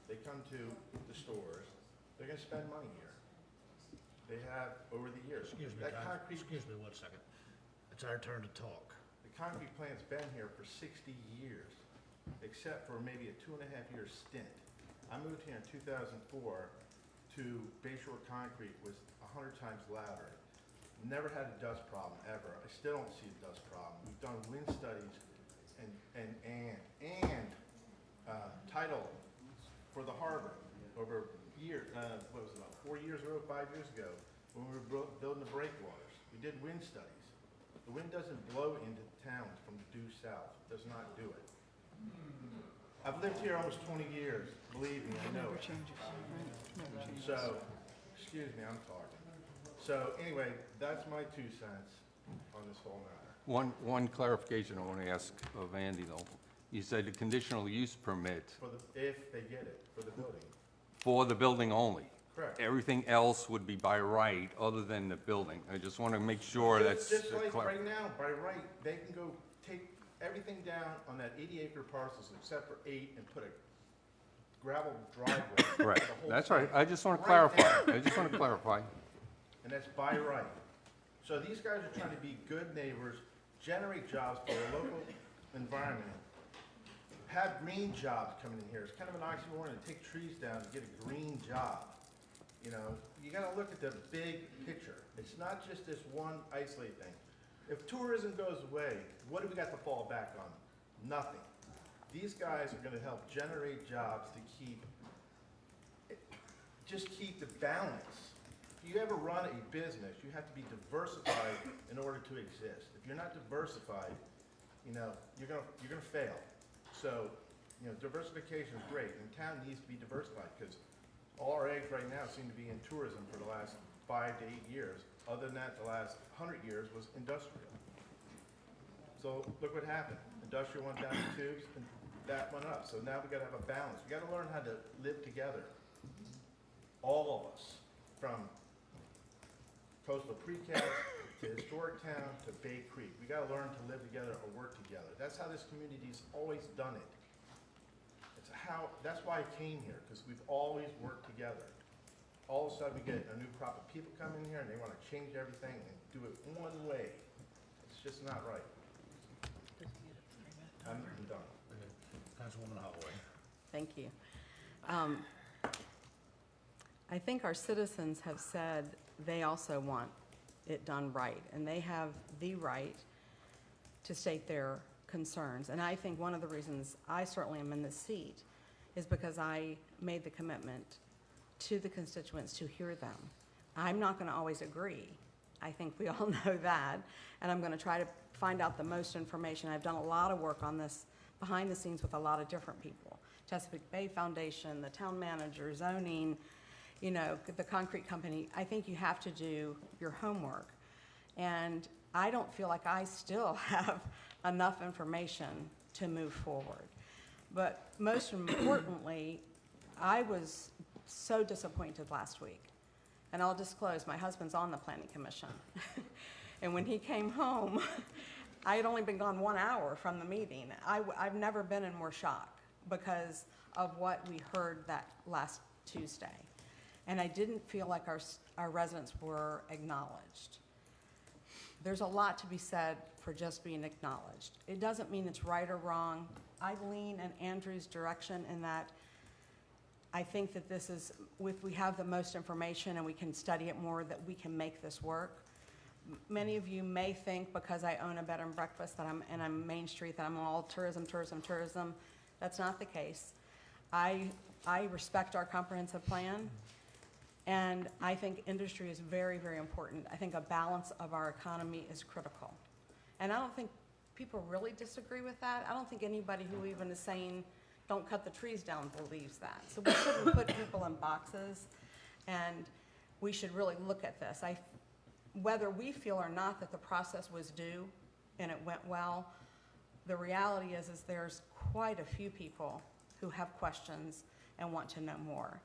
they come to the stores, they're gonna spend money here. They have over the years. Excuse me, excuse me 1 second. It's our turn to talk. The concrete plant's been here for 60 years, except for maybe a 2.5-year stint. I moved here in 2004 to Bayshore Concrete, was 100 times louder. Never had a dust problem ever. I still don't see a dust problem. We've done wind studies and title for the harbor over years. What was it, about 4 years ago, 5 years ago, when we were building the breakwaters. We did wind studies. The wind doesn't blow into towns from due south. It does not do it. I've lived here almost 20 years. Believe me, I know Never it. changes, right? Never changes. So, excuse me, I'm talking. So anyway, that's my 2 cents on this whole matter. One clarification I want to ask of Andy, though. You said a conditional use permit For the, if they get it, for the building. for the building only. Correct. Everything else would be by right, other than the building. I just want to make sure that's Just like clear. right now, by right, they can go take everything down on that 80-acre parcels except for 8 and put a gravel driveway. Right, for the whole that's right. thing. I just want to Right clarify. there. I just want to clarify. And that's by right. So these guys are trying to be good neighbors, generate jobs for the local environment, have green jobs coming in here. It's kind of an oxymoron to take trees down to get a green job. You know, you gotta look at the big picture. It's not just this one isolated thing. If tourism goes away, what do we got to fall back on? Nothing. These guys are gonna help generate jobs to keep the balance. If you ever run a business, you have to be diversified in order to exist. If you're not diversified, you know, you're gonna fail. So, you know, diversification is great, and town needs to be diversified, because all our eggs right now seem to be in tourism for the last 5 to 8 years. Other than that, the last 100 years was industrial. So look what happened. Industrial went down the tubes, and that went up. So now we gotta have a balance. We gotta learn how to live together. All of us, from coastal precast to historic town to Bay Creek. We gotta learn to live together or work together. That's how this community's always done it. That's why I came here, because we've always worked together. All of a sudden, we get a new crop of people coming in here, and they want to change everything and do it one way. It's just not right. I'm done. Councilwoman Holloway. Thank you. I think our citizens have said they also want it done right, and they have the right to state their concerns. And I think one of the reasons I certainly am in this seat is because I made the commitment to the constituents to hear them. I'm not going to always agree. I think we all know that, and I'm going to try to find out the most information. I've done a lot of work on this behind the scenes with a lot of different people. Chesapeake Bay Foundation, the town manager, zoning, you know, the concrete company. I think you have to do your homework. And I don't feel like I still have enough information to move forward. But most importantly, I was so disappointed last week. And I'll disclose, my husband's on the Planning Commission. And when he came home, I had only been gone 1 hour from the meeting. I've never been in more shock because of what we heard that last Tuesday. And I didn't feel like our residents were acknowledged. There's a lot to be said for just being acknowledged. It doesn't mean it's right or wrong. I lean in Andrew's direction in that I think that this is, if we have the most information and we can study it more, that we can make this work. Many of you may think because I own a bed and breakfast that I'm Main Street, that I'm all tourism, tourism, tourism. That's not the case. I respect our comprehensive plan. And I think industry is very, very important. I think a balance of our economy is critical. And I don't think people really disagree with that. I don't think anybody who even is saying, don't cut the trees down, believes that. So we shouldn't put people in boxes, and we should really look at this. Whether we feel or not that the process was due and it went well, the reality is there's quite a few people who have questions and want to know more.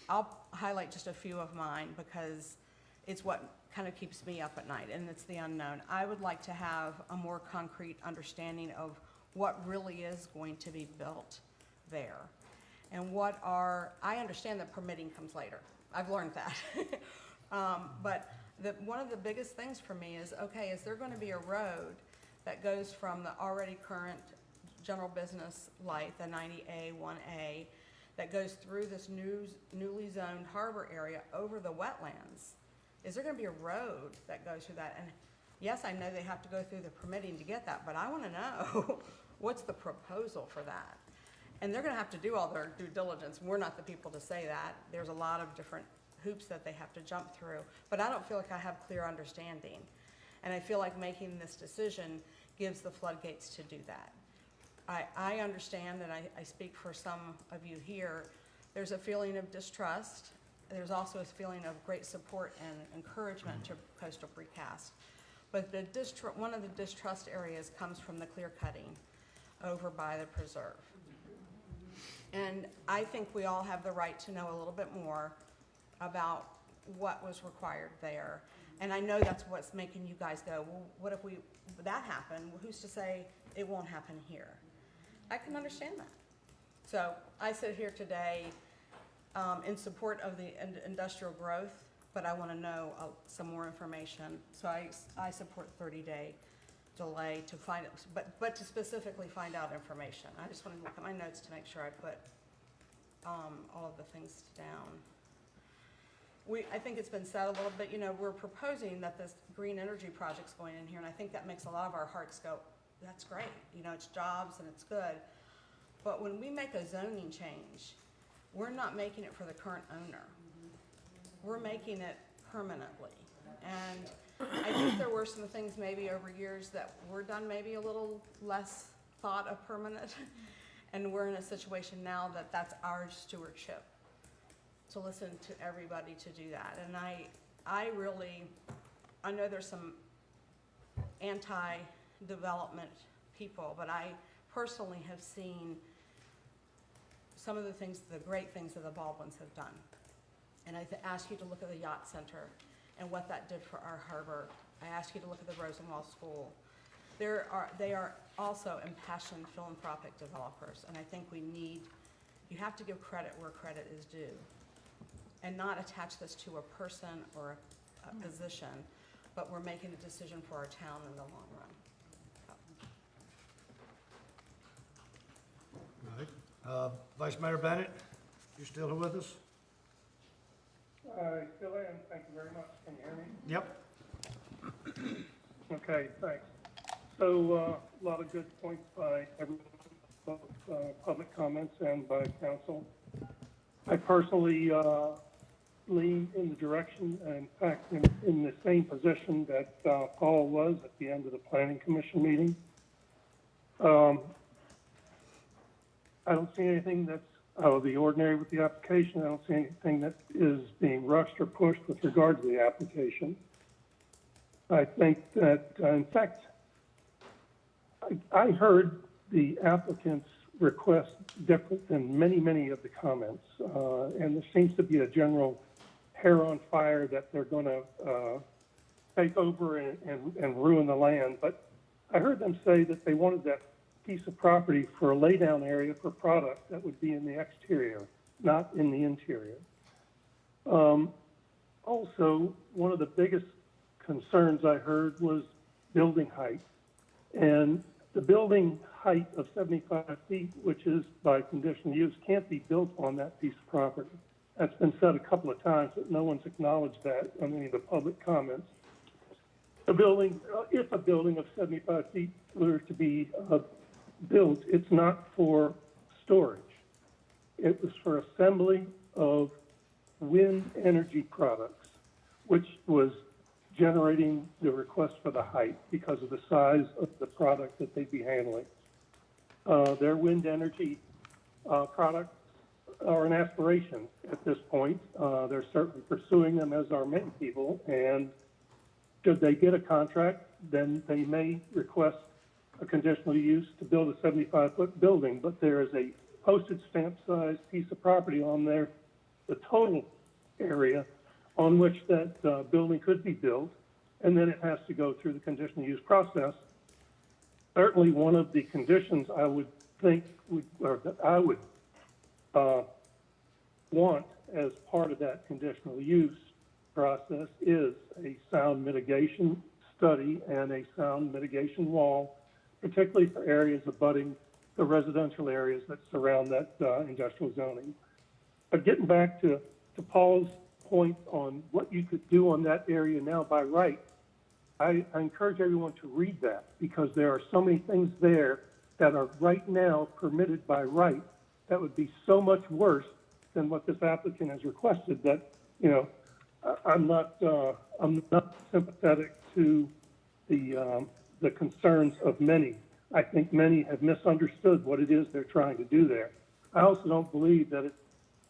I'll highlight just a few of mine because it's what kind of keeps me up at night, and it's the unknown. I would like to have a more concrete understanding of what really is going to be built there. And I understand that permitting comes later. I've learned that. But one of the biggest things for me is, okay, is there going to be a road that goes from the already current general business light, the 90A, 1A, that goes through this newly zoned harbor area over the wetlands? Is there going to be a road that goes through that? And yes, I know they have to go through the permitting to get that, but I want to know what's the proposal for that? And they're going to have to do all their due diligence. We're not the people to say that. There's a lot of different hoops that they have to jump through, but I don't feel like I have clear understanding. And I feel like making this decision gives the floodgates to do that. I understand, and I speak for some of you here, there's a feeling of distrust. There's also a feeling of great support and encouragement to coastal precast. But one of the distrust areas comes from the clear cutting. over by the preserve. And I think we all have the right to know a little bit more about what was required there. And I know that's what's making you guys go, well, what if that happened? Well, who's to say it won't happen here? I can understand that. So I sit here today in support of the industrial growth, but I want to know some more information. So I support 30-day delay to find, but to specifically find out information. I just want to look at my notes to make sure I put all of the things down. I think it's been said a little bit, we're proposing that this green energy project's going in here, and I think that makes a lot of our hearts go, that's great. It's jobs and it's good. But when we make a zoning change, we're not making it for the current owner. We're making it permanently. And I think there were some things maybe over years that were done maybe a little less thought of permanent. And we're in a situation now that that's our stewardship, to listen to everybody to do that. And I know there's some anti-development people, but I personally have seen some of the great things that the Baldwins have done. And I ask you to look at the Yacht Center and what that did for our harbor. I ask you to look at the Rosenwald School. They are also impassioned philanthropic developers, and I think you have to give credit where credit is due, and not attach this to a person or a position, but we're making a decision for our town in the long run. All right. Vice Mayor Bennett, you still with us? I still am. Thank you very much. Can you hear me? Yep. Okay, thanks. So a lot of good points by everyone, both public comments and by council. I personally lean in the direction, and in fact, in the same position that Paul was at the end of the Planning Commission meeting. I don't see anything that's out of the ordinary with the application. I don't see anything that is being rushed or pushed with regard to the application. I think that, in fact, I heard the applicant's request different than many of the comments, and there seems to be a general hair on fire that they're going to take over and ruin the land. But I heard them say that they wanted that piece of property for a laydown area for product that would be in the exterior, not in the interior. Also, one of the biggest concerns I heard was building height. And the building height of 75 feet, which is by conditional use, can't be built on that piece of property. That's been said a couple of times, but no one's acknowledged that on any of the public comments. A building, if a building of 75 feet were to be built, it's not for storage. It was for assembly of wind energy products, which was generating the request for the height because of the size of the product that they'd be handling. Their wind energy products are an aspiration at this point. They're certainly pursuing them, as are many people, and should they get a contract, then they may request a conditional use to build a 75-foot building, but there is a postage stamp size piece of property on there, the total area on which that building could be built, and then it has to go through the conditional use process. Certainly one of the conditions I would think that I would want as part of that conditional use process is a sound mitigation study and a sound mitigation wall, particularly for areas abutting the residential areas that surround that industrial zoning. But getting back to Paul's point on what you could do on that area now by right, I encourage everyone to read that, because there are so many things there that are right now permitted by right that would be so much worse than what this applicant has requested that, I'm not sympathetic to the concerns of many. I think many have misunderstood what it is they're trying to do there. I also don't believe that at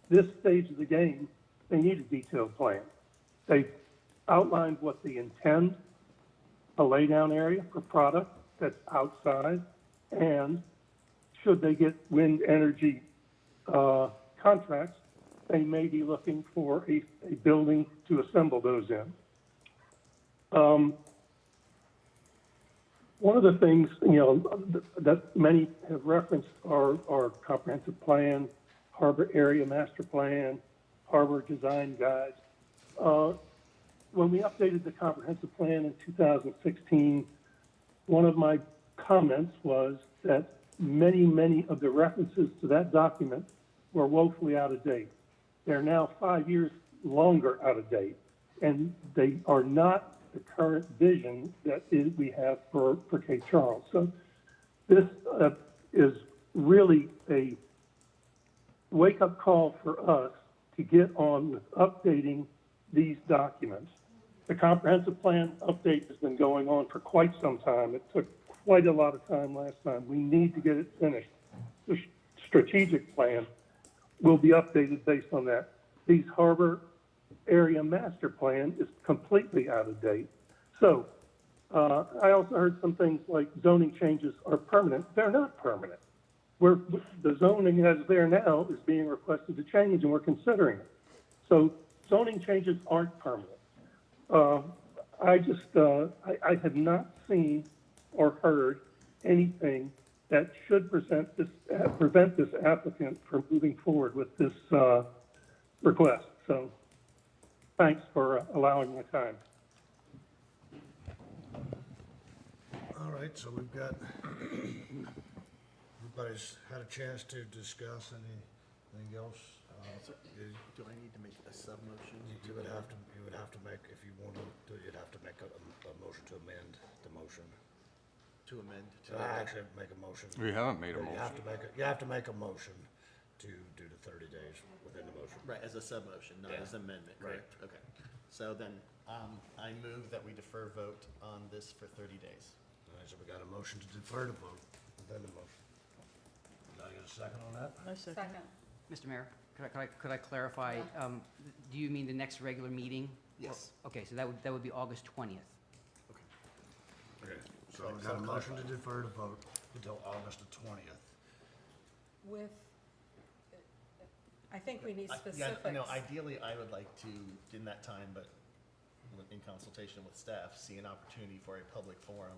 this stage of the game, they need a detailed plan. They've outlined what they intend, a laydown area for product that's outside, and should they get wind energy contracts, they may be looking for a building to assemble those in. One of the things, that many have referenced are comprehensive plan, harbor area master plan, harbor design guides. When we updated the comprehensive plan in 2016, one of my comments was that many of the references to that document were woefully out of date. They're now 5 years longer out of date, and they are not the current vision that we have for Cape Charles. So this is really a wake-up call for us to get on with updating these documents. The comprehensive plan update has been going on for quite some time. It took quite a lot of time last time. We need to get it finished. The strategic plan will be updated based on that. These harbor area master plan is completely out of date. So I also heard some things like zoning changes are permanent. They're not permanent. The zoning as there now is being requested to change, and we're considering it. So zoning changes aren't permanent. I have not seen or heard anything that should prevent this applicant from moving forward with this request. So thanks for allowing my time. All right, so we've got, everybody's had a chance to discuss anything else. Do I need to make a sub-motion? You would have to make, if you want to do it, you'd have to make a motion to amend the motion. To amend? Actually, make a motion. We haven't made a You have motion. you have to make a motion to do the 30 days within the motion. Right, as a sub-motion, not as amendment, Right. correct? Okay. So then, I move that we defer vote on this for 30 days. All right, so we got a motion to defer the vote within the motion. Did I get a second on that? I second. Mr. Mayor, could I clarify, do you mean the next regular meeting? Yes. Okay, so that would be August 20th. Okay, so we got a motion to defer the vote until August the 20th. With, I think we need Yeah, specifics. no, ideally, I would like to, in that time, but in consultation with staff, see an opportunity for a public forum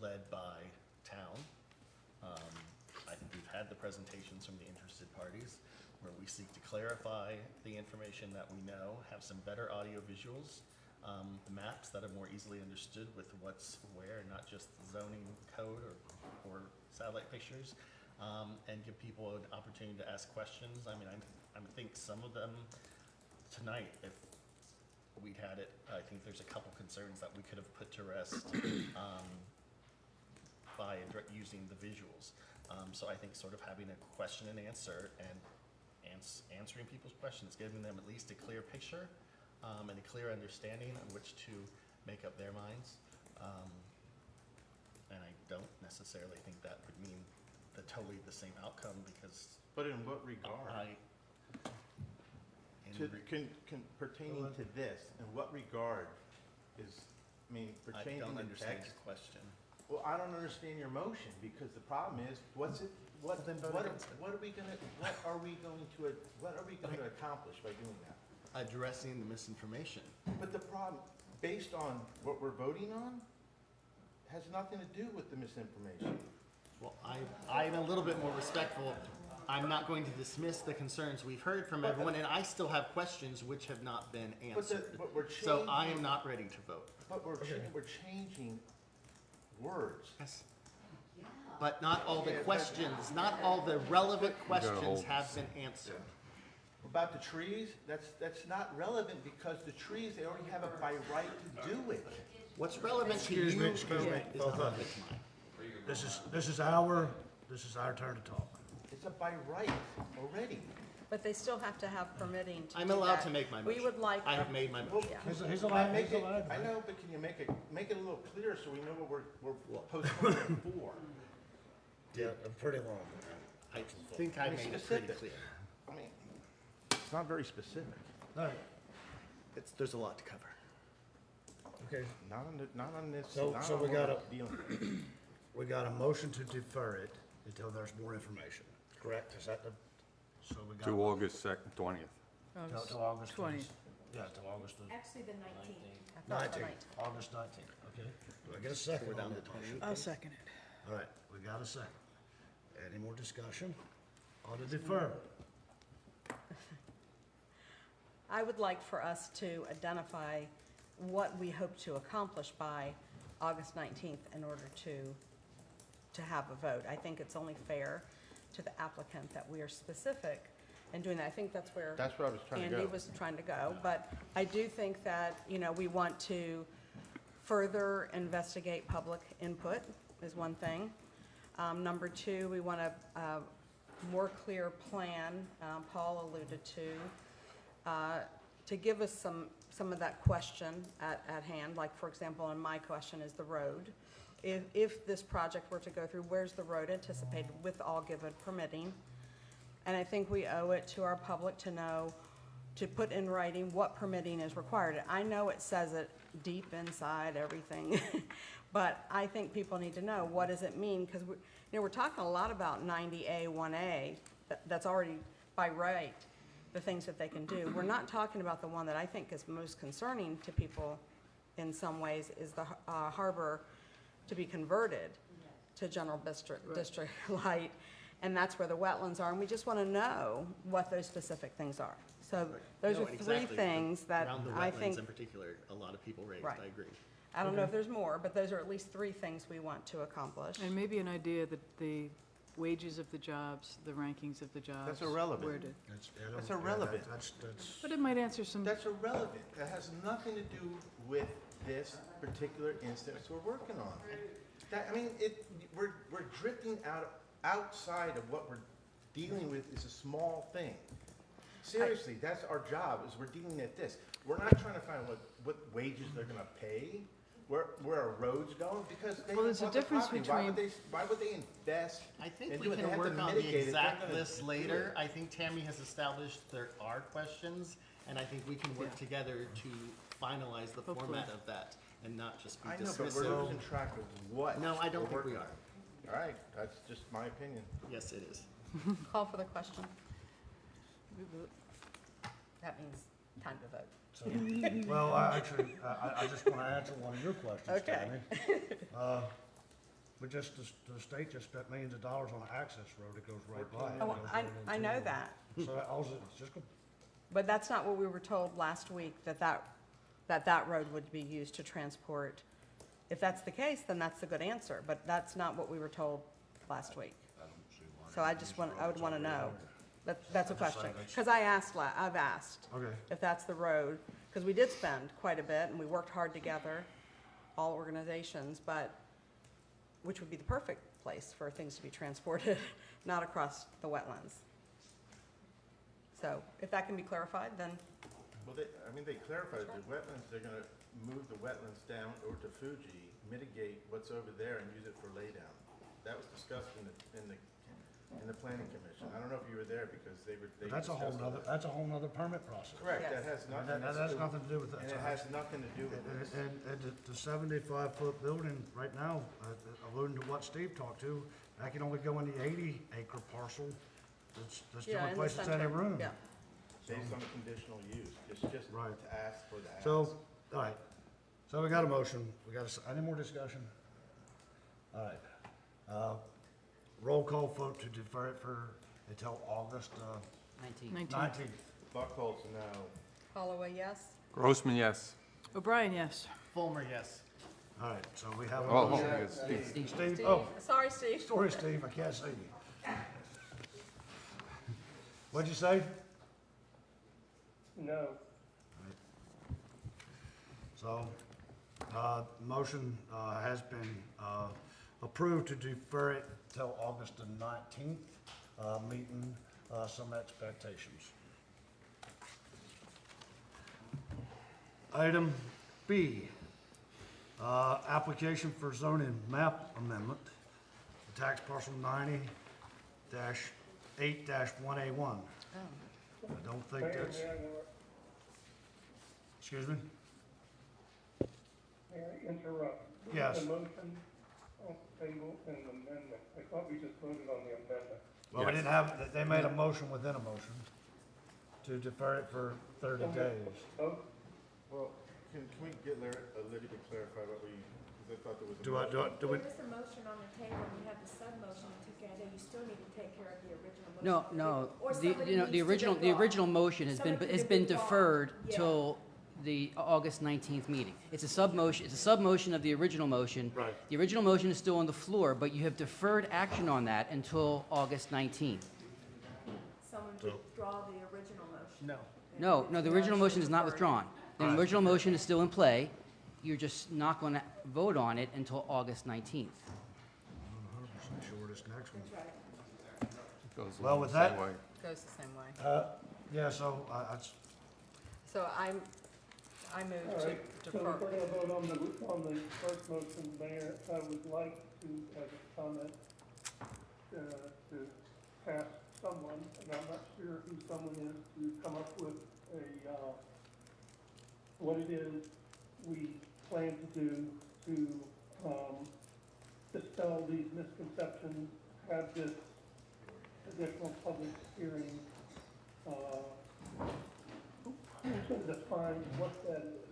led by town. I think we've had the presentations from the interested parties where we seek to clarify the information that we know, have some better audio visuals, maps that are more easily understood with what's where, not just zoning code or satellite pictures, and give people an opportunity to ask questions. I mean, I think some of them tonight, if we'd had it, I think there's a couple concerns that we could have put to rest by using the visuals. So I think sort of having a question and answer and answering people's questions, giving them at least a clear picture and a clear understanding on which to make up their minds. And I don't necessarily think that would mean totally the same outcome because. But in what regard? Pertaining to this, in what regard is, I pertaining don't to understand text? your question. Well, I don't understand your motion, because the problem is, what are we going to accomplish by doing that? Addressing the misinformation. But the problem, based on what we're voting on, has nothing to do with the misinformation. Well, I'm a little bit more respectful. I'm not going to dismiss the concerns we've heard from everyone, and I still have questions which have not been answered. But we're So I am changing- not ready to vote. But we're changing words. Yes. But not all the questions, not all the relevant questions have been answered. About the trees, that's not relevant, because the trees, they already have it by right to do it. What's relevant to you? Excuse me, both of you. This is our turn to talk. It's a by right already. But they still have to have permitting to do I'm allowed that. to make my motion. We would like. I have made my motion. Yeah. He's allowed, Make he's it- allowed. I know, but can you make it a little clearer so we know what we're postponing it for? Yeah, pretty long. I think I made it pretty Specific. clear. I mean, it's not very specific. All right, There's a lot to cover. okay. Not on this. So not we on what got we're dealing with. We got a motion to defer it until there's more information, correct? Is that the, so we got? To August 2nd, 20th. Till August 20th. Yeah, till August Actually, the 19th. 19th, August 19th, okay. Do I get a second on that motion? I'll second it. All right, we got a second. Any more discussion on the defer? I would like for us to identify what we hope to accomplish by August 19th in order to have a vote. I think it's only fair to the applicant that we are specific in doing that. I think that's where That's where I was trying to go. Andy was trying to go. But I do think that, we want to further investigate public input is one thing. Number two, we want a more clear plan, Paul alluded to give us some of that question at hand. Like, for example, in my question is the road. If this project were to go through, where's the road anticipated with all given permitting? And I think we owe it to our public to know, to put in writing what permitting is required. I know it says it deep inside everything, but I think people need to know, what does it mean? Because we're talking a lot about 90A, 1A, that's already by right, the things that they can do. We're not talking about the one that I think is most concerning to people in some ways, is the harbor to be converted to general district light, and that's where the wetlands are, and we just want to know what those specific things are. So those No, are three exactly. things that Around the I wetlands think, in particular, a lot of people raised, Right. I agree. I don't know if there's more, but those are at least three things we want to accomplish. And maybe an idea that the wages of the jobs, the rankings of the jobs. That's irrelevant. where to- That's irrelevant. But it might answer some, That's irrelevant. That has nothing to do with this particular instance we're working on. We're drifting outside of what we're dealing with is a small thing. Seriously, that's our job, is we're dealing at this. We're not trying to find what wages they're gonna pay, where our roads going, because they Well, there's a bought the difference property. Why would they invest? I think and we do it? They can have to work on mitigate the it. They're exact gonna list do later. it. I think Tammy has established there are questions, and I think we can work together to finalize the Hopefully. format of that and not just be I know, dismissive. but we're losing track of what. No, I don't we're think we working are. on. All right, that's just my opinion. Yes, it is. Call for the question. That means time to vote. So, well, I just want to answer one of your questions, Okay. Tammy. But just, the state just spent millions of dollars on an access road that goes right by it. Oh, Goes right I know into- that, So that also, it's just, but that's not what we were told last week, that road would be used to transport. If that's the case, then that's a good answer, but that's not what we were told last week. So I would want to know. That's a question. Because I've asked okay. if that's the road, because we did spend quite a bit and we worked hard together, all organizations, but which would be the perfect place for things to be transported, not across the wetlands. So if that can be clarified, then, Well, they clarified the wetlands, they're gonna move the wetlands down over to Fuji, mitigate what's over there and use it for laydown. That was discussed in the planning commission. I don't know if you were there because they That's a whole discussed nother, that's a whole nother permit process. Correct, Yes. that has nothing. That has nothing to do with that. And it has nothing to do with this. And the 75-foot building right now, alluding to what Steve talked to, that can only go in the 80-acre parcel. That's the yeah, only in the place that's any center. room. Yeah. Based on conditional use, it's just Right. to ask for the ask. So, all right, so we got a motion, any more discussion? All right, roll call vote to defer it until August 19. 19th. Buckholz, no. Holloway, yes? Grossman, yes. O'Brien, yes. Fulmer, yes. All right, so we have a Oh, motion. yes, Steve. Steve, oh, Sorry, Steve. sorry, Steve, I can't see you. What'd you say? No. So, motion has been approved to defer it till August the 19th, meeting some expectations. Item B, application for zoning map amendment, tax parcel 90-8-1A1. I don't think that's, excuse me? May I interrupt? Yes. The motion table an amendment. I thought we just voted on the amendment. Well, we didn't have, they made a motion within a motion to defer it for 30 days. Oh, Well, can we get Libby to clarify what we, because I thought there was a Do I, motion. do we, There is a motion on the table, and you have the sub-motion to take care of that. You still need to take care of the original motion. No, no, Or the, somebody you know, the needs to original, the withdraw. original motion has Somebody been can withdraw. deferred Yeah. till the August 19th meeting. It's a sub-motion, it's a sub-motion of the original motion. Right. The original motion is still on the floor, but you have deferred action on that until August 19th. Someone withdraw the original motion. No. No, the original motion is not withdrawn. The original motion is still in play. You're just not going to vote on it until August 19th. I'm 100% sure this next one. That's right. Goes Well, along with the same that- way. Goes the same way. Yeah, so So I move all to right, so defer. we're gonna vote on the first motion, Mayor. I would like to have a comment, to ask someone, and I'm not sure who someone is, to come up with what it is we plan to do to, dispel these misconceptions, have this additional public hearing, who's going to define what that is,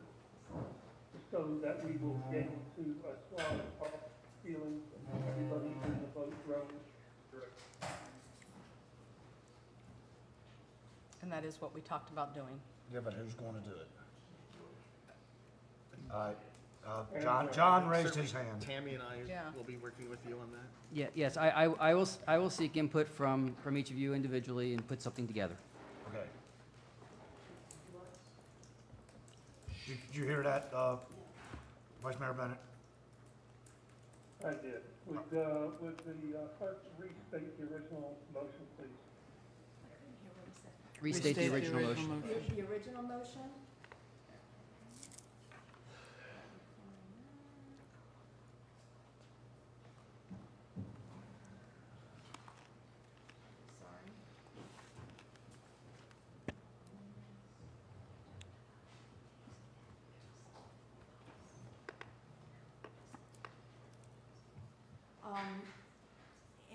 so that we will be able to assuage our feelings and everybody in the boat row. And that is what we talked about doing. yeah, but who's going to do it? All right, John raised his hand. Tammy and I Yeah. will be working with you on that. Yeah, yes, I will seek input from each of you individually and put something together. Okay. Did you hear that, Vice Mayor Bennett? I did. Would the clerk restate the original motion, please? I couldn't hear what he said. Restate the original motion. The original motion? Sorry.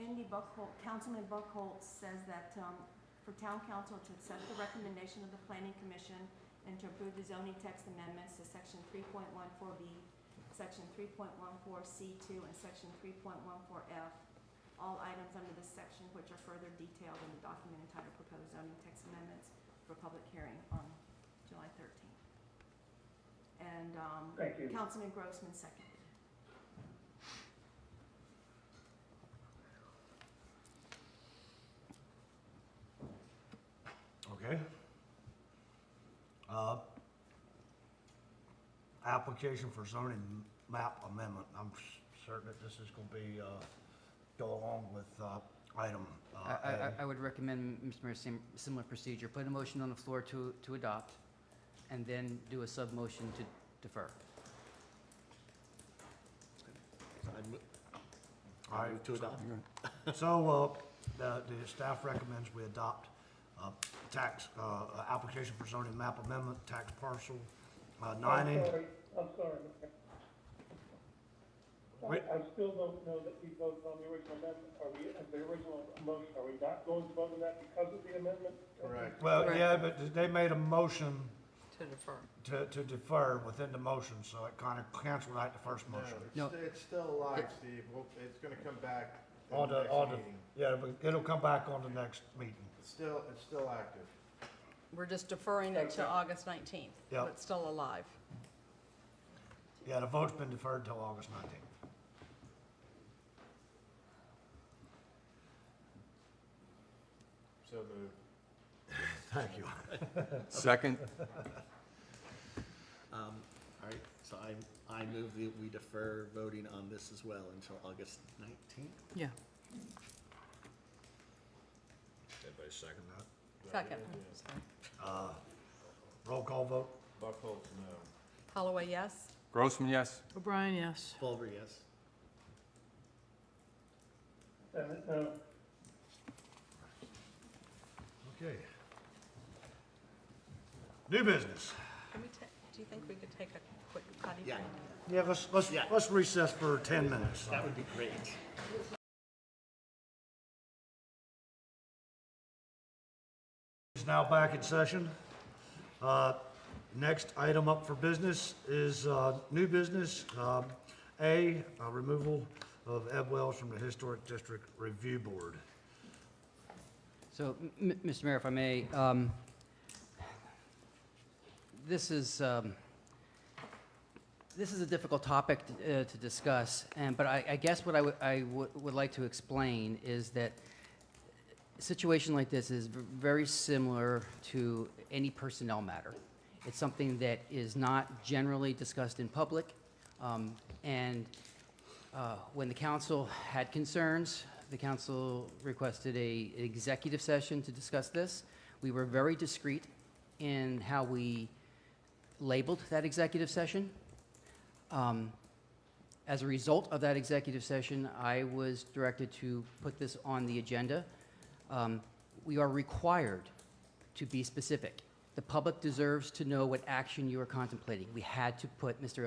Andy Buckholt, Councilman Buckholt says that, for town council to accept the recommendation of the planning commission and to approve the zoning text amendments to section 3.14B, section 3.14C2, and section 3.14F, all items under this section which are further detailed in the document entitled Proposed Zoning Text Amendments for public hearing on July 13th. And, Thank you. Councilman Grossman seconded. Okay. Application for zoning map amendment. I'm certain that this is going to be, go along with item A. I would recommend, Mr. Mayor, similar procedure. Put a motion on the floor to adopt, and then do a sub-motion to defer. All right, Move to adopt. So, the staff recommends we adopt tax, application for zoning map amendment, tax parcel 90. I'm sorry. Wait. I still don't know that we voted on the original amendment. Are we, the original motion, are we not going to vote on that because of the amendment? Correct. Well, Correct. yeah, but they made a motion To defer. to defer within the motion, so it kind of canceled out the first motion. No. It's still alive, Steve. It's gonna come back in On the the, on next the, meeting. yeah, but it'll come back on the next meeting. It's still active. We're just deferring it to Okay. August 19th. Yep. But it's still alive. Yeah, the vote's been deferred till August 19th. So moved. Thank you. Second? All right, so I move that we defer voting on this as well until August 19th. Yeah. Everybody second that? Second. Roll call vote? Buckholz, no. Holloway, yes? Grossman, yes? O'Brien, yes. Fulver, yes. Bennett, no. Okay. New business. Can we do you think we could take a quick Yeah, Yeah, let's recess for 10 minutes. that would be great. It's now back in session. Next item up for business is new business. Removal of Ed Wells from the Historic District Review Board. So, Mr. Mayor, if I may, this is a difficult topic to discuss, but I guess what I would like to explain is that a situation like this is very similar to any personnel matter. It's something that is not generally discussed in public, and when the council had concerns, the council requested an executive session to discuss this. We were very discreet in how we labeled that executive session. As a result of that executive session, I was directed to put this on the agenda. We are required to be specific. The public deserves to know what action you are contemplating. We had to put Mr.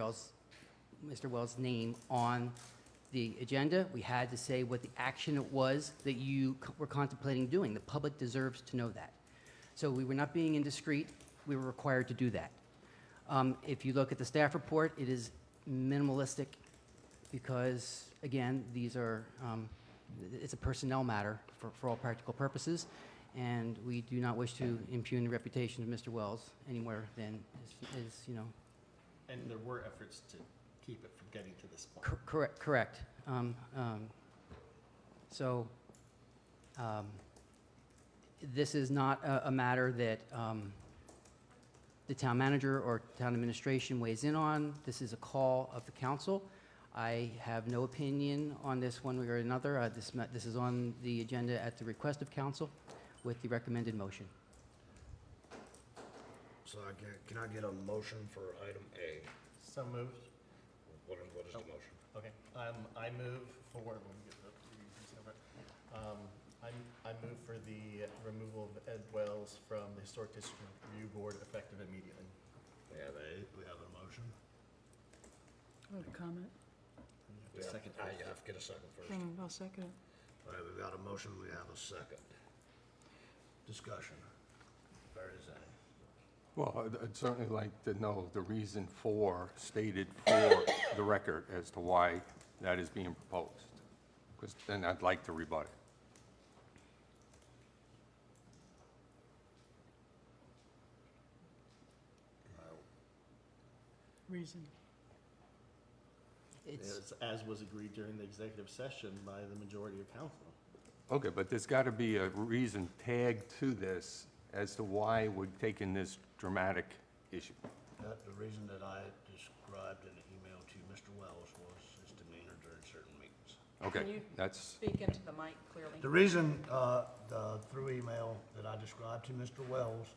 Wells' name on the agenda. We had to say what the action it was that you were contemplating doing. The public deserves to know that. So we were not being indiscreet. We were required to do that. If you look at the staff report, it is minimalistic because, again, these are, it's a personnel matter for all practical purposes, and we do not wish to impugn the reputation of Mr. Wells anywhere than is, you know. And there were efforts to keep it from getting to this point. Correct. This is not a matter that the town manager or town administration weighs in on. This is a call of the council. I have no opinion on this one way or another. This is on the agenda at the request of council with the recommended motion. So can I get a motion for item A? So moved. What is the motion? Okay, I move for, let me get the reasons over. I move for the removal of Ed Wells from the Historic District Review Board effective immediately. We have a motion. Comment? Second. I have to get a second first. I'll second it. All right, we've got a motion, we have a second. Discussion. If there is any. Well, I'd certainly like to know the reason stated for the record as to why that is being proposed, because then I'd like to rebut it. Reason. As was agreed during the executive session by the majority of council. Okay, but there's got to be a reason tagged to this as to why we're taking this dramatic issue. The reason that I described in the email to Mr. Wells was his demeanor during certain meetings. Okay, Can you that's, speak into the mic clearly? The reason, through email that I described to Mr. Wells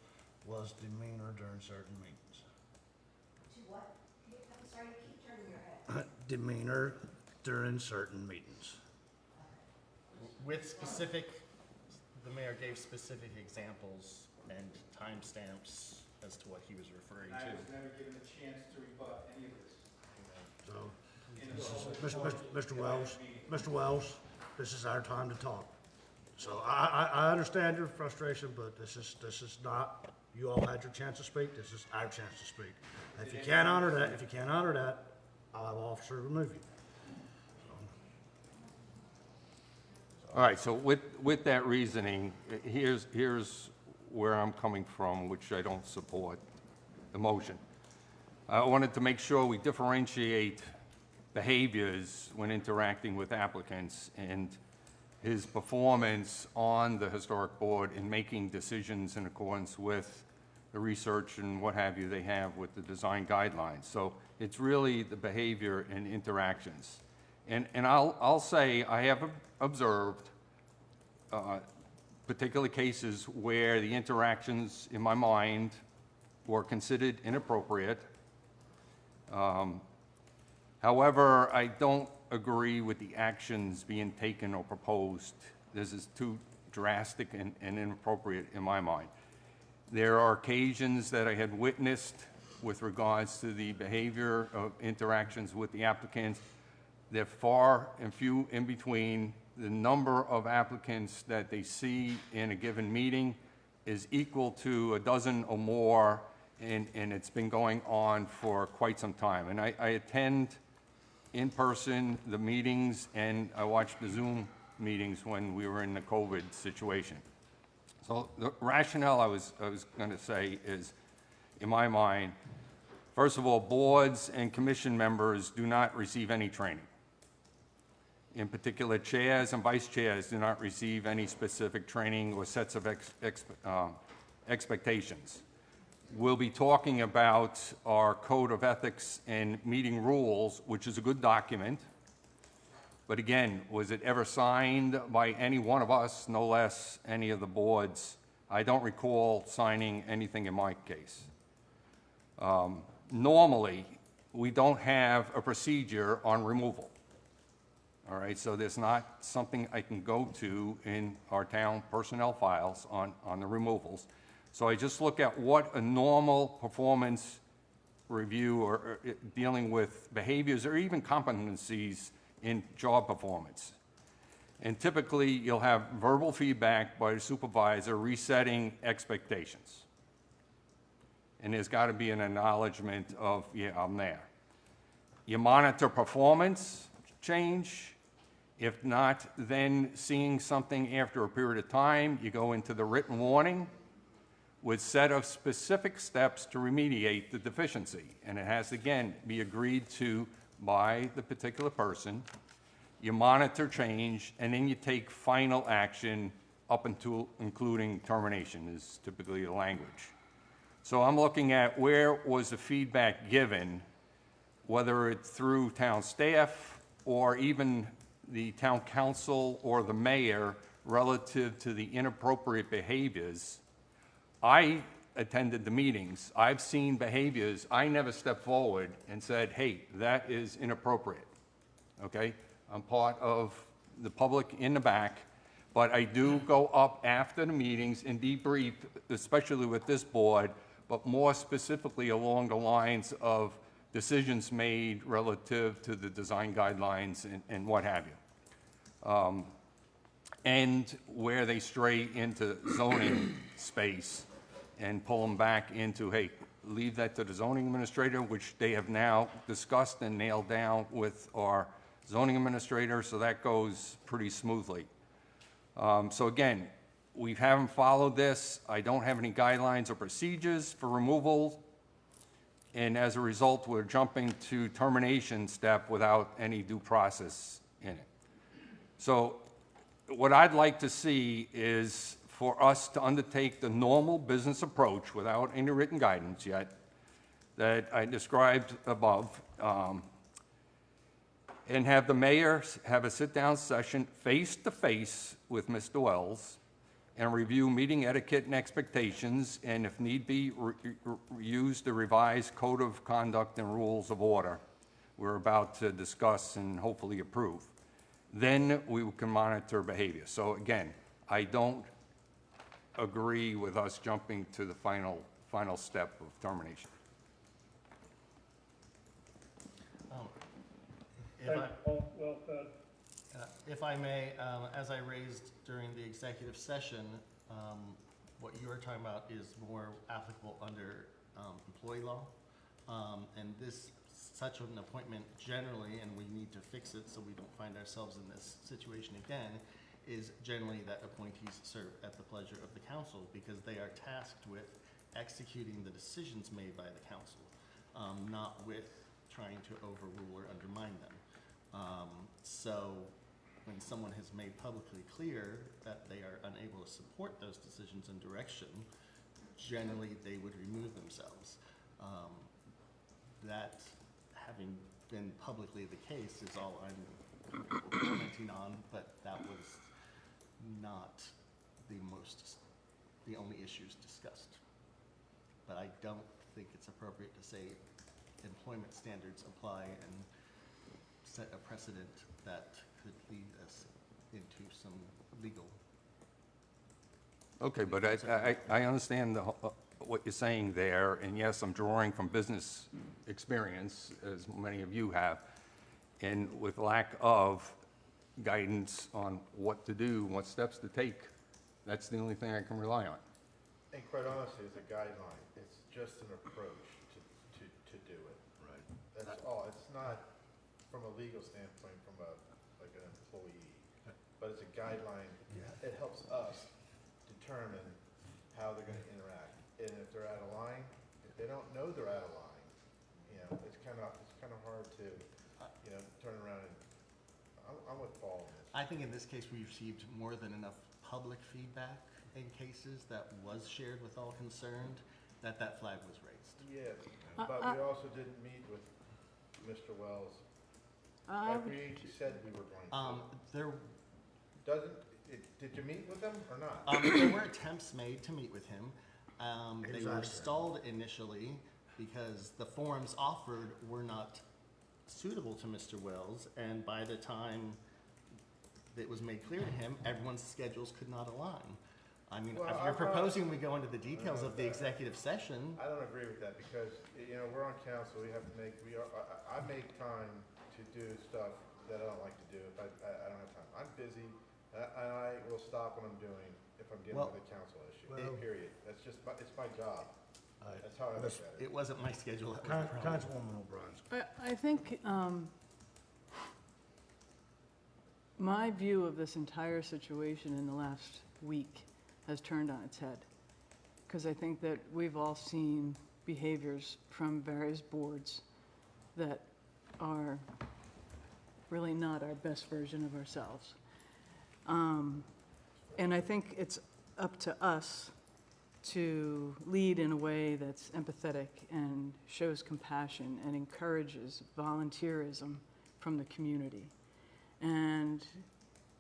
was demeanor during certain meetings. To what? I'm sorry, you keep turning your head. Demeanor during certain meetings. With specific, the mayor gave specific examples and timestamps as to what he was referring to. I was never given a chance to rebut any of this. So, Mr. Wells, this is our time to talk. So I understand your frustration, but this is not, you all had your chance to speak, this is our chance to speak. If you can't honor that, I'll have an officer remove you. all right, so with that reasoning, here's where I'm coming from, which I don't support the motion. I wanted to make sure we differentiate behaviors when interacting with applicants and his performance on the historic board in making decisions in accordance with the research and what have you they have with the design guidelines. So it's really the behavior and interactions. And I'll say I have observed particular cases where the interactions in my mind were considered inappropriate. However, I don't agree with the actions being taken or proposed. This is too drastic and inappropriate in my mind. There are occasions that I had witnessed with regards to the behavior of interactions with the applicants. They're far and few in between. The number of applicants that they see in a given meeting is equal to a dozen or more, and it's been going on for quite some time. And I attend in person the meetings, and I watched the Zoom meetings when we were in the COVID situation. So the rationale I was going to say is, in my mind, first of all, boards and commission members do not receive any training. In particular, chairs and vice chairs do not receive any specific training or sets of expectations. We'll be talking about our code of ethics and meeting rules, which is a good document. But again, was it ever signed by any one of us, no less any of the boards? I don't recall signing anything in my case. Normally, we don't have a procedure on removal. All right, so there's not something I can go to in our town personnel files on the removals. So I just look at what a normal performance review or dealing with behaviors or even competencies in job performance. And typically, you'll have verbal feedback by the supervisor resetting expectations. And there's got to be an acknowledgement of, yeah, I'm there. You monitor performance change. If not, then seeing something after a period of time, you go into the written warning with set of specific steps to remediate the deficiency. And it has, again, be agreed to by the particular person. You monitor change, and then you take final action up until including termination is typically the language. So I'm looking at where was the feedback given, whether it's through town staff or even the town council or the mayor relative to the inappropriate behaviors. I attended the meetings. I've seen behaviors. I never stepped forward and said, hey, that is inappropriate, okay? I'm part of the public in the back, but I do go up after the meetings and debrief, especially with this board, but more specifically along the lines of decisions made relative to the design guidelines and what have you. And where they stray into zoning space and pull them back into, hey, leave that to the zoning administrator, which they have now discussed and nailed down with our zoning administrator, so that goes pretty smoothly. So again, we haven't followed this. I don't have any guidelines or procedures for removal. And as a result, we're jumping to termination step without any due process in it. So what I'd like to see is for us to undertake the normal business approach without any written guidance yet that I described above, and have the mayor have a sit-down session face-to-face with Mr. Wells and review meeting etiquette and expectations, and if need be, use the revised code of conduct and rules of order we're about to discuss and hopefully approve. Then we can monitor behavior. So again, I don't agree with us jumping to the final step of termination. If I may, as I raised during the executive session, what you were talking about is more applicable under employee law. And this, such an appointment generally, and we need to fix it so we don't find ourselves in this situation again, is generally that appointees serve at the pleasure of the council because they are tasked with executing the decisions made by the council, not with trying to overrule or undermine them. So when someone has made publicly clear that they are unable to support those decisions and direction, generally they would remove themselves. That having been publicly the case is all I'm commenting on, but that was not the only issues discussed. But I don't think it's appropriate to say employment standards apply and set a precedent that could lead us into some legal. Okay, but I understand what you're saying there, and yes, I'm drawing from business experience, as many of you have, and with lack of guidance on what to do, what steps to take, that's the only thing I can rely on. And quite honestly, it's a guideline. It's just an approach to do it. Right. That's all. It's not from a legal standpoint, from like an employee, but it's a guideline. It helps us determine how they're gonna interact. And if they're out of line, if they don't know they're out of line, it's kind of hard to, turn around and, I'm with Paul on this. I think in this case, we received more than enough public feedback in cases that was shared with all concerned, that flag was raised. Yeah, but we also didn't meet with Mr. Wells, like we said we were going to. Did you meet with him or not? There were attempts made to meet with him. They were Exactly. stalled initially because the forms offered were not suitable to Mr. Wells, and by the time it was made clear to him, everyone's schedules could not align. I mean, Well, if I'm you're not- proposing we go into the details of the executive session, I don't agree with that because, we're on council, we have to I make time to do stuff that I don't like to do if I don't have time. I'm busy and I will stop what I'm doing if I'm dealing Well- with a council issue, Well- period. That's just, it's my job. That's how I look at it. it wasn't my schedule that was the problem. Councilwoman O'Brien. I think my view of this entire situation in the last week has turned on its head. Because I think that we've all seen behaviors from various boards that are really not our best version of ourselves. And I think it's up to us to lead in a way that's empathetic and shows compassion and encourages volunteerism from the community, and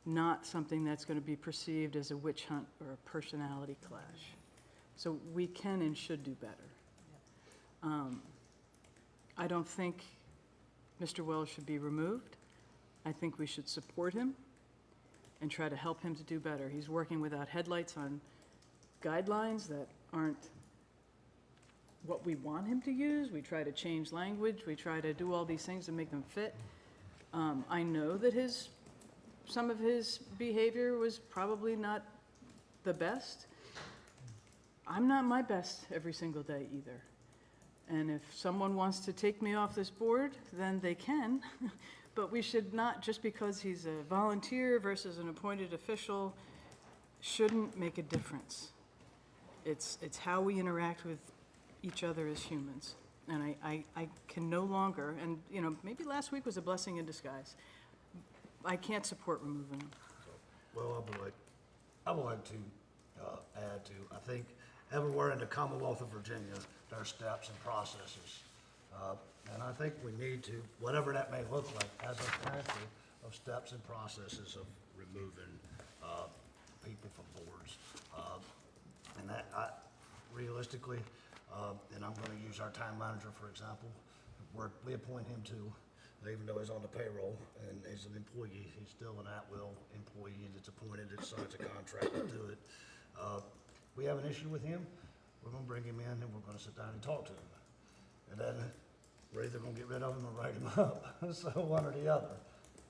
not something that's going to be perceived as a witch hunt or a personality clash. So we can and should do better. I don't think Mr. Wells should be removed. I think we should support him and try to help him to do better. He's working without headlights on guidelines that aren't what we want him to use. We try to change language. We try to do all these things to make them fit. I know that some of his behavior was probably not the best. I'm not my best every single day either. And if someone wants to take me off this board, then they can. But we should not, just because he's a volunteer versus an appointed official, shouldn't make a difference. It's how we interact with each other as humans. And I can no longer, and maybe last week was a blessing in disguise. I can't support removing him. Well, I would like to add to, I think everywhere in the Commonwealth of Virginia, there are steps and processes. And I think we need to, whatever that may look like, as a factor of steps and processes of removing people from boards. And that, realistically, and I'm going to use our time manager, for example, we appoint him to, even though he's on the payroll and he's an employee, he's still an at-will employee that's appointed, that signs a contract to do it. We have an issue with him, we're going to bring him in and we're going to sit down and talk to him. And then we're either going to get rid of him or write him up, so one or the other.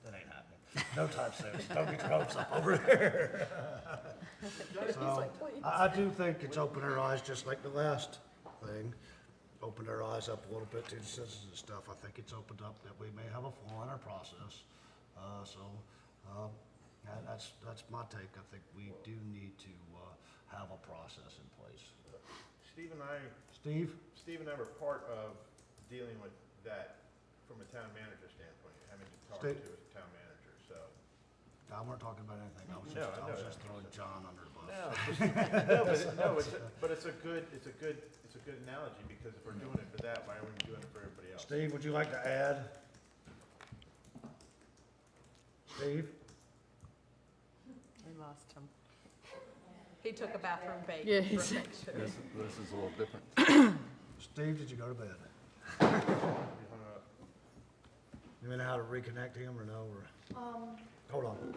That ain't happening. No time soon. Don't get your hopes up over there. So, I do think it's opened our eyes, just like the last thing, opened our eyes up a little bit to the citizens and stuff. I think it's opened up that we may have a flaw in our process. That's my take. I think we do need to have a process in place. Steve and I were part of dealing with that from a town manager standpoint, having to talk to a town manager, so. I weren't talking about anything. I was just throwing John under the bus. But it's a good analogy, because if we're doing it for that, why aren't we doing it for everybody else? Steve, would you like to add? Steve? We lost him. He took a bathroom break. Yeah, This is a little different. Steve, did you go to bed? You know how to reconnect him or no? Hold on.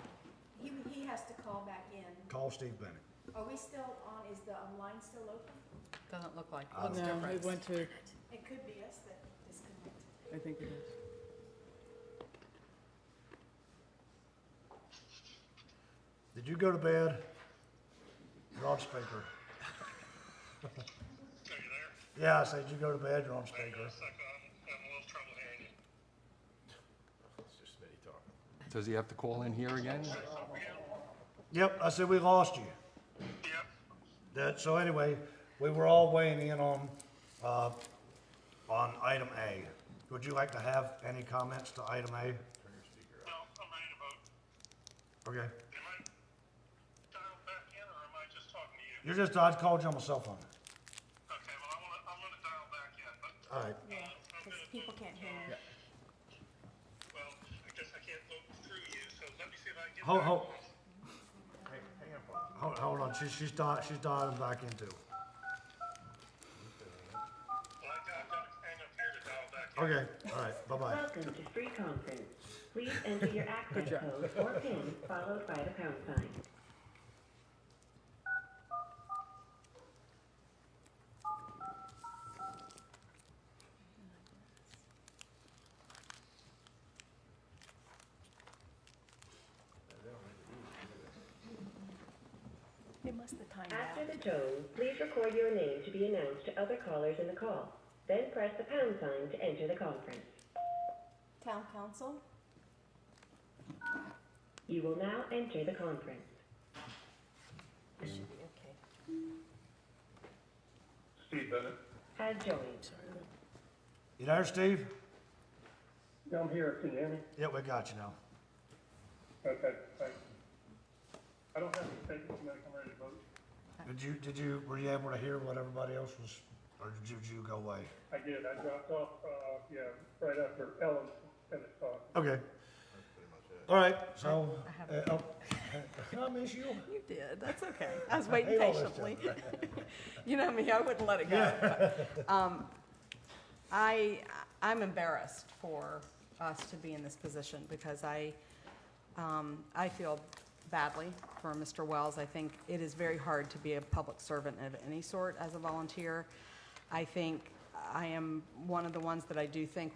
He has to call back in. Call Steve Bennett. Are we still on, is the line still open? Doesn't look like, No, it went to, It could be us that disconnected. I think it is. Did you go to bed? You're on speaker. Yeah, I said, did you go to bed? You're on speaker. It's just Smitty talking. Does he have to call in here again? Yep, I said we lost you. Yep. So anyway, we were all weighing in on item A. Would you like to have any comments to item A? Turn your speaker No, off. I'm ready to vote. Okay. Am I dialed back in, or am I just talking to you? You're just, I called you on my cell phone. Okay, well, I'm gonna dial back in, but, All right. Yeah, because people can't hear me. well, I guess I can't vote through you, so let me see if I can get Hold, back. hold, Hang up on. hold on, she's dialing back into. Well, I've got to hang up here to dial back in. Okay, all right, bye-bye. Welcome to free conference. Please enter your access code or PIN followed by the pound sign. They must have timed out. After the tone, please record your name to be announced to other callers in the call. Then press the pound sign to enter the conference. Town council? You will now enter the conference. This should be okay. Steve Bennett. Has joined. You there, Steve? Yeah, I'm here. Can you hear me? Yeah, we got you now. Okay, thanks. I don't have any statements to make. I'm ready to vote. Were you able to hear what everybody else was, or did you go away? I did. I dropped off, right after Ellen finished talking. Okay. That's pretty much it. All right, so, I have I miss you. You did, that's okay. I was waiting hate all this patiently. stuff. You know me, I wouldn't let it go. But, I'm embarrassed for us to be in this position because I feel badly for Mr. Wells. I think it is very hard to be a public servant of any sort as a volunteer. I think I am one of the ones that I do think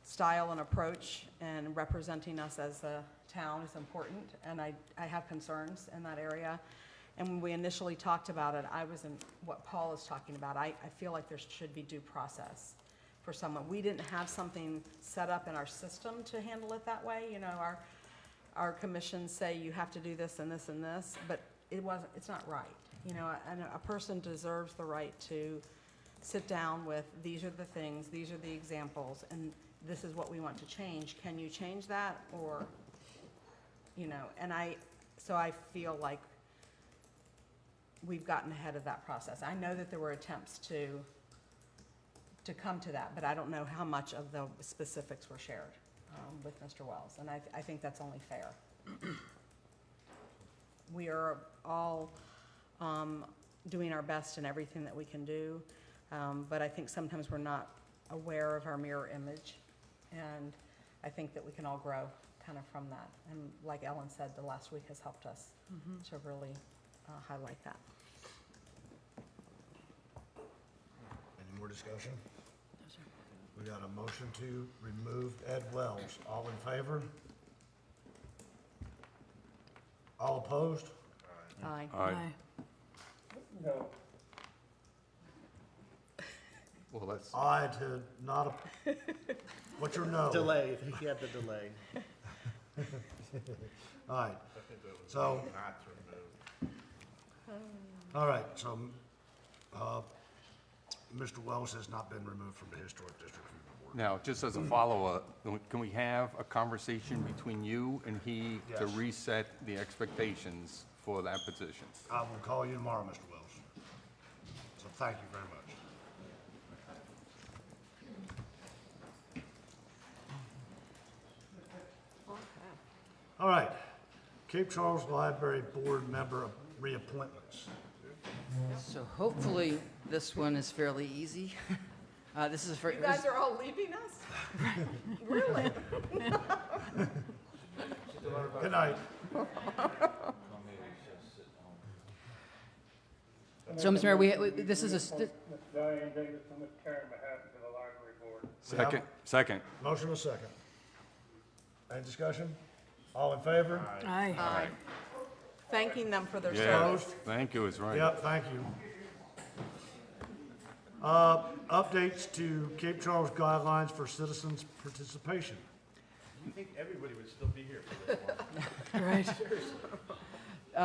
style and approach and representing us as a town is important, and I have concerns in that area. And when we initially talked about it, I was in what Paul is talking about. I feel like there should be due process for someone. We didn't have something set up in our system to handle it that way. You know, our commissions say you have to do this and this and this, but it's not right. You know, and a person deserves the right to sit down with, these are the things, these are the examples, and this is what we want to change. Can you change that? Or, you know, so I feel like we've gotten ahead of that process. I know that there were attempts to come to that, but I don't know how much of the specifics were shared with Mr. Wells, and I think that's only fair. We are all doing our best in everything that we can do, but I think sometimes we're not aware of our mirror image, and I think that we can all grow kind of from that. And like Ellen said, the last week has helped us to really highlight that. Any more discussion? We got a motion to remove Ed Wells. All in favor? All opposed? Aye. Aye. No. Well, that's, Aye to not, what's your no? Delay, he had the delay. All right, so, Not to remove. all right, so, Mr. Wells has not been removed from the Historic District Review Board. now, just as a follow-up, can we have a conversation between you and he to Yes. reset the expectations for that position? I will call you tomorrow, Mr. Wells. So thank you very much. All right, Cape Charles Library Board member reappointments. So hopefully, this one is fairly easy. This is for. You guys are all leaving us? Really? Good night. So, Mr. Mayor, this is a, Ms. Diane Davis and Ms. Karen Mahaffey to the library board. Second. Motion and a second. Any discussion? All in favor? Aye. Aye. Thanking them for their Yeah, service. thank you, is right. Yep, thank you. Updates to Cape Charles guidelines for citizens' participation. You think everybody would still be here for this one? Right.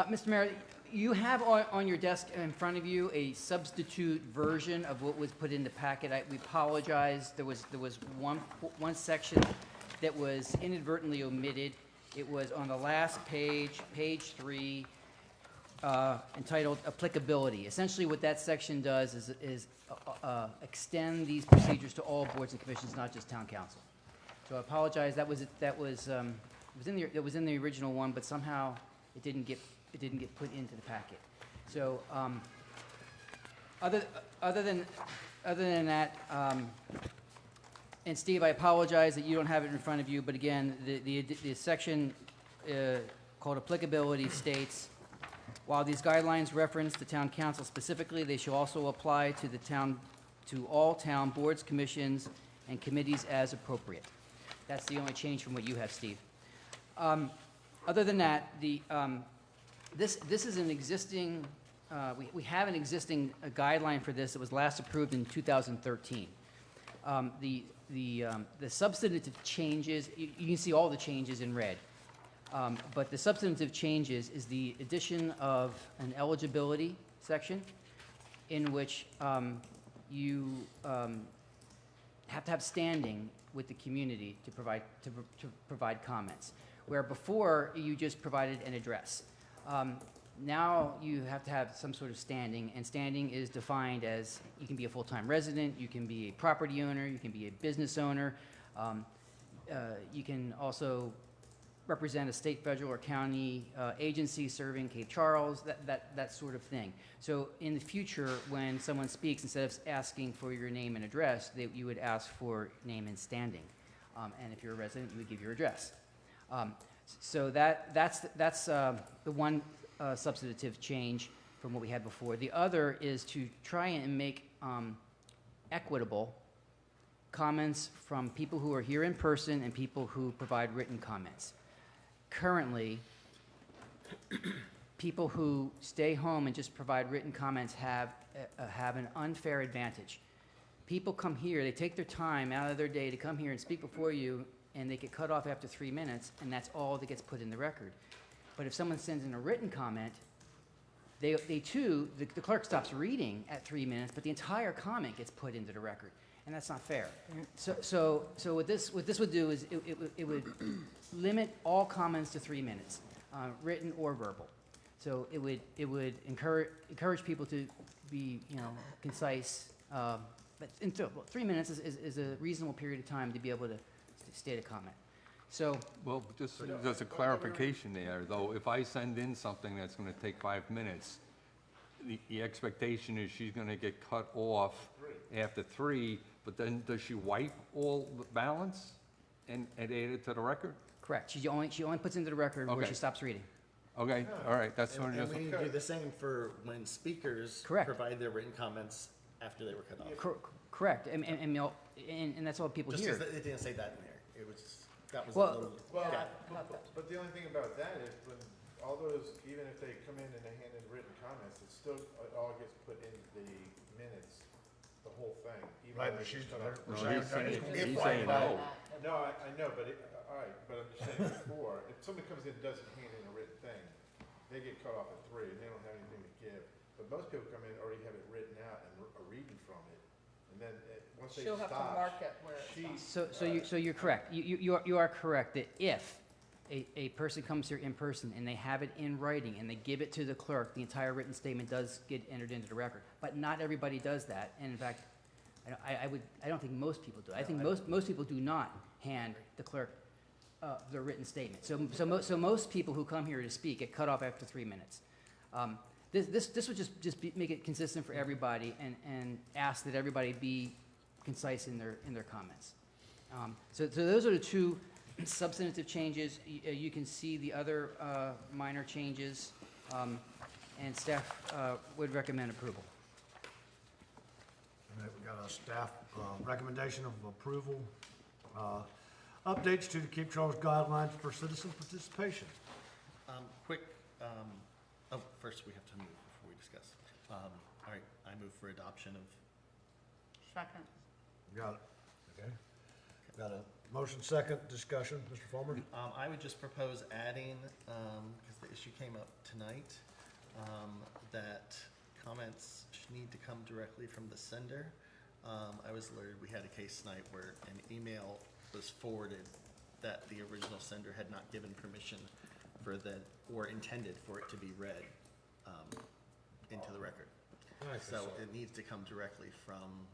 Mr. Mayor, you have on your desk in front of you a substitute version of what was put in the packet. We apologize. There was one section that was inadvertently omitted. It was on the last page, page 3, entitled Applicability. Essentially, what that section does is extend these procedures to all boards and commissions, not just town council. So I apologize. That was in the original one, but somehow it didn't get put into the packet. So other than that, and Steve, I apologize that you don't have it in front of you, but again, the section called applicability states, while these guidelines reference the town council specifically, they shall also apply to all town boards, commissions, and committees as appropriate. That's the only change from what you have, Steve. Other than that, this is an existing, we have an existing guideline for this that was last approved in 2013. The substantive changes, you can see all the changes in red. But the substantive changes is the addition of an eligibility section in which you have to have standing with the community to provide comments, where before you just provided an address. Now you have to have some sort of standing, and standing is defined as you can be a full-time resident, you can be a property owner, you can be a business owner, you can also represent a state, federal, or county agency serving Cape Charles, that sort of thing. So in the future, when someone speaks, instead of asking for your name and address, you would ask for name and standing. And if you're a resident, you would give your address. So that's the one substantive change from what we had before. The other is to try and make equitable comments from people who are here in person and people who provide written comments. Currently, people who stay home and just provide written comments have an unfair advantage. People come here, they take their time out of their day to come here and speak before you, and they get cut off after 3 minutes, and that's all that gets put in the record. But if someone sends in a written comment, they too, the clerk stops reading at 3 minutes, but the entire comment gets put into the record, and that's not fair. So what this would do is it would limit all comments to 3 minutes, written or verbal. So it would encourage people to be, concise. But 3 minutes is a reasonable period of time to be able to state a comment. So, Well, just as a clarification there, though, if I send in something that's going to take 5 minutes, the expectation is she's going to get cut off after 3, but then does she wipe all the balance and add it to the record? correct. She only puts into the record where Okay. she stops reading. Okay, all right, that's And what it and we is. need to do the same for when speakers Correct. provide their written comments after they were cut off. Correct, and that's all people Just hear. because it didn't say that in there. It was, that was a Well- little. Well, yeah. but the only thing about that is when all those, even if they come in and they hand in written comments, it still, it all gets put in the minutes, the whole thing. even Right, though but they she's, just cut off- No, he's saying no. No, I know, but all right, but I'm just saying before, if somebody comes in and doesn't hand in a written thing, they get cut off at 3 and they don't have anything to give. But most people come in, already have it written out and are reading from it. And then once they She'll stop. have to mark it where it's So you're correct. You are correct that if a person comes here in person and they have it in writing and they give it to the clerk, the entire written statement does get entered into the record. But not everybody does that. And in fact, I don't think most people do. I think most people do not hand the clerk the written statement. So most people who come here to speak get cut off after 3 minutes. This would just make it consistent for everybody and ask that everybody be concise in their comments. So those are the two substantive changes. You can see the other minor changes. and staff would recommend approval. All right, we got a staff recommendation of approval. Updates to the Keep Charles guidelines for citizen participation. First we have to move before we discuss. All right, I move for adoption of. Second. Got it. Okay. Got a motion second, discussion, Mr. Fulmer? I would just propose adding, because the issue came up tonight, that comments need to come directly from the sender. I was alerted, we had a case tonight where an email was forwarded that the original sender had not given permission for or intended for it to be read into the record. So it needs to come directly from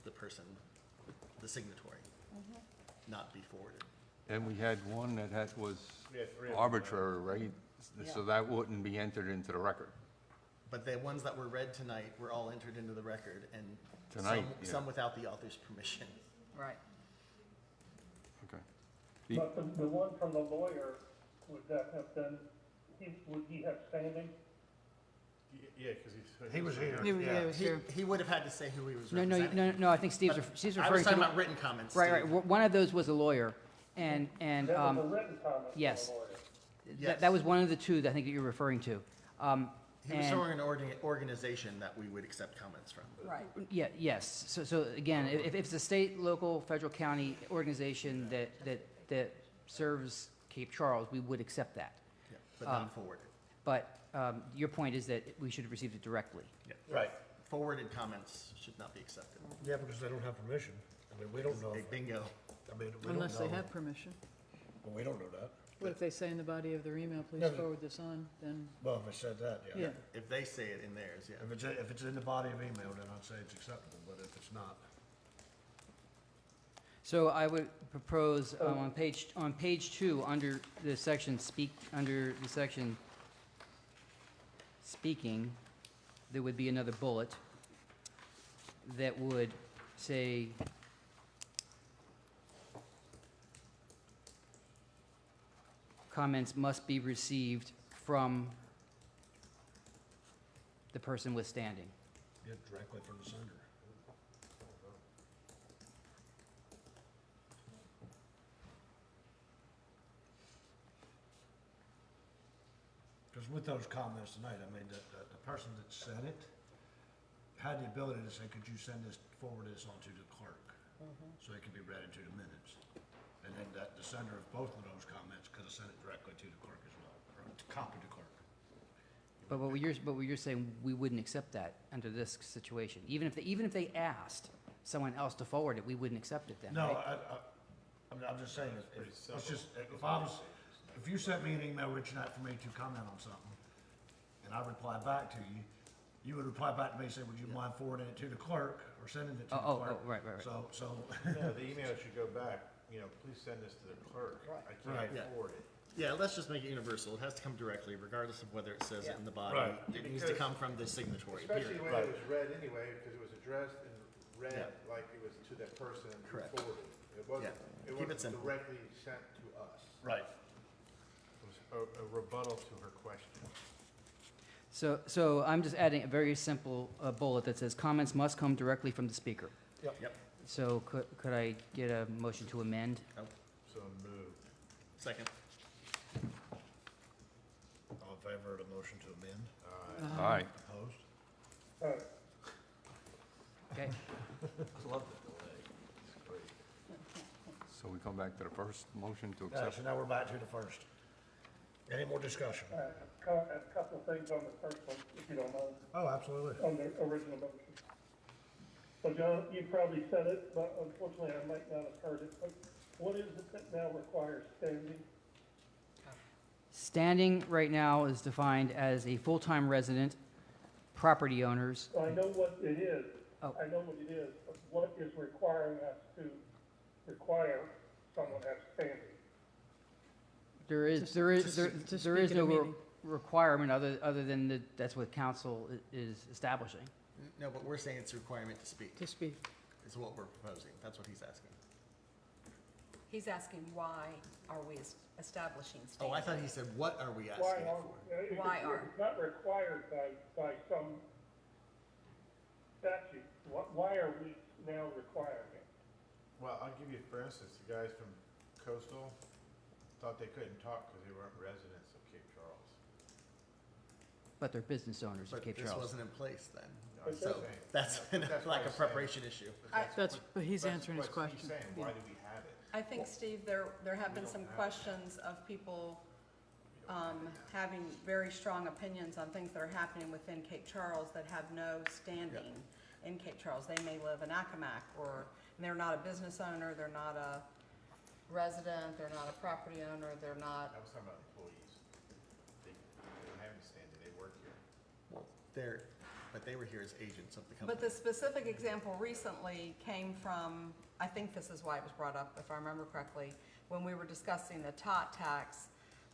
the person, the signatory, not be forwarded. And we had one that was We had 3 of them. arbitrary, right? So that wouldn't be entered into the record. But the ones that were read tonight were all entered into the record, and Tonight, yeah. some without the author's permission. Right. Okay. But the one from the lawyer, would that have been, would he have standing? Yeah, because He was here. He was here. He would have had to say who he was No, representing. no, I think Steve's But referring to. I was talking about written comments, Right, Steve. one of those was a lawyer, and, That was a written comment from yes. the lawyer. That was one of the two that I think that you're referring to. He was and- showing an organization that we would accept comments from. Right. Yeah, yes. So again, if it's a state, local, federal, county organization that serves Cape Charles, we would accept that. Yeah, but not forwarded. But your point is that we should have received it directly. Yeah. Right. Forwarded comments should not be accepted. Yeah, because they don't have permission. I mean, we don't know. Big bingo. I mean, we don't Unless they know. have permission. Well, we don't know that. What if they say in the body of their email, please No. forward this on, then, Well, if it said that, yeah. yeah. If they say it in theirs, yeah. If it's in the body of email, then I'd say it's acceptable, but if it's not. So I would propose on page 2, under the section speaking, there would be another bullet that would say, comments must be received from the person withstanding. Yeah, directly from the sender. Because with those comments tonight, I mean, the person that said it had the ability to say, could you forward this on to the clerk? So it can be read into the minutes. And then the sender of both of those comments could have sent it directly to the clerk as well, or to copy the clerk. But what you're saying, we wouldn't accept that under this situation. Even if they asked someone else to forward it, we wouldn't accept it then, No, right? I'm just saying, if you sent me an email reaching out for me to comment on something, and I reply back to you, you would reply back to me and say, would you mind forwarding it to the clerk or sending it to the clerk? Right. So, No, the email should go back, please send this to the clerk. I Right. can't forward it. Yeah, let's just make it universal. It has to come directly, regardless of whether it says it in the body. Right. It needs to come from the signatory, Especially period. when it was read anyway, because it was addressed and read Yeah. like it was to that person who Correct. forwarded it. It wasn't, Yeah. it Keep it wasn't simple. directly sent to us. right. It was a rebuttal to her question. So I'm just adding a very simple bullet that says, comments must come directly from the speaker. Yep. So could I get a motion to amend? So moved. Second. All in favor of the motion to amend? All right. Opposed? Okay. So we come back to the first motion to Yeah, accept. so now we're back to the first. Any more discussion? A couple of things on the first one, if you don't mind, Oh, absolutely. on the original motion. So John, you probably said it, but unfortunately I might not have heard it, but what is it that now requires standing? Standing right now is defined as a full-time resident, property owners. I know what it is. Oh. I know what it is, but what is requiring us to require someone to have standing? There is to speak at a no meeting. requirement other than that's what council is establishing. No, but we're saying it's a requirement to speak, To speak. is what we're proposing. That's what he's asking. He's asking why are we establishing standards? Oh, I thought he said, what are we Why asking are, for? Why are? it's not required by some statute. Why are we now requiring it? Well, I'll give you, for instance, the guys from Coastal thought they couldn't talk because they weren't residents of Cape Charles. But they're business owners of But Cape this Charles. wasn't in place then. No, I'm So saying- that's no, that's like what a I'm saying. preparation issue. But he's answering his But he's question. saying, why do we have it? I think, Steve, there have been some questions of people having very strong opinions on things that are happening within Cape Charles that have no standing in Cape Charles. They may live in Accomack, or they're not a business owner, they're not a resident, they're not a property owner, they're not. I was talking about employees. They don't have any standing, they work here. Well, but they were here as agents of the company. But the specific example recently came from, I think this is why it was brought up, if I remember correctly, when we were discussing the tot tax,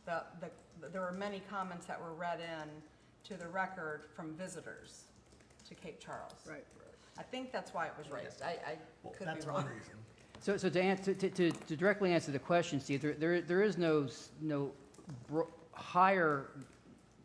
there were many comments that were read in to the record from visitors to Cape Charles. Right. I think that's why it was raised. I Well, could be that's wrong. one reason. So to directly answer the question, Steve, there is no higher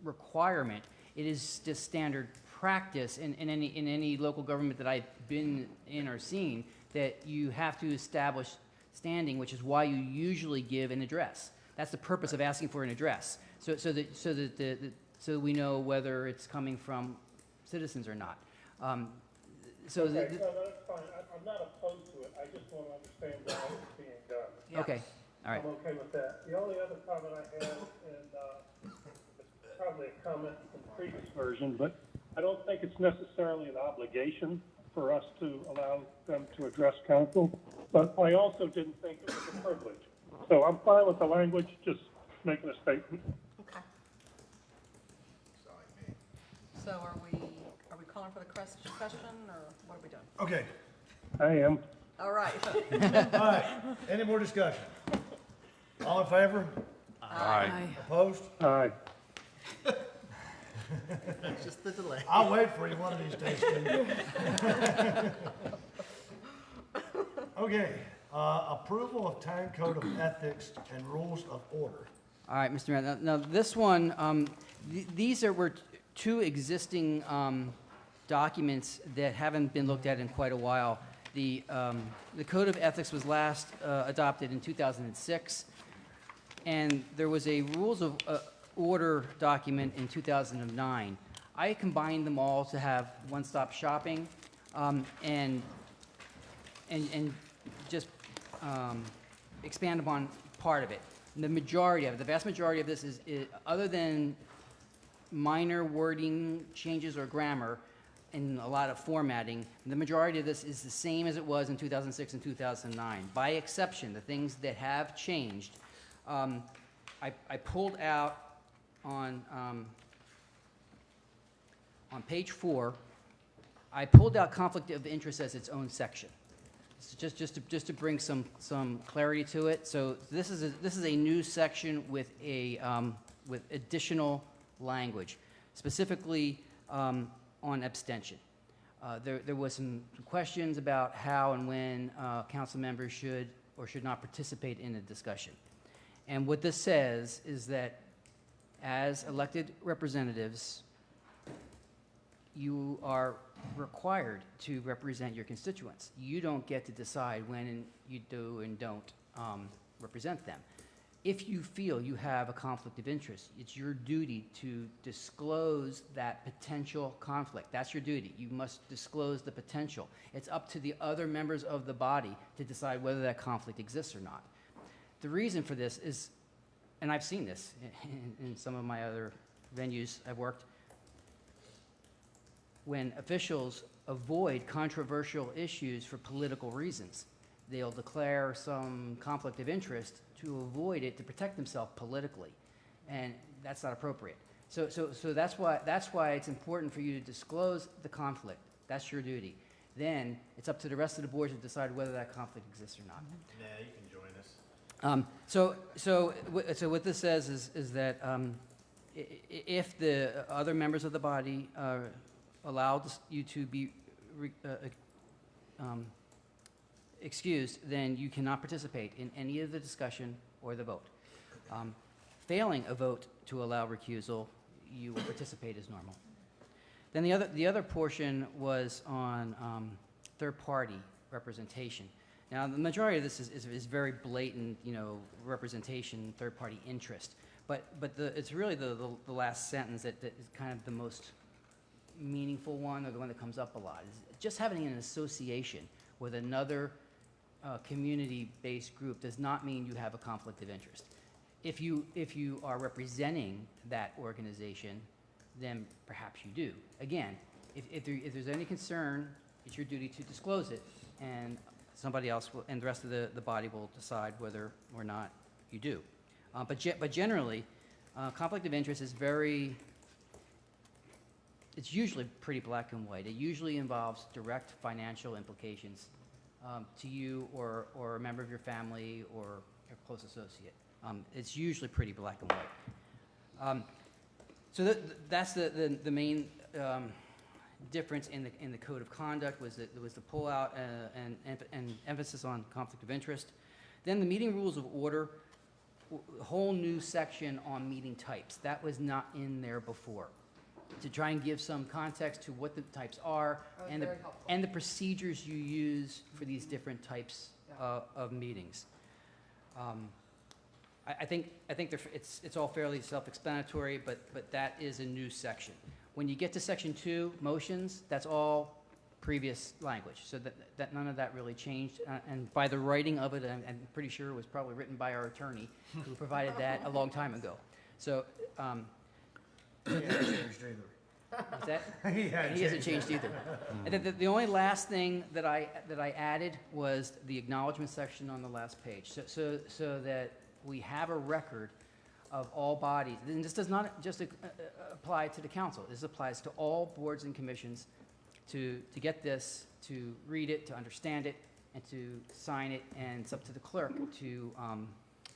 requirement. It is just standard practice in any local government that I've been in or seen, that you have to establish standing, which is why you usually give an address. That's the purpose of asking for an address, so that we know whether it's coming from citizens or not. Okay, no, that's fine. I'm not opposed to it. I just want to understand why it's being done. Yeah. Okay, all right. I'm okay with that. The only other comment I have, and it's probably a comment from the previous version, but I don't think it's necessarily an obligation for us to allow them to address council, but I also didn't think it was a privilege. So I'm fine with the language, just making a statement. Okay. Sound like me. So are we calling for the question, or what are we doing? Okay, I am. All right. all right, any more discussion? All in favor? Aye. Opposed? Aye. Just the delay. I'll wait for you one of these days, Steve. Okay, approval of town code of ethics and rules of order. All right, Mr. Mayor. Now this one, these were two existing documents that haven't been looked at in quite a while. The Code of Ethics was last adopted in 2006, and there was a Rules of Order document in 2009. I combined them all to have one-stop shopping, and just expand upon part of it. The majority of it, the vast majority of this is other than minor wording changes or grammar and a lot of formatting, the majority of this is the same as it was in 2006 and 2009. By exception, the things that have changed, I pulled out on page 4, I pulled out conflict of interest as its own section. So just to bring some clarity to it. So this is a new section with with additional language, specifically on abstention. There was some questions about how and when council members should or should not participate in a discussion. And what this says is that as elected representatives, you are required to represent your constituents. You don't get to decide when you do and don't represent them. If you feel you have a conflict of interest, it's your duty to disclose that potential conflict. That's your duty. You must disclose the potential. It's up to the other members of the body to decide whether that conflict exists or not. The reason for this is, and I've seen this in some of my other venues I've worked, when officials avoid controversial issues for political reasons. They'll declare some conflict of interest to avoid it, to protect themselves politically, and that's not appropriate. So that's why it's important for you to disclose the conflict. That's your duty. Then it's up to the rest of the board to decide whether that conflict exists or not. Nah, you can join us. So what this says is that if the other members of the body excused, then you cannot participate in any of the discussion or the vote. Failing a vote to allow recusal, you will participate as normal. Then the other portion was on third-party representation. Now, the majority of this is very blatant, representation, third-party interest. But it's really the last sentence that is kind of the most meaningful one, or the one that comes up a lot. Is just having an association with another community-based group does not mean you have a conflict of interest. If you are representing that organization, then perhaps you do. Again, if there's any concern, it's your duty to disclose it, and somebody else will, and the rest of the body will decide whether or not you do. But generally, conflict of interest is it's usually pretty black and white. It usually involves direct financial implications to you or a member of your family or a close associate. It's usually pretty black and white. So that's the main difference in the code of conduct was the pullout and emphasis on conflict of interest. Then the meeting rules of order, a whole new section on meeting types. That was not in there before. To try and give some context to what the types are and the procedures you use for these different types of meetings. I think it's all fairly self-explanatory, but that is a new section. When you get to section 2, motions, that's all previous language, so that none of that really changed. And by the writing of it, I'm pretty sure it was probably written by our attorney, who provided that a long time ago. So. He hasn't changed either. Is that? He hasn't changed either. And then the only last thing that I added was the acknowledgement section on the last page, so that we have a record of all bodies. And this does not just apply to the council. This applies to all boards and commissions to get this, to read it, to understand it, and to sign it, and it's up to the clerk to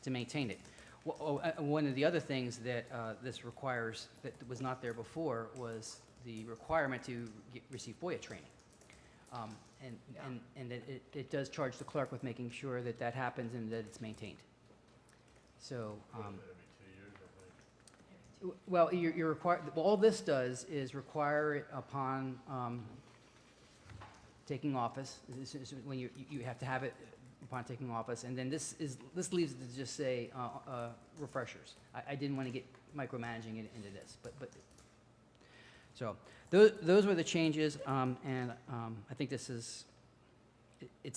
maintain it. One of the other things that this requires that was not there before was the requirement to receive FOIA training. And it does charge the clerk with making sure that that happens and that it's maintained. So, well, you're required, all this does is require it upon taking office. When you have to have it upon taking office, and then this leaves it to just say refreshers. I didn't want to get micromanaging it into this, but so those were the changes, and I think it's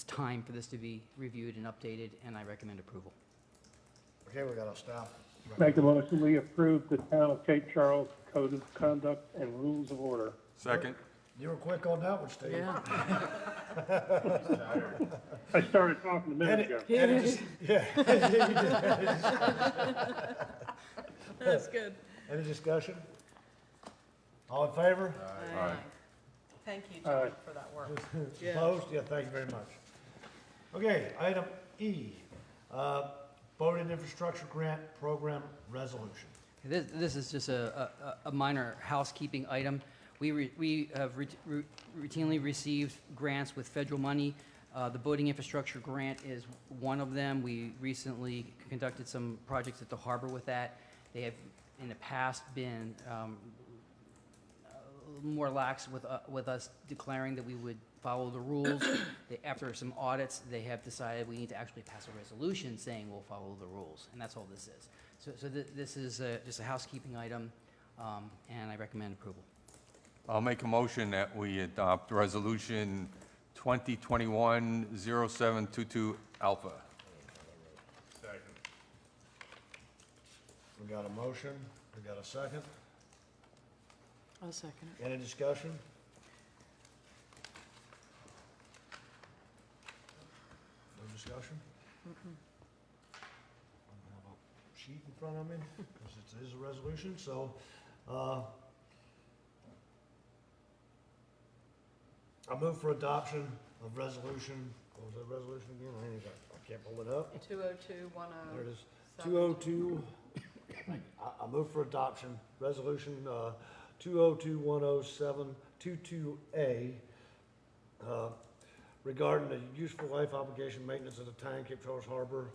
time for this to be reviewed and updated, and I recommend approval. Okay, we got a staff. Make a motion, we approve the Town of Cape Charles Code of Conduct and Rules of Order. Second. You were quick on that one, Steve. Yeah. I started talking a minute ago. Yeah. That's good. Any discussion? All in favor? Aye. Thank you, John, for that work. Opposed? Yeah, thank you very much. Okay, item E, Boating Infrastructure Grant Program Resolution. This is just a minor housekeeping item. We have routinely received grants with federal money. The boating infrastructure grant is one of them. We recently conducted some projects at the harbor with that. They have in the past been more lax with us declaring that we would follow the rules. After some audits, they have decided we need to actually pass a resolution saying we'll follow the rules, and that's all this is. So this is just a housekeeping item, and I recommend approval. I'll make a motion that we adopt Resolution 2021-0722 Alpha. Second. We got a motion, we got a second. I'll second it. Any discussion? No discussion? I have a sheet in front of me, because it is a resolution, so, I move for adoption of resolution, what was that resolution again? I can't pull it up. 20210. There it is. 202, I move for adoption, resolution 20210-722A, regarding the useful life obligation maintenance of the Town of Cape Charles Harbor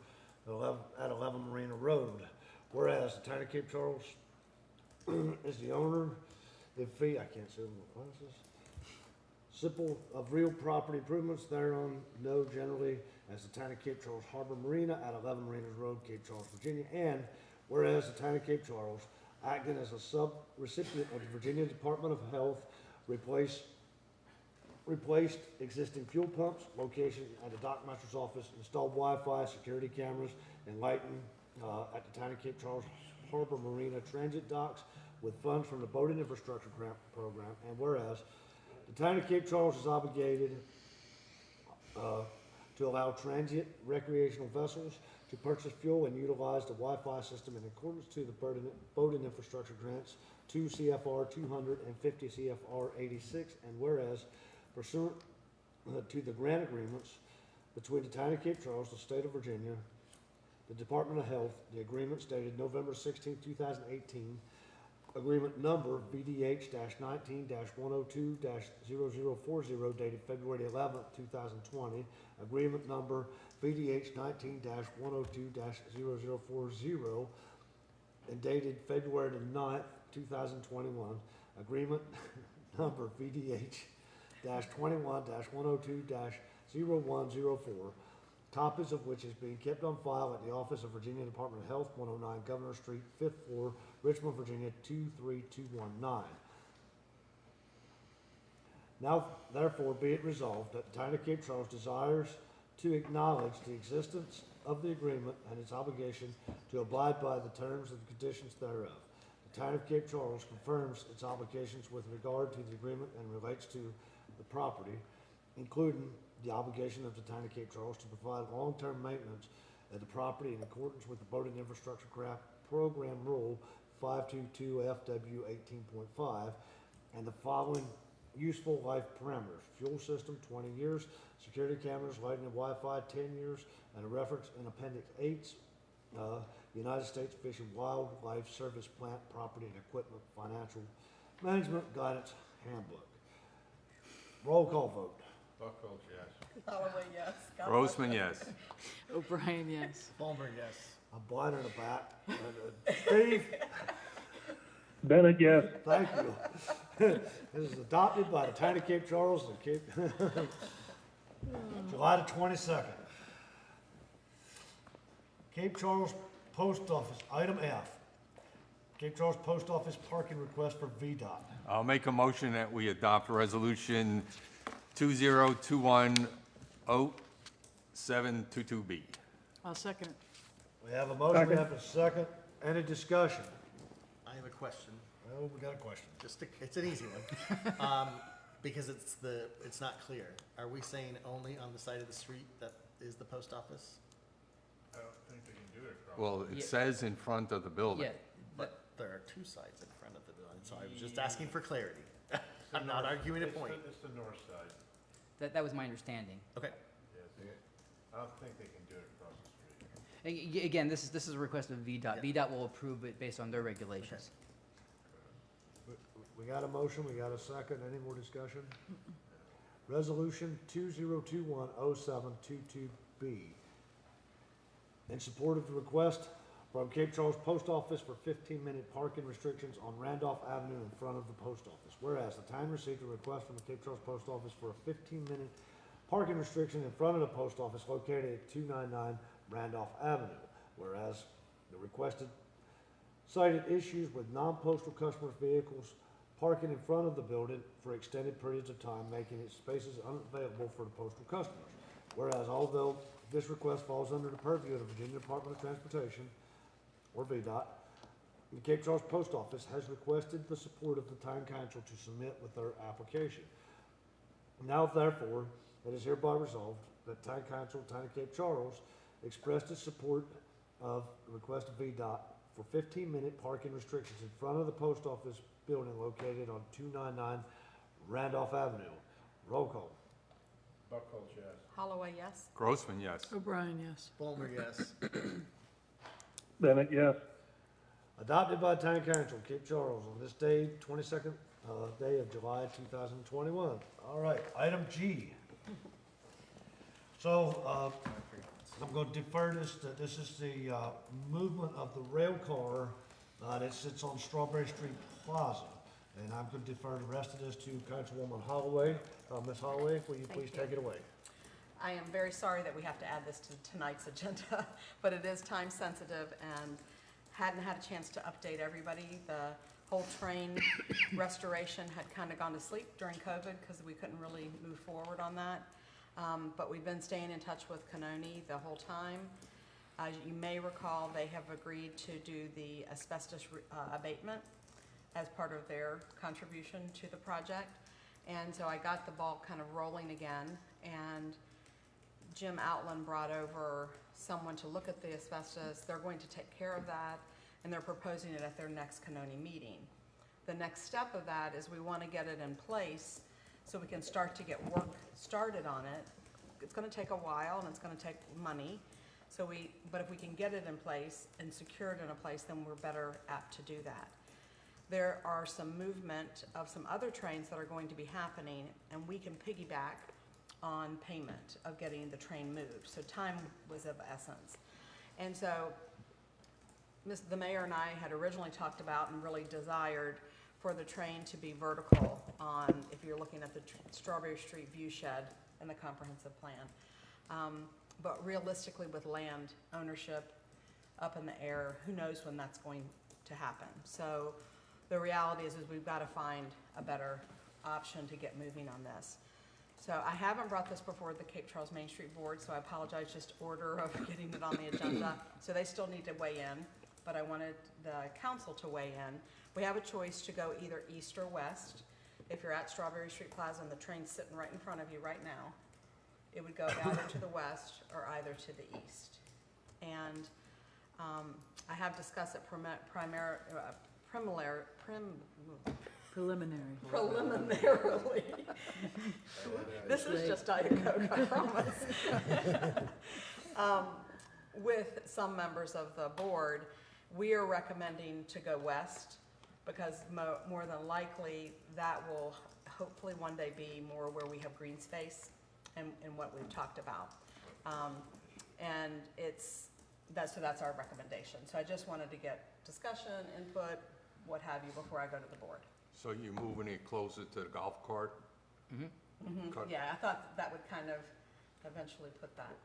at 11 Marina Road. Whereas the Town of Cape Charles is the owner, the fee, I can't say what is this? Simple of real property improvements thereon, know generally as the Town of Cape Charles Harbor Marina at 11 Marinas Road, Cape Charles, Virginia. And whereas the Town of Cape Charles, acting as a sub-recipient of the Virginia Department of Health, replaced existing fuel pumps, location at the dockmaster's office, installed Wi-Fi, security cameras, and lighting at the Town of Cape Charles Harbor Marina transit docks with funds from the Boating Infrastructure Grant Program. And whereas the Town of Cape Charles is obligated to allow transient recreational vessels to purchase fuel and utilize the Wi-Fi system in accordance to the Boating Infrastructure Grants 2 CFR 200 and 50 CFR 86. And whereas pursuant to the grant agreements between the Town of Cape Charles, the State of Virginia, the Department of Health, the agreement dated November 16, 2018, agreement number VDH-19-102-0040 dated February 11, 2020, agreement number VDH-19-102-0040 and dated February 9, 2021, agreement number VDH-21-102-0104, copies of which is being kept on file at the Office of Virginia Department of Health, 109 Governor Street, 5th floor, Richmond, Virginia, 23219. Now, therefore, be it resolved that the Town of Cape Charles desires to acknowledge the existence of the agreement and its obligation to abide by the terms and conditions thereof. The Town of Cape Charles confirms its obligations with regard to the agreement and relates to the property, including the obligation of the Town of Cape Charles to provide long-term maintenance of the property in accordance with the Boating Infrastructure Grant Program Rule 522 FW 18.5 and the following useful life parameters: fuel system 20 years, security cameras, lighting and Wi-Fi 10 years, and a reference in Appendix 8, United States Fish and Wildlife Service Plant Property and Equipment Financial Management Guidance Handbook. Roll call vote. Buckles, yes. Holloway, yes. Grossman, yes. O'Brien, yes. Ballmer, yes. I'm blind in the back. Steve? Bennett, yes. Thank you. This is adopted by the Town of Cape Charles and July the 22nd. Cape Charles Post Office, item F. Cape Charles Post Office parking request for VDOT. I'll make a motion that we adopt resolution 2021-0722B. I'll second it. We have a motion, we have a second. Any discussion? I have a question. Oh, we got a question. It's an easy one. Because it's not clear. Are we saying only on the side of the street that is the post office? I don't think they can do it across. Well, it says in front of the building. Yeah, But there are two sides in front of the building, so I was just asking for clarity. I'm not arguing a point. It's the north side. that was my understanding. Okay. Yes, I don't think they can do it across the street. Again, this is a request of VDOT. VDOT will approve it based on their regulations. We got a motion, we got a second. Any more discussion? Resolution 2021-0722B. In support of the request from Cape Charles Post Office for 15-minute parking restrictions on Randolph Avenue in front of the post office. Whereas the town received a request from the Cape Charles Post Office for a 15-minute parking restriction in front of the post office located at 299 Randolph Avenue. Whereas the requested cited issues with non-postal customers' vehicles parking in front of the building for extended periods of time, making its spaces unavailable for the postal customers. Whereas although this request falls under the purview of the Virginia Department of Transportation, or VDOT, the Cape Charles Post Office has requested the support of the town council to submit with their application. Now therefore, it is hereby resolved that town council, town of Cape Charles, expressed its support of the request of VDOT for 15-minute parking restrictions in front of the post office building located on 299 Randolph Avenue. Roll call. Buckles, yes. Holloway, yes. Grossman, yes. O'Brien, yes. Ballmer, yes. Bennett, yes. Adopted by Town Council, Cape Charles, on this day, 22nd day of July 2021. All right, item G. So, I'm gonna defer this is the, movement of the rail car, that sits on Strawberry Street Plaza. And I'm gonna defer the rest of this to Councilwoman Holloway. Ms. Holloway, will you please take it away? I am very sorry that we have to add this to tonight's agenda, but it is time sensitive and hadn't had a chance to update everybody. The whole train restoration had kind of gone to sleep during COVID because we couldn't really move forward on that. But we've been staying in touch with Canoni the whole time. As you may recall, they have agreed to do the asbestos abatement as part of their contribution to the project. And so I got the ball kind of rolling again, and Jim Outland brought over someone to look at the asbestos. They're going to take care of that, and they're proposing it at their next Canoni meeting. The next step of that is we want to get it in place so we can start to get work started on it. It's going to take a while and it's going to take money. But if we can get it in place and secure it in a place, then we're better apt to do that. There are some movement of some other trains that are going to be happening, and we can piggyback on payment of getting the train moved. So time was of essence. And so the mayor and I had originally talked about and really desired for the train to be vertical on, if you're looking at the Strawberry Street view shed in the comprehensive plan. But realistically, with land ownership up in the air, who knows when that's going to happen. So the reality is we've got to find a better option to get moving on this. So I haven't brought this before the Cape Charles Main Street Board, so I apologize, just order of getting it on the agenda. So they still need to weigh in, but I wanted the council to weigh in. We have a choice to go either east or west. If you're at Strawberry Street Plaza and the train's sitting right in front of you right now, it would go either to the west or either to the east. And I have discussed it preliminarily. This is just Diet Coke, I promise. With some members of the board, we are recommending to go west because more than likely that will hopefully one day be more where we have green space and what we've talked about. And so that's our recommendation. So I just wanted to get discussion, input, what have you, before I go to the board. So you're moving it closer to the golf cart? Cut. Yeah, I thought that would kind of eventually put that.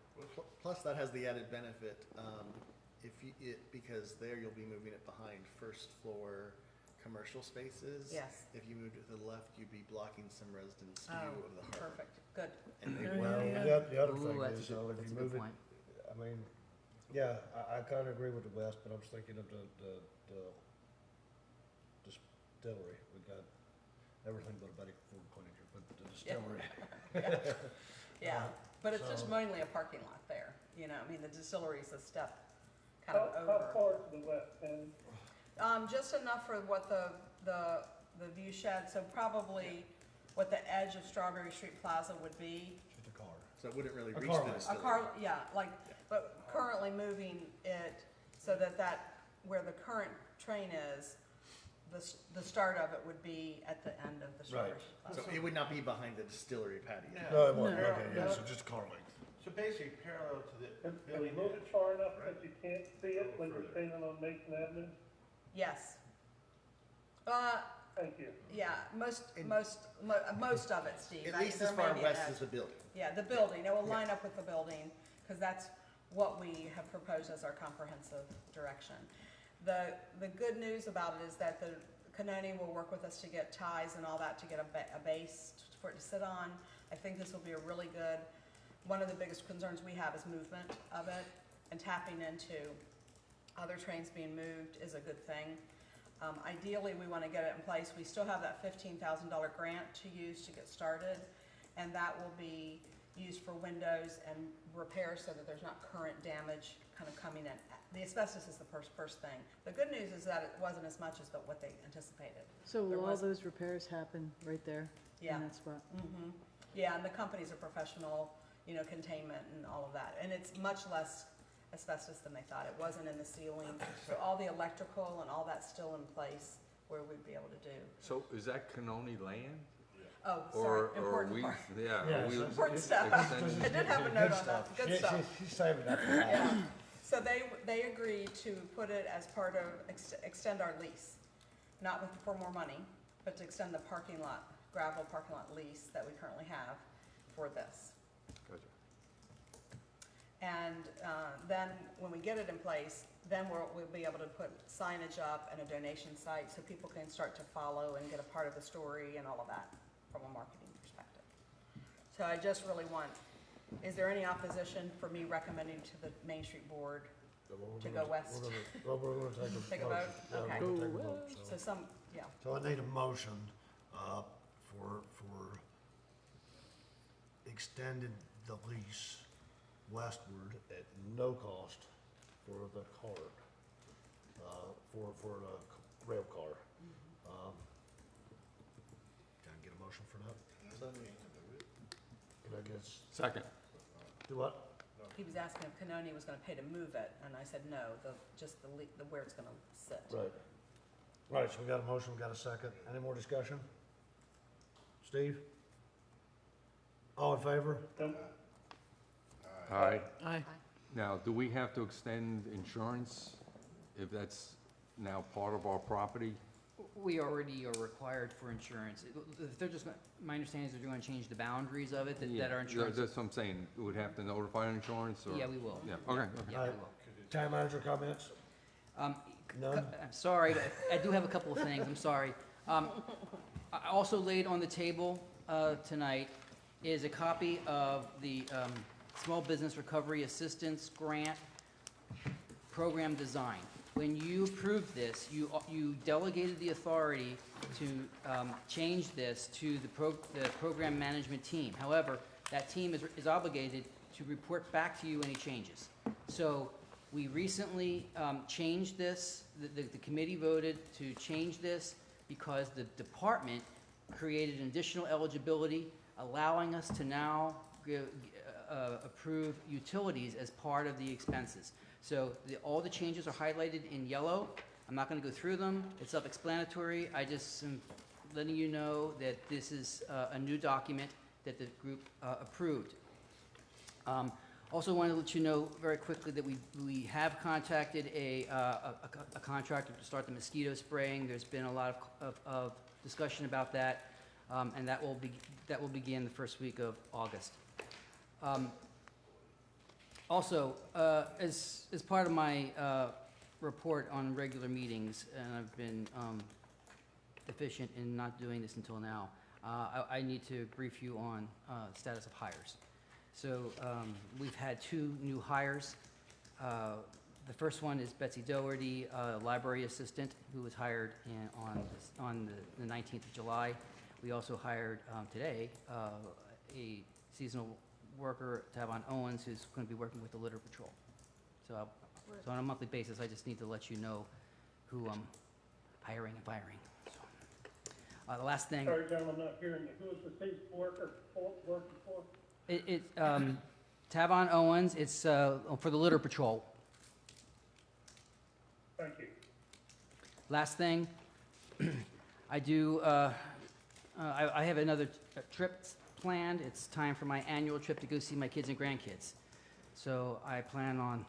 Plus, that has the added benefit, because there you'll be moving it behind first floor commercial spaces. Yes. If you moved it to the left, you'd be blocking some residents' view of the harbor. Perfect, good. And they Well, would, the other thing Ooh, is, though, if that's you a good move it, point. I mean, yeah, I kind of agree with the west, but I was thinking of the distillery. We got everything but a Betty Ford Quaker, but the distillery. Yeah, but it's just mainly a parking lot there, you know, I mean, the distillery is a step kind of over. How far to the west end? Just enough for what the view shed, so probably what the edge of Strawberry Street Plaza would be. Just a car. so it wouldn't really A reach car the length. A distillery. car, yeah, but currently moving it so that where the current train is, the start of it would be at the end of the Strawberry Right. Street Plaza. So it would not be behind the distillery patio. No, it wasn't, No. okay, yeah, No. so just a car length. So basically parallel to the Have you building moved edge. it far enough right? that you can't see it when you're standing on Mason Avenue? Yes. Thank you. Yeah, most of it, Steve. At I- least there as may far be an west edge. as the building. Yeah, the building, it will line up with the building, because that's what we have proposed as our comprehensive direction. The good news about it is that the Canoni will work with us to get ties and all that, to get a base for it to sit on. I think this will be a really good, one of the biggest concerns we have is movement of it, and tapping into other trains being moved is a good thing. Ideally, we want to get it in place. We still have that $15,000 grant to use to get started, and that will be used for windows and repairs so that there's not current damage kind of coming in. The asbestos is the first thing. The good news is that it wasn't as much as what they anticipated. So There will all was- those repairs happen right there Yeah. in that spot? Mm-hmm. Yeah, and the company's a professional, containment and all of that. And it's much less asbestos than they thought. It wasn't in the ceiling. So all the electrical and all that's still in place where we'd be able to do. So is that Canoni land? Oh, Or, sorry, or important we, part. yeah, Yeah, or we so- Important stuff. extend- I did have a note on that, good stuff. She's saving that for last. Yeah. So they agreed to put it as part of, extend our lease, not for more money, but to extend the parking lot, gravel parking lot lease that we currently have for this. Gotcha. And then when we get it in place, then we'll be able to put signage up and a donation site so people can start to follow and get a part of the story and all of that from a marketing perspective. So I just really want, is there any opposition for me recommending to the Main Street Board to go west? We're gonna take a Take a vote. vote? Yeah, we're Okay. gonna take a vote, So some, yeah. So I need a motion, for extending the lease westward at no cost for the cart, for the rail car. Can I get a motion for that? Can I guess, Second. do what? He was asking if Canoni was gonna pay to move it, and I said no, just the where it's gonna sit. Right. Right, so we got a motion, we got a second. Any more discussion? Steve? All in favor? Aye. Aye. Now, do we have to extend insurance if that's now part of our property? We already are required for insurance. If they're just, my understanding is they're going to change the boundaries of it, that our insurance. That's what I'm saying. We would have to notify insurance or? Yeah, we will. Yeah, okay, okay. Yeah, All we right. will. Town manager comments? None? I'm sorry, but I do have a couple of things, I'm sorry. I also laid on the table tonight is a copy of the Small Business Recovery Assistance Grant Program Design. When you approved this, you delegated the authority to change this to the program management team. However, that team is obligated to report back to you any changes. So we recently changed this, the committee voted to change this because the department created an additional eligibility, allowing us to now approve utilities as part of the expenses. So all the changes are highlighted in yellow. I'm not going to go through them. It's self-explanatory. I just am letting you know that this is a new document that the group approved. Also wanted to let you know very quickly that we have contacted a contractor to start the mosquito spraying. There's been a lot of discussion about that, and that will begin the first week of August. Also, as part of my report on regular meetings, and I've been deficient in not doing this until now, I need to brief you on status of hires. So we've had 2 new hires. The first one is Betsy Doherty, library assistant, who was hired on the 19th of July. We also hired today a seasonal worker, Tavon Owens, who's going to be working with the litter patrol. So on a monthly basis, I just need to let you know who I'm hiring and firing. So, the last thing. Sorry, gentlemen, I'm not hearing you. Who is the seasonal worker working for? Tavon Owens, it's for the litter patrol. Thank you. Last thing, I have another trip planned. It's time for my annual trip to go see my kids and grandkids. So I plan on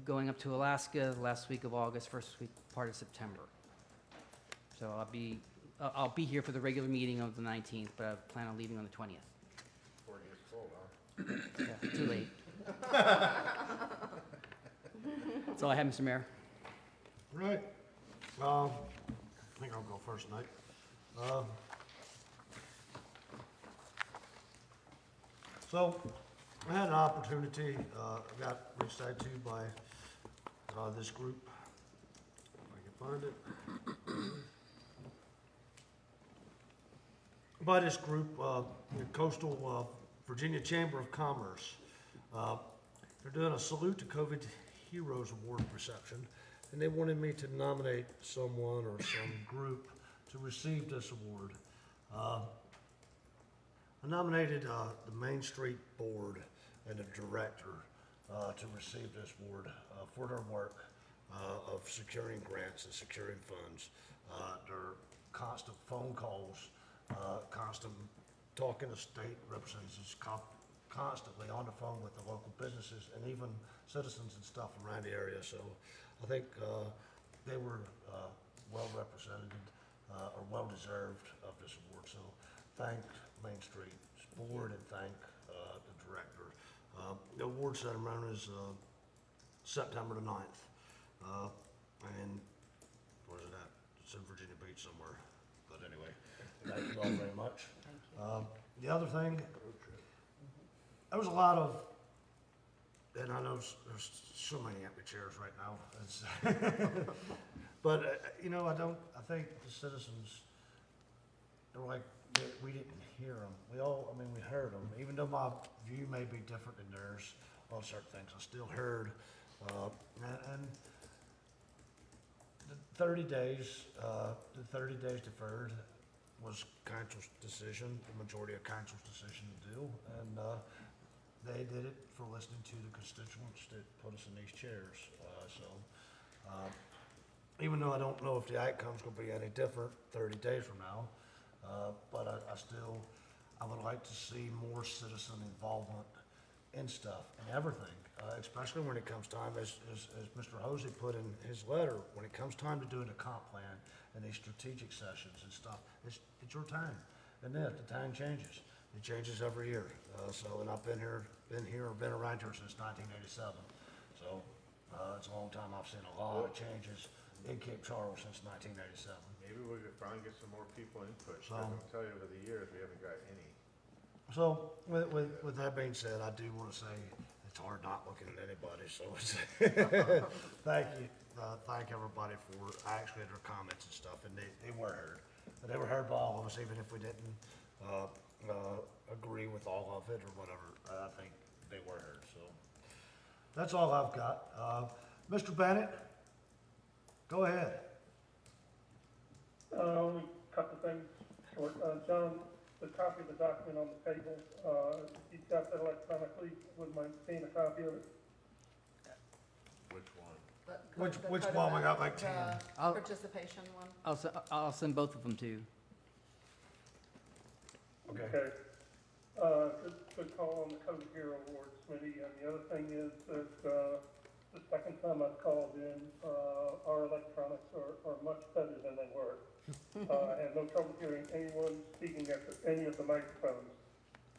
going up to Alaska the last week of August, first week part of September. So I'll be here for the regular meeting of the 19th, but I plan on leaving on the 20th. Before it gets cold, huh? Yeah, too late. That's all I have, Mr. Mayor. Right. I think I'll go first tonight. So, I had an opportunity, I got reached out to by this group, if I can find it. By this group, the Coastal Virginia Chamber of Commerce. They're doing a Salute to COVID Heroes Award reception, and they wanted me to nominate someone or some group to receive this award. I nominated the Main Street Board and the Director to receive this award for their work of securing grants and securing funds. Their constant phone calls, constant talking to state representatives constantly on the phone with the local businesses and even citizens and stuff around the area. So I think they were well represented or well deserved of this award. So thank Main Street's board and thank the director. The award ceremony is September the 9th. And where's it at? It's in Virginia Beach somewhere. But anyway, thank you all very much. The other thing, there was a lot of, and I know there's so many empty chairs right now. But, I think the citizens, they're like, we didn't hear them. We heard them. Even though my view may be different than theirs on certain things, I still heard. And the 30 days deferred was council's decision, the majority of council's decision to do. And they did it for listening to the constituents that put us in these chairs. Even though I don't know if the outcome's gonna be any different 30 days from now, but I would like to see more citizen involvement in stuff and everything, especially when it comes time, as Mr. Hosey put in his letter, when it comes time to doing a comp plan and these strategic sessions and stuff, it's your time. And then the time changes. It changes every year. And I've been around here since 1987. So it's a long time. I've seen a lot of changes in Cape Charles since 1987. Maybe we could finally get some more people input. So- I can tell you over the years, we haven't got any. So with that being said, I do want to say it's hard not looking at anybody. So thank you. Thank everybody for actually their comments and stuff. And they were heard. They were heard by all of us, even if we didn't agree with all of it or whatever. I think they were heard. So that's all I've got. Mr. Bennett, go ahead. Only a couple things short. John, the copy of the document on the table, if you've got that electronically, wouldn't mind seeing a copy of it. Which one? Which one? We got like 10. Participation one? I'll send both of them to you. Okay. Good call on the Code Hero Awards committee. And the other thing is that the second time I've called in, our electronics are much better than they were. I had no trouble hearing anyone speaking at any of the microphones.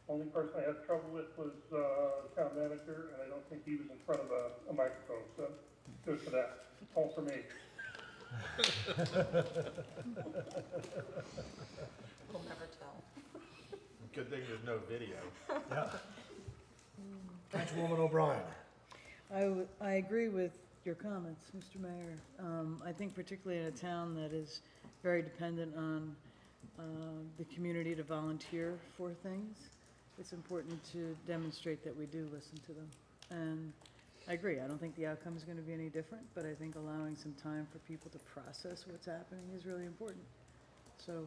Only person I had trouble with was town manager, and I don't think he was in front of a microphone. So good for that. All for me. We'll never tell. Good thing there's no video. Yeah. Councilwoman O'Brien. I agree with your comments, Mr. Mayor. I think particularly in a town that is very dependent on the community to volunteer for things, it's important to demonstrate that we do listen to them. And I agree, I don't think the outcome is going to be any different, but I think allowing some time for people to process what's happening is really important. So,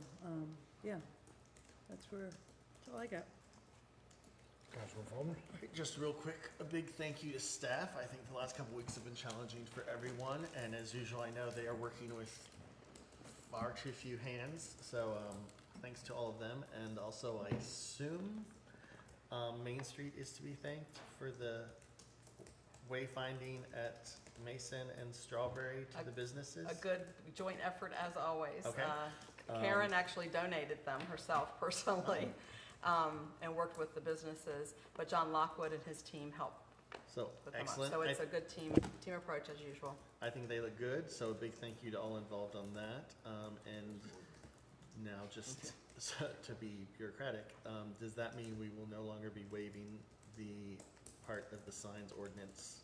yeah, that's all I got. Councilman Fulmer. Just real quick, a big thank you to staff. I think the last couple weeks have been challenging for everyone, and as usual, I know they are working with far too few hands, so thanks to all of them. And also, I assume Main Street is to be thanked for the wayfinding at Mason and Strawberry to the businesses. A good joint effort as always. Okay. Karen actually donated them herself personally, and worked with the businesses, but John Lockwood and his team helped So put them up. excellent. So it's a good team approach as usual. I think they look good, so a big thank you to all involved on that. And now just to be bureaucratic, does that mean we will no longer be waiving the part of the signs ordinance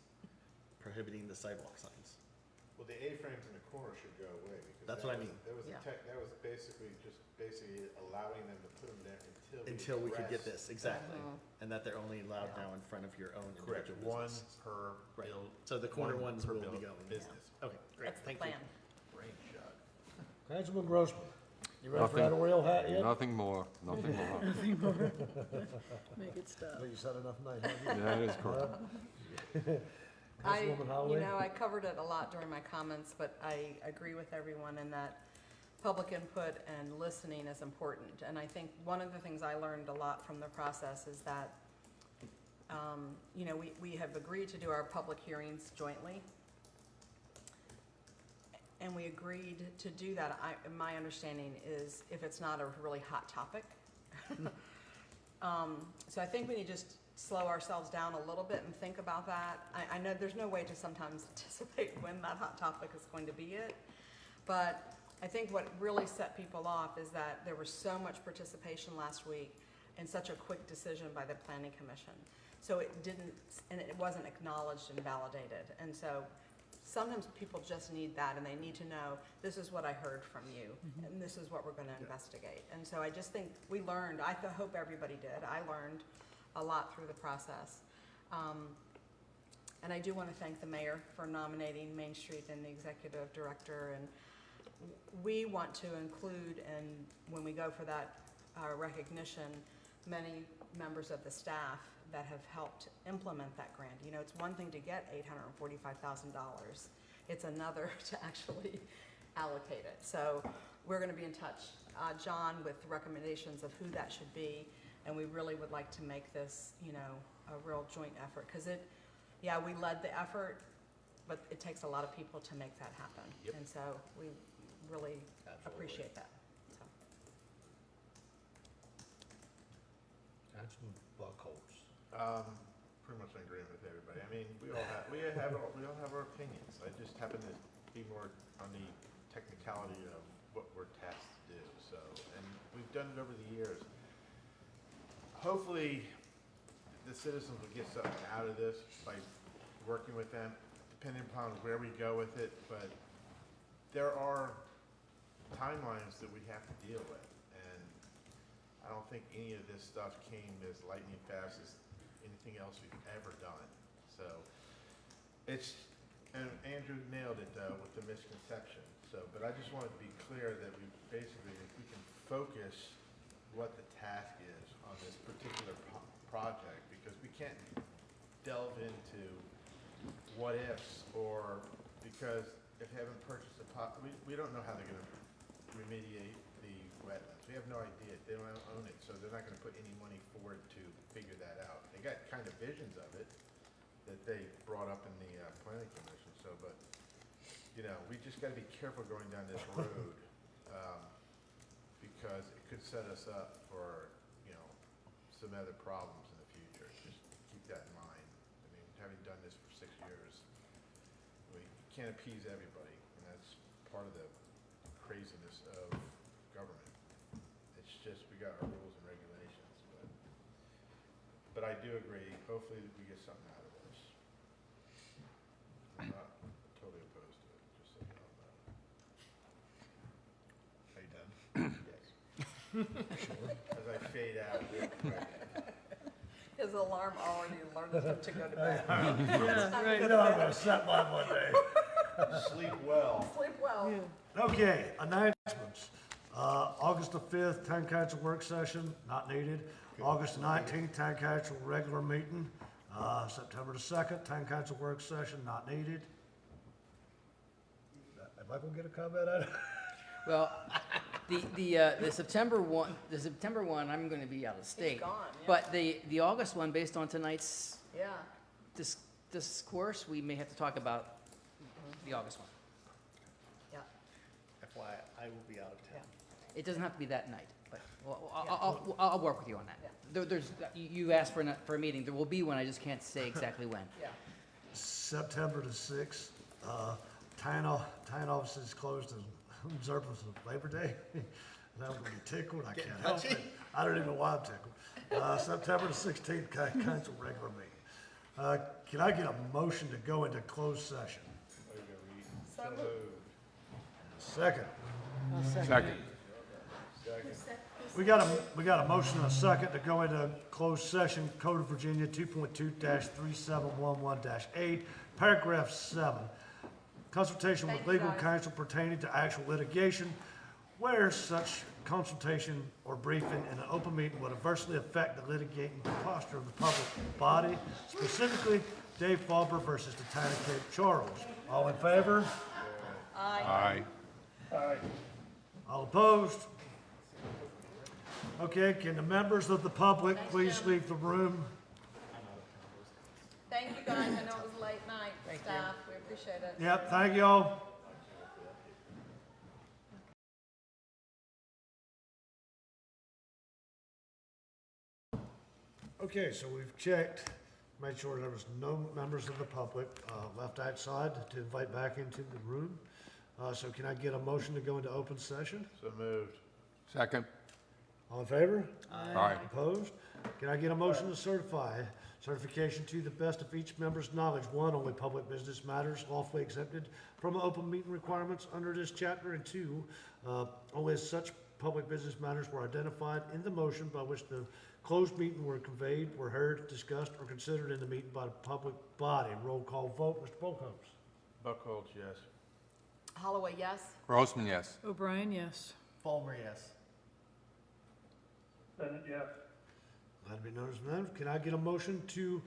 prohibiting the sidewalk signs? Well, the A-frames in the corner should go away because That's what I mean. That was Yeah. that was basically allowing them to put them there Until we could get address- this, exactly. Mhm. And that they're only allowed now in front of your own Correct, individual one business. per Right. build. So the corner one ones per will be build going. business. Okay, great, That's the thank you. plan. Brain shot. Councilman Grossman. You ready for that Oreo hat yet? Nothing more, nothing more. Make it stop. Well, you said enough tonight, haven't you? That is correct. Councilwoman Holloway? I covered it a lot during my comments, but I agree with everyone in that public input and listening is important. And I think one of the things I learned a lot from the process is that, you know, we have agreed to do our public hearings jointly. And we agreed to do that. My understanding is if it's not a really hot topic. So I think we need to just slow ourselves down a little bit and think about that. I know there's no way to sometimes anticipate when that hot topic is going to be it. But I think what really set people off is that there was so much participation last week and such a quick decision by the Planning Commission. So it didn't, and it wasn't acknowledged and validated. And so sometimes people just need that, and they need to know, this is what I heard from you, and this is what we're going to investigate. And so I just think we learned, I hope everybody did, I learned a lot through the process. And I do want to thank the mayor for nominating Main Street and the executive director. And we want to include, and when we go for that recognition, many members of the staff that have helped implement that grant. You know, it's one thing to get $845,000. It's another to actually allocate it. So we're going to be in touch, John, with recommendations of who that should be. And we really would like to make this, you know, a real joint effort. Because yeah, we led the effort, but it takes a lot of people to make that happen. Yep. And so we really appreciate that. So. Councilman Buckholz. Pretty much in agreement with everybody. I mean, we all have our opinions. I just happen to be more on the technicality of what we're tasked to do. So, and we've done it over the years. Hopefully, the citizens will get something out of this by working with them, depending upon where we go with it. But there are timelines that we have to deal with, and I don't think any of this stuff came as lightning fast as anything else we've ever done. So it's, and Andrew nailed it though with the misconception. So, but I just wanted to be clear that we basically, if we can focus what the task is on this particular project, because we can't delve into what ifs, or because if they haven't purchased we don't know how they're going to remediate the wetlands. We have no idea. They don't own it, so they're not going to put any money forward to figure that out. They got kind of visions of it that they brought up in the planning commission. So, but you know, we just got to be careful going down this road because it could set us up for, you know, some other problems in the future. Just keep that in mind. I mean, having done this for 6 years, we can't appease everybody, and that's part of the craziness of government. It's just we got our rules and regulations, but I do agree. Hopefully, we get something out of this. I'm not totally opposed to it. Just so you all know. Are you done? Yes. Sure. As I fade out real quick. His alarm already alerted him to go to bed. Yeah, right. You know I'm going to set mine one day. Sleep well. Sleep well. Okay, announcements. August the 5th, Town Council work session, not needed. August 19th, Town Council regular meeting. September the 2nd, Town Council work session, not needed. Am I gonna get a comment out of it? Well, the September one, I'm going to be out of state. gone, yeah. But the August one, based on tonight's Yeah. discourse, we may have to talk about the August one. Yeah. FYI, I will be out of town. It doesn't have to be that night, but I'll work with you on that. You asked for a meeting. There will be one. I just can't say exactly when. Yeah. September the 6th, town office is closed in observance of Labor Day. Now I'm gonna be tickled. I can't help it. I don't even know why I'm tickled. September the 16th, council regular meeting. Can I get a motion to go into closed session? So moved. Second. Second. We got a motion and a second to go into closed session, Code of Virginia 2.2-3711-8, paragraph 7. Consultation with legal counsel pertaining to actual litigation, where such consultation or briefing in an open meeting would adversely affect the litigating posture of the public body, specifically Dave Faulber versus the Town of Cape Charles. All in favor? Aye. Aye. All opposed? Okay, can the members of the public please leave the room? Thank you, guys. I know it was late night, staff. We appreciate it. Yep, thank you all. Okay, so we've checked, made sure there was no members of the public left outside to invite back into the room. So can I get a motion to go into open session? So moved. Second. All in favor? Aye. Opposed? Can I get a motion to certify? Certification to the best of each member's knowledge. One, only public business matters lawfully exempted from open meeting requirements under this chapter. And two, only as such public business matters were identified in the motion by which the closed meeting were conveyed, were heard, discussed, or considered in the meeting by the public body. Roll call vote. Mr. Bullcombs. Buckholz, yes. Holloway, yes? Grossman, yes. O'Brien, yes. Fulmer, yes. Bennett, yes. Glad to be noticed, unanimous. Can I get a motion to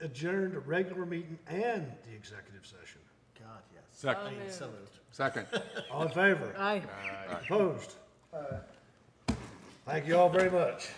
adjourn the regular meeting and the executive session? God, yes. Second. I mean, so moved. Second. All in favor? Aye. Opposed? Thank you all very much.